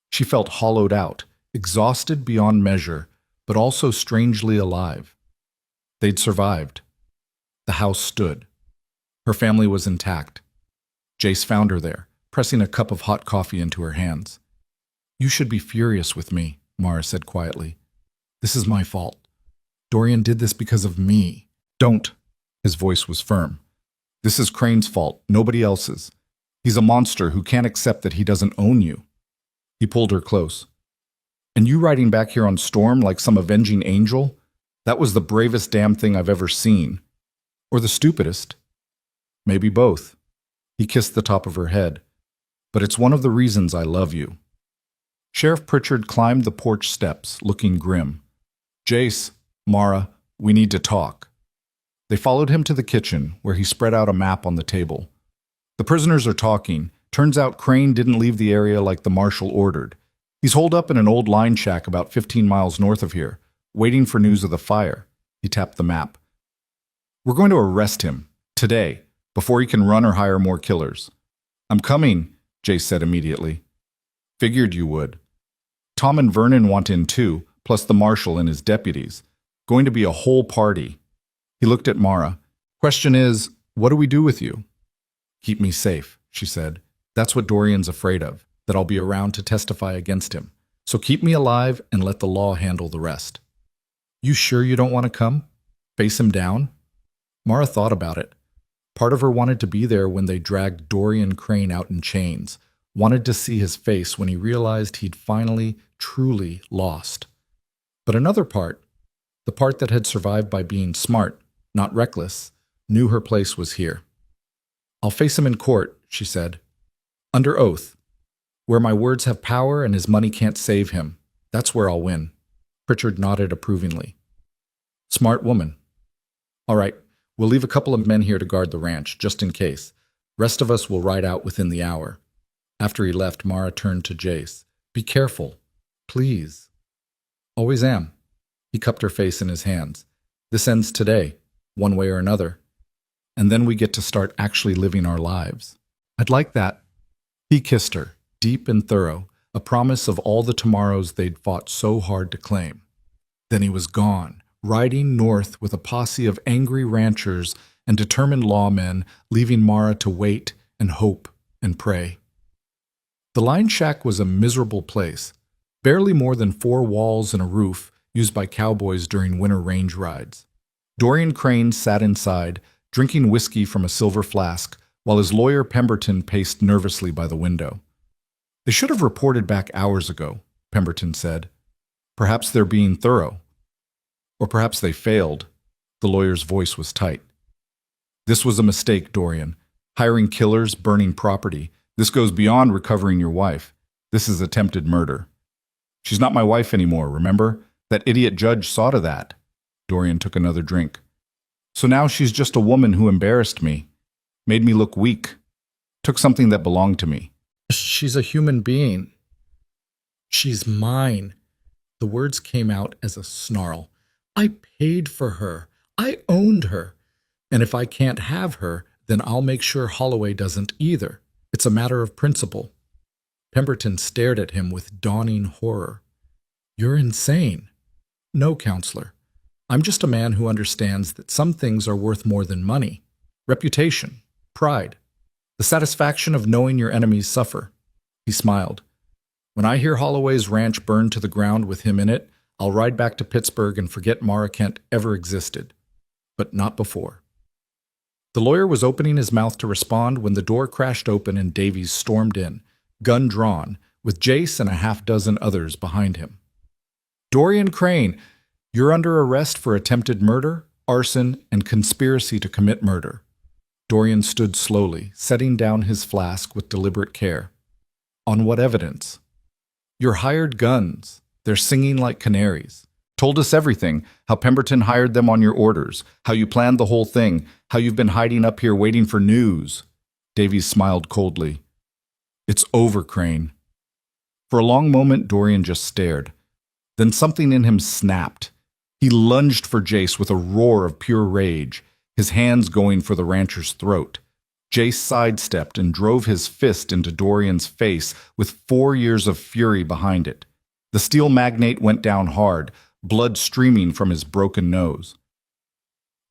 She felt hollowed out, exhausted beyond measure, but also strangely alive. They'd survived. The house stood. Her family was intact. Jace found her there, pressing a cup of hot coffee into her hands. "You should be furious with me," Mara said quietly. "This is my fault. Dorian did this because of me." "Don't." His voice was firm. "This is Crane's fault, nobody else's. He's a monster who can't accept that he doesn't own you." He pulled her close. "And you riding back here on Storm like some avenging angel? That was the bravest damn thing I've ever seen. Or the stupidest. Maybe both." He kissed the top of her head. "But it's one of the reasons I love you." Sheriff Pritchard climbed the porch steps, looking grim. Jace, Mara, we need to talk. They followed him to the kitchen, where he spread out a map on the table. The prisoners are talking. Turns out Crane didn't leave the area like the marshal ordered. He's holed up in an old line shack about 15 miles north of here, waiting for news of the fire. He tapped the map. We're going to arrest him, today, before he can run or hire more killers. I'm coming, Jace said immediately. Figured you would. Tom and Vernon want in too, plus the marshal and his deputies. Going to be a whole party. He looked at Mara. Question is, what do we do with you? Keep me safe, she said. That's what Dorian's afraid of, that I'll be around to testify against him. So keep me alive and let the law handle the rest. You sure you don't want to come? Face him down? Mara thought about it. Part of her wanted to be there when they dragged Dorian Crane out in chains, wanted to see his face when he realized he'd finally, truly lost. But another part, the part that had survived by being smart, not reckless, knew her place was here. I'll face him in court, she said. Under oath. Where my words have power and his money can't save him. That's where I'll win. Pritchard nodded approvingly. Smart woman. All right, we'll leave a couple of men here to guard the ranch, just in case. Rest of us will ride out within the hour. After he left, Mara turned to Jace. Be careful. Please. Always am. He cupped her face in his hands. This ends today, one way or another. And then we get to start actually living our lives. I'd like that. He kissed her, deep and thorough, a promise of all the tomorrows they'd fought so hard to claim. Then he was gone, riding north with a posse of angry ranchers and determined lawmen, leaving Mara to wait and hope and pray. The line shack was a miserable place, barely more than 4 walls and a roof used by cowboys during winter range rides. Dorian Crane sat inside, drinking whiskey from a silver flask, while his lawyer Pemberton paced nervously by the window. They should have reported back hours ago, Pemberton said. Perhaps they're being thorough. Or perhaps they failed. The lawyer's voice was tight. This was a mistake, Dorian. Hiring killers, burning property. This goes beyond recovering your wife. This is attempted murder. She's not my wife anymore, remember? That idiot judge saw to that. Dorian took another drink. So now she's just a woman who embarrassed me. Made me look weak. Took something that belonged to me. She's a human being. She's mine. The words came out as a snarl. I paid for her. I owned her. And if I can't have her, then I'll make sure Holloway doesn't either. It's a matter of principle. Pemberton stared at him with dawning horror. You're insane. No, counselor. I'm just a man who understands that some things are worth more than money. Reputation, pride, the satisfaction of knowing your enemies suffer. He smiled. When I hear Holloway's ranch burned to the ground with him in it, I'll ride back to Pittsburgh and forget Mara Kent ever existed. But not before. The lawyer was opening his mouth to respond when the door crashed open and Davies stormed in, gun drawn, with Jace and a half-dozen others behind him. Dorian Crane, you're under arrest for attempted murder, arson, and conspiracy to commit murder. Dorian stood slowly, setting down his flask with deliberate care. On what evidence? Your hired guns. They're singing like canaries. Told us everything, how Pemberton hired them on your orders, how you planned the whole thing, how you've been hiding up here waiting for news. Davies smiled coldly. It's over, Crane. For a long moment, Dorian just stared. Then something in him snapped. He lunged for Jace with a roar of pure rage, his hands going for the rancher's throat. Jace sidestepped and drove his fist into Dorian's face with 4 years of fury behind it. The steel magnate went down hard, blood streaming from his broken nose.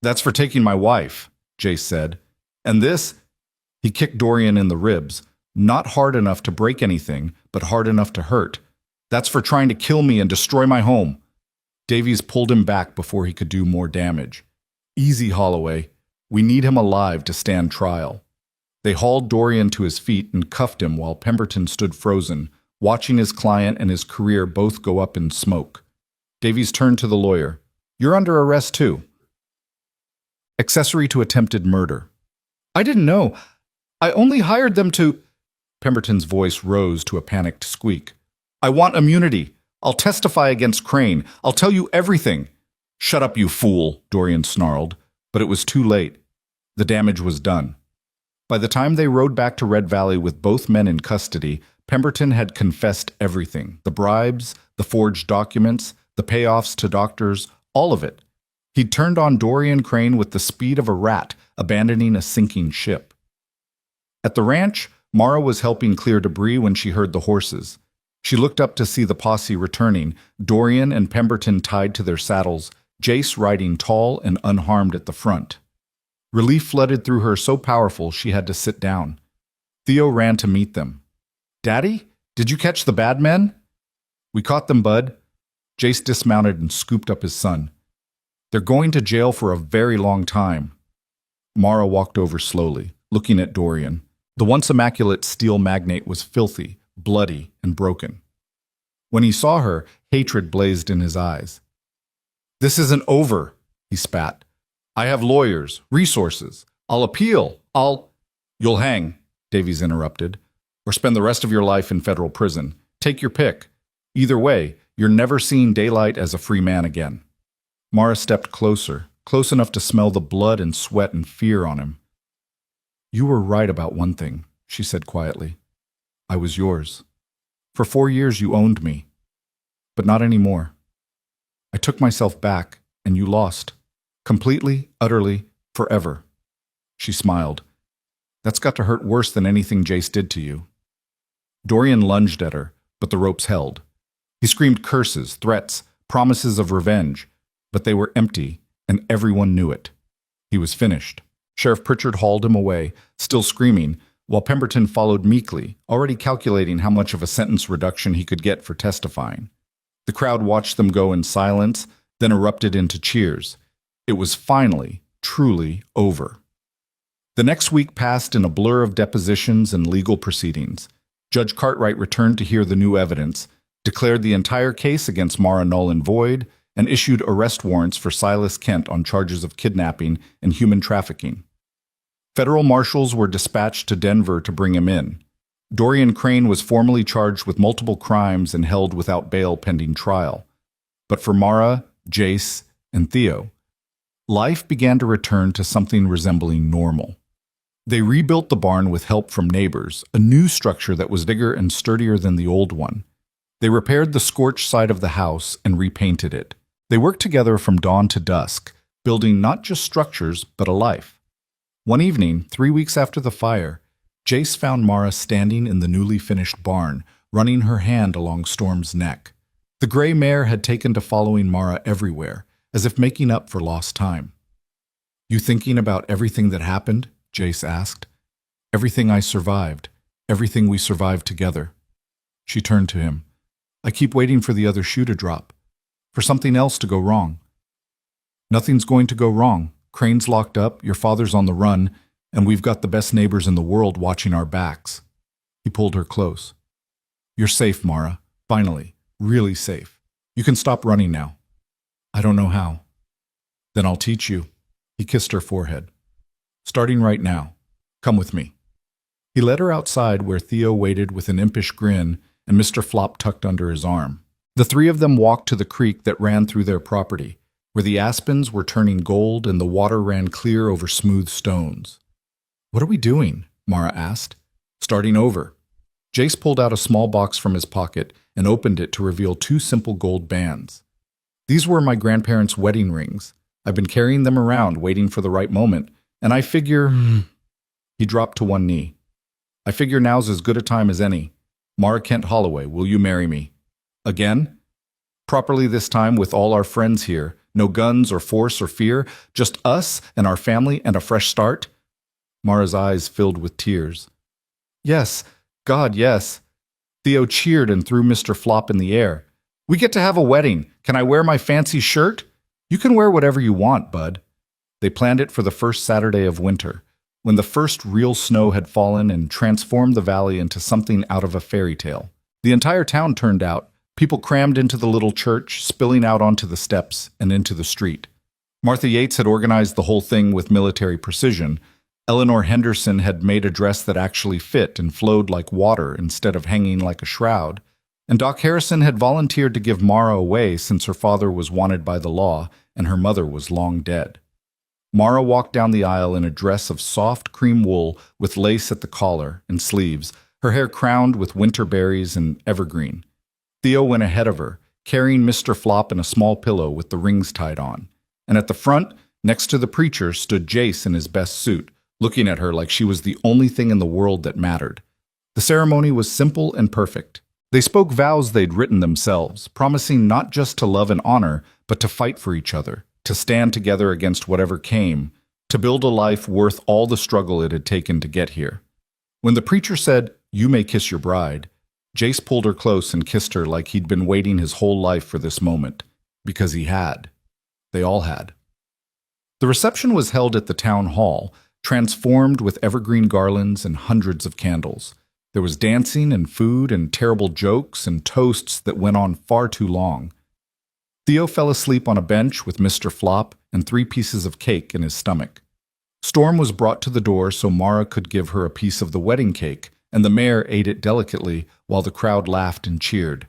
That's for taking my wife, Jace said. And this? He kicked Dorian in the ribs, not hard enough to break anything, but hard enough to hurt. That's for trying to kill me and destroy my home. Davies pulled him back before he could do more damage. Easy, Holloway. We need him alive to stand trial. They hauled Dorian to his feet and cuffed him while Pemberton stood frozen, watching his client and his career both go up in smoke. Davies turned to the lawyer. You're under arrest too. Accessory to attempted murder. I didn't know. I only hired them to... Pemberton's voice rose to a panicked squeak. I want immunity. I'll testify against Crane. I'll tell you everything. Shut up, you fool, Dorian snarled, but it was too late. The damage was done. By the time they rode back to Red Valley with both men in custody, Pemberton had confessed everything. The bribes, the forged documents, the payoffs to doctors, all of it. He'd turned on Dorian Crane with the speed of a rat, abandoning a sinking ship. At the ranch, Mara was helping clear debris when she heard the horses. She looked up to see the posse returning, Dorian and Pemberton tied to their saddles, Jace riding tall and unharmed at the front. Relief flooded through her so powerful she had to sit down. Theo ran to meet them. "Daddy, did you catch the bad men?" "We caught them, bud." Jace dismounted and scooped up his son. "They're going to jail for a very long time." Mara walked over slowly, looking at Dorian. The once immaculate steel magnate was filthy, bloody, and broken. When he saw her, hatred blazed in his eyes. "This isn't over," he spat. "I have lawyers, resources. I'll appeal. You'll hang," Davies interrupted, "or spend the rest of your life in federal prison. Take your pick. Either way, you're never seeing daylight as a free man again." Mara stepped closer, close enough to smell the blood and sweat and fear on him. "You were right about one thing," she said quietly. "I was yours. For 4 years you owned me. But not anymore. I took myself back, and you lost. Completely, utterly, forever." She smiled. "That's got to hurt worse than anything Jace did to you." Dorian lunged at her, but the ropes held. He screamed curses, threats, promises of revenge, but they were empty, and everyone knew it. He was finished. Sheriff Pritchard hauled him away, still screaming, while Pemberton followed meekly, already calculating how much of a sentence reduction he could get for testifying. The crowd watched them go in silence, then erupted into cheers. It was finally, truly over. The next week passed in a blur of depositions and legal proceedings. Judge Cartwright returned to hear the new evidence, declared the entire case against Mara null and void, and issued arrest warrants for Silas Kent on charges of kidnapping and human trafficking. Federal marshals were dispatched to Denver to bring him in. Dorian Crane was formally charged with multiple crimes and held without bail pending trial. But for Mara, Jace, and Theo, life began to return to something resembling normal. They rebuilt the barn with help from neighbors, a new structure that was bigger and sturdier than the old one. They repaired the scorched side of the house and repainted it. They worked together from dawn to dusk, building not just structures, but a life. One evening, 3 weeks after the fire, Jace found Mara standing in the newly finished barn, running her hand along Storm's neck. The gray mare had taken to following Mara everywhere, as if making up for lost time. "You thinking about everything that happened?" Jace asked. "Everything I survived, everything we survived together." She turned to him. "I keep waiting for the other shoe to drop, for something else to go wrong." "Nothing's going to go wrong. Crane's locked up, your father's on the run, and we've got the best neighbors in the world watching our backs." He pulled her close. "You're safe, Mara. Finally. Really safe. You can stop running now." "I don't know how." "Then I'll teach you." He kissed her forehead. "Starting right now. Come with me." He led her outside where Theo waited with an impish grin and Mr. Flop tucked under his arm. The three of them walked to the creek that ran through their property, where the aspens were turning gold and the water ran clear over smooth stones. "What are we doing?" Mara asked. "Starting over." Jace pulled out a small box from his pocket and opened it to reveal 2 simple gold bands. "These were my grandparents' wedding rings. I've been carrying them around, waiting for the right moment, and I figure—" He dropped to one knee. "I figure now's as good a time as any. Mara Kent Holloway, will you marry me? Again? Properly this time with all our friends here. No guns or force or fear, just us and our family and a fresh start?" Mara's eyes filled with tears. "Yes, God, yes." Theo cheered and threw Mr. Flop in the air. "We get to have a wedding. Can I wear my fancy shirt?" "You can wear whatever you want, bud." They planned it for the first Saturday of winter, when the first real snow had fallen and transformed the valley into something out of a fairy tale. The entire town turned out. People crammed into the little church, spilling out onto the steps and into the street. Martha Yates had organized the whole thing with military precision. Eleanor Henderson had made a dress that actually fit and flowed like water instead of hanging like a shroud. And Doc Harrison had volunteered to give Mara away since her father was wanted by the law and her mother was long dead. Mara walked down the aisle in a dress of soft cream wool with lace at the collar and sleeves, her hair crowned with winter berries and evergreen. Theo went ahead of her, carrying Mr. Flop in a small pillow with the rings tied on. And at the front, next to the preacher, stood Jace in his best suit, looking at her like she was the only thing in the world that mattered. The ceremony was simple and perfect. They spoke vows they'd written themselves, promising not just to love and honor, but to fight for each other, to stand together against whatever came, to build a life worth all the struggle it had taken to get here. When the preacher said, "You may kiss your bride," Jace pulled her close and kissed her like he'd been waiting his whole life for this moment. Because he had. They all had. The reception was held at the town hall, transformed with evergreen garlands and hundreds of candles. There was dancing and food and terrible jokes and toasts that went on far too long. Theo fell asleep on a bench with Mr. Flop and 3 pieces of cake in his stomach. Storm was brought to the door so Mara could give her a piece of the wedding cake, and the mayor ate it delicately while the crowd laughed and cheered.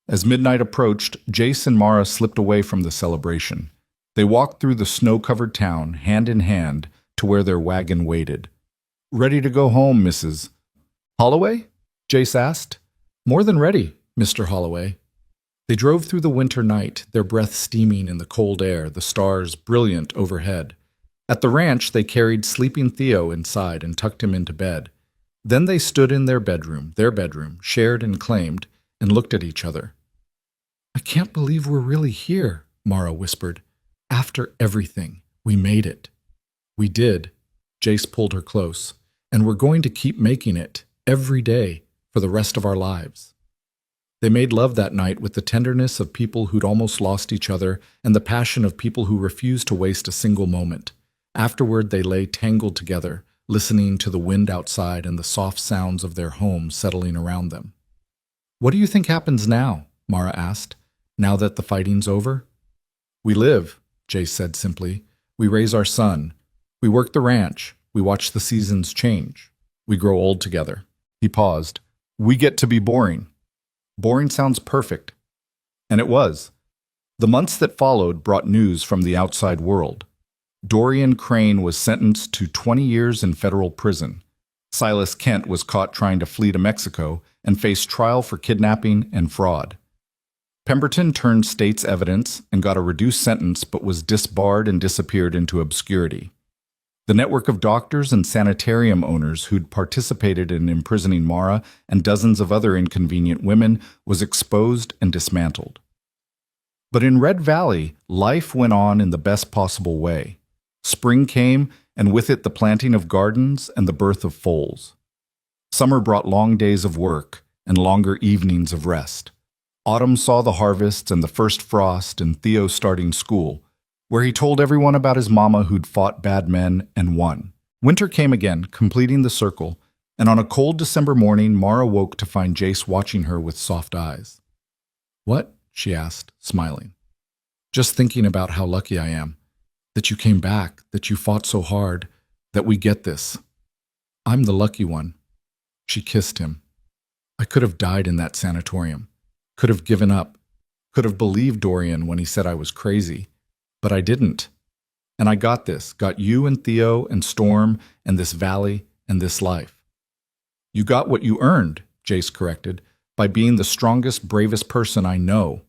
As midnight approached, Jace and Mara slipped away from the celebration. They walked through the snow-covered town, hand in hand, to where their wagon waited. "Ready to go home, Mrs. Holloway?" Jace asked. "More than ready, Mr. Holloway." They drove through the winter night, their breath steaming in the cold air, the stars brilliant overhead. At the ranch, they carried sleeping Theo inside and tucked him into bed. Then they stood in their bedroom, shared and claimed, and looked at each other. "I can't believe we're really here," Mara whispered. "After everything, we made it." "We did." Jace pulled her close. "And we're going to keep making it, every day, for the rest of our lives." They made love that night with the tenderness of people who'd almost lost each other and the passion of people who refused to waste a single moment. Afterward, they lay tangled together, listening to the wind outside and the soft sounds of their home settling around them. "What do you think happens now?" Mara asked. "Now that the fighting's over?" "We live," Jace said simply. "We raise our son. We work the ranch. We watch the seasons change. We grow old together." He paused. "We get to be boring." Boring sounds perfect. And it was. The months that followed brought news from the outside world. Dorian Crane was sentenced to 20 years in federal prison. Silas Kent was caught trying to flee to Mexico and faced trial for kidnapping and fraud. Pemberton turned state's evidence and got a reduced sentence but was disbarred and disappeared into obscurity. The network of doctors and sanitarium owners who'd participated in imprisoning Mara and dozens of other inconvenient women was exposed and dismantled. But in Red Valley, life went on in the best possible way. Spring came, and with it the planting of gardens and the birth of foals. Summer brought long days of work and longer evenings of rest. Autumn saw the harvests and the first frost and Theo starting school, where he told everyone about his mama who'd fought bad men and won. Winter came again, completing the circle, and on a cold December morning, Mara woke to find Jace watching her with soft eyes. "What?" she asked, smiling. "Just thinking about how lucky I am. That you came back, that you fought so hard, that we get this. I'm the lucky one." She kissed him. "I could have died in that sanatorium, could have given up, could have believed Dorian when he said I was crazy, but I didn't. And I got this, got you and Theo and Storm and this valley and this life." "You got what you earned," Jace corrected, "by being the strongest, bravest person I know."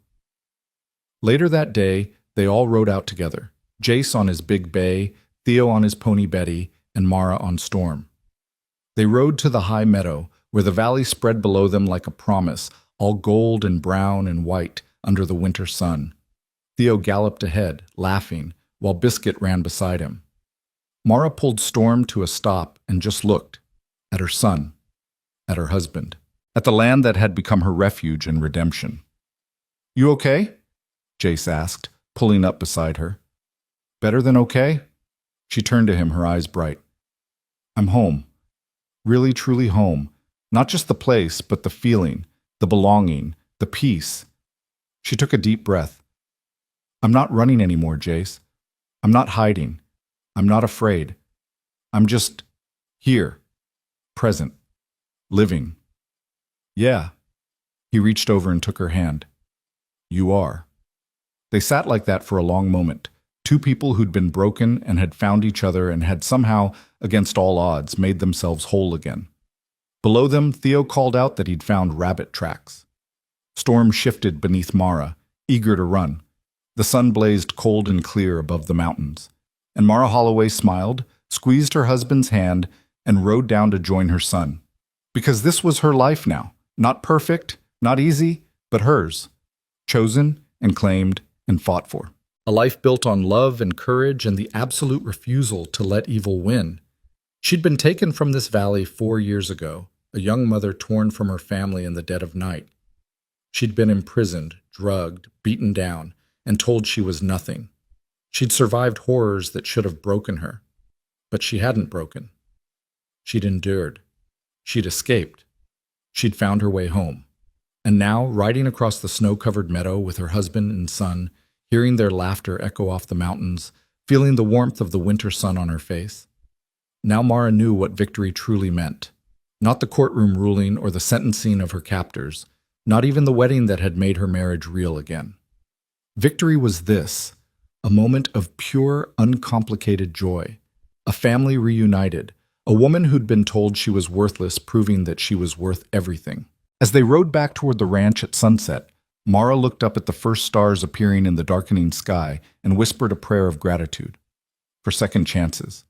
Later that day, they all rode out together. Jace on his big bay, Theo on his pony Betty, and Mara on Storm. They rode to the high meadow, where the valley spread below them like a promise, all gold and brown and white under the winter sun. Theo galloped ahead, laughing, while Biscuit ran beside him. Mara pulled Storm to a stop and just looked at her son, at her husband, at the land that had become her refuge and redemption. "You okay?" Jace asked, pulling up beside her. "Better than okay?" She turned to him, her eyes bright. "I'm home. Really, truly home. Not just the place, but the feeling, the belonging, the peace." She took a deep breath. "I'm not running anymore, Jace. I'm not hiding. I'm not afraid. I'm just here, present, living." "Yeah." He reached over and took her hand. You are. They sat like that for a long moment. Two people who'd been broken and had found each other and had somehow, against all odds, made themselves whole again. Below them, Theo called out that he'd found rabbit tracks. Storm shifted beneath Mara, eager to run. The sun blazed cold and clear above the mountains. And Mara Holloway smiled, squeezed her husband's hand, and rode down to join her son. Because this was her life now. Not perfect, not easy, but hers. Chosen and claimed and fought for. A life built on love and courage and the absolute refusal to let evil win. She'd been taken from this valley 4 years ago, a young mother torn from her family in the dead of night. She'd been imprisoned, drugged, beaten down, and told she was nothing. She'd survived horrors that should have broken her. But she hadn't broken. She'd endured. She'd escaped. She'd found her way home. And now, riding across the snow-covered meadow with her husband and son, hearing their laughter echo off the mountains, feeling the warmth of the winter sun on her face. Now Mara knew what victory truly meant. Not the courtroom ruling or the sentencing of her captors, not even the wedding that had made her marriage real again. Victory was this, a moment of pure, uncomplicated joy. A family reunited, a woman who'd been told she was worthless proving that she was worth everything. As they rode back toward the ranch at sunset, Mara looked up at the first stars appearing in the darkening sky and whispered a prayer of gratitude. For second chances.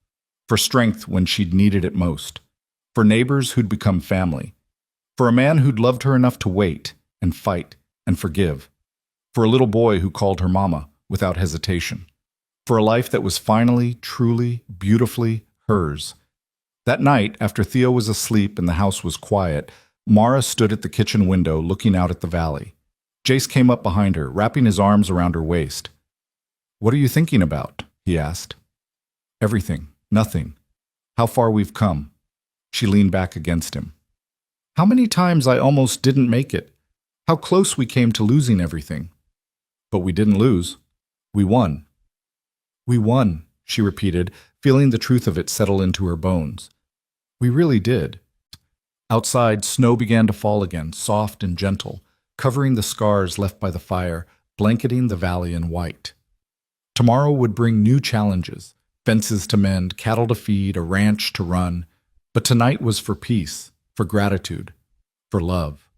For strength when she'd needed it most. For neighbors who'd become family. For a man who'd loved her enough to wait and fight and forgive. For a little boy who called her mama without hesitation. For a life that was finally, truly, beautifully hers. That night, after Theo was asleep and the house was quiet, Mara stood at the kitchen window looking out at the valley. Jace came up behind her, wrapping his arms around her waist. "What are you thinking about?" he asked. "Everything. Nothing. How far we've come." She leaned back against him. "How many times I almost didn't make it. How close we came to losing everything. But we didn't lose. We won." "We won," she repeated, feeling the truth of it settle into her bones. "We really did." Outside, snow began to fall again, soft and gentle, covering the scars left by the fire, blanketing the valley in white. Tomorrow would bring new challenges, fences to mend, cattle to feed, a ranch to run. But tonight was for peace, for gratitude, for love.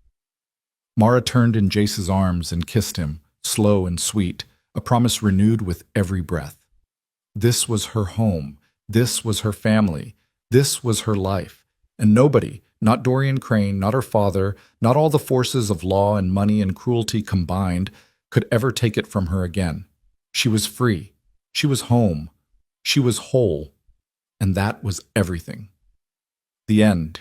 Mara turned in Jace's arms and kissed him, slow and sweet, a promise renewed with every breath. This was her home. This was her family. This was her life. And nobody, not Dorian Crane, not her father, not all the forces of law and money and cruelty combined, could ever take it from her again. She was free. She was home. She was whole. And that was everything. The end.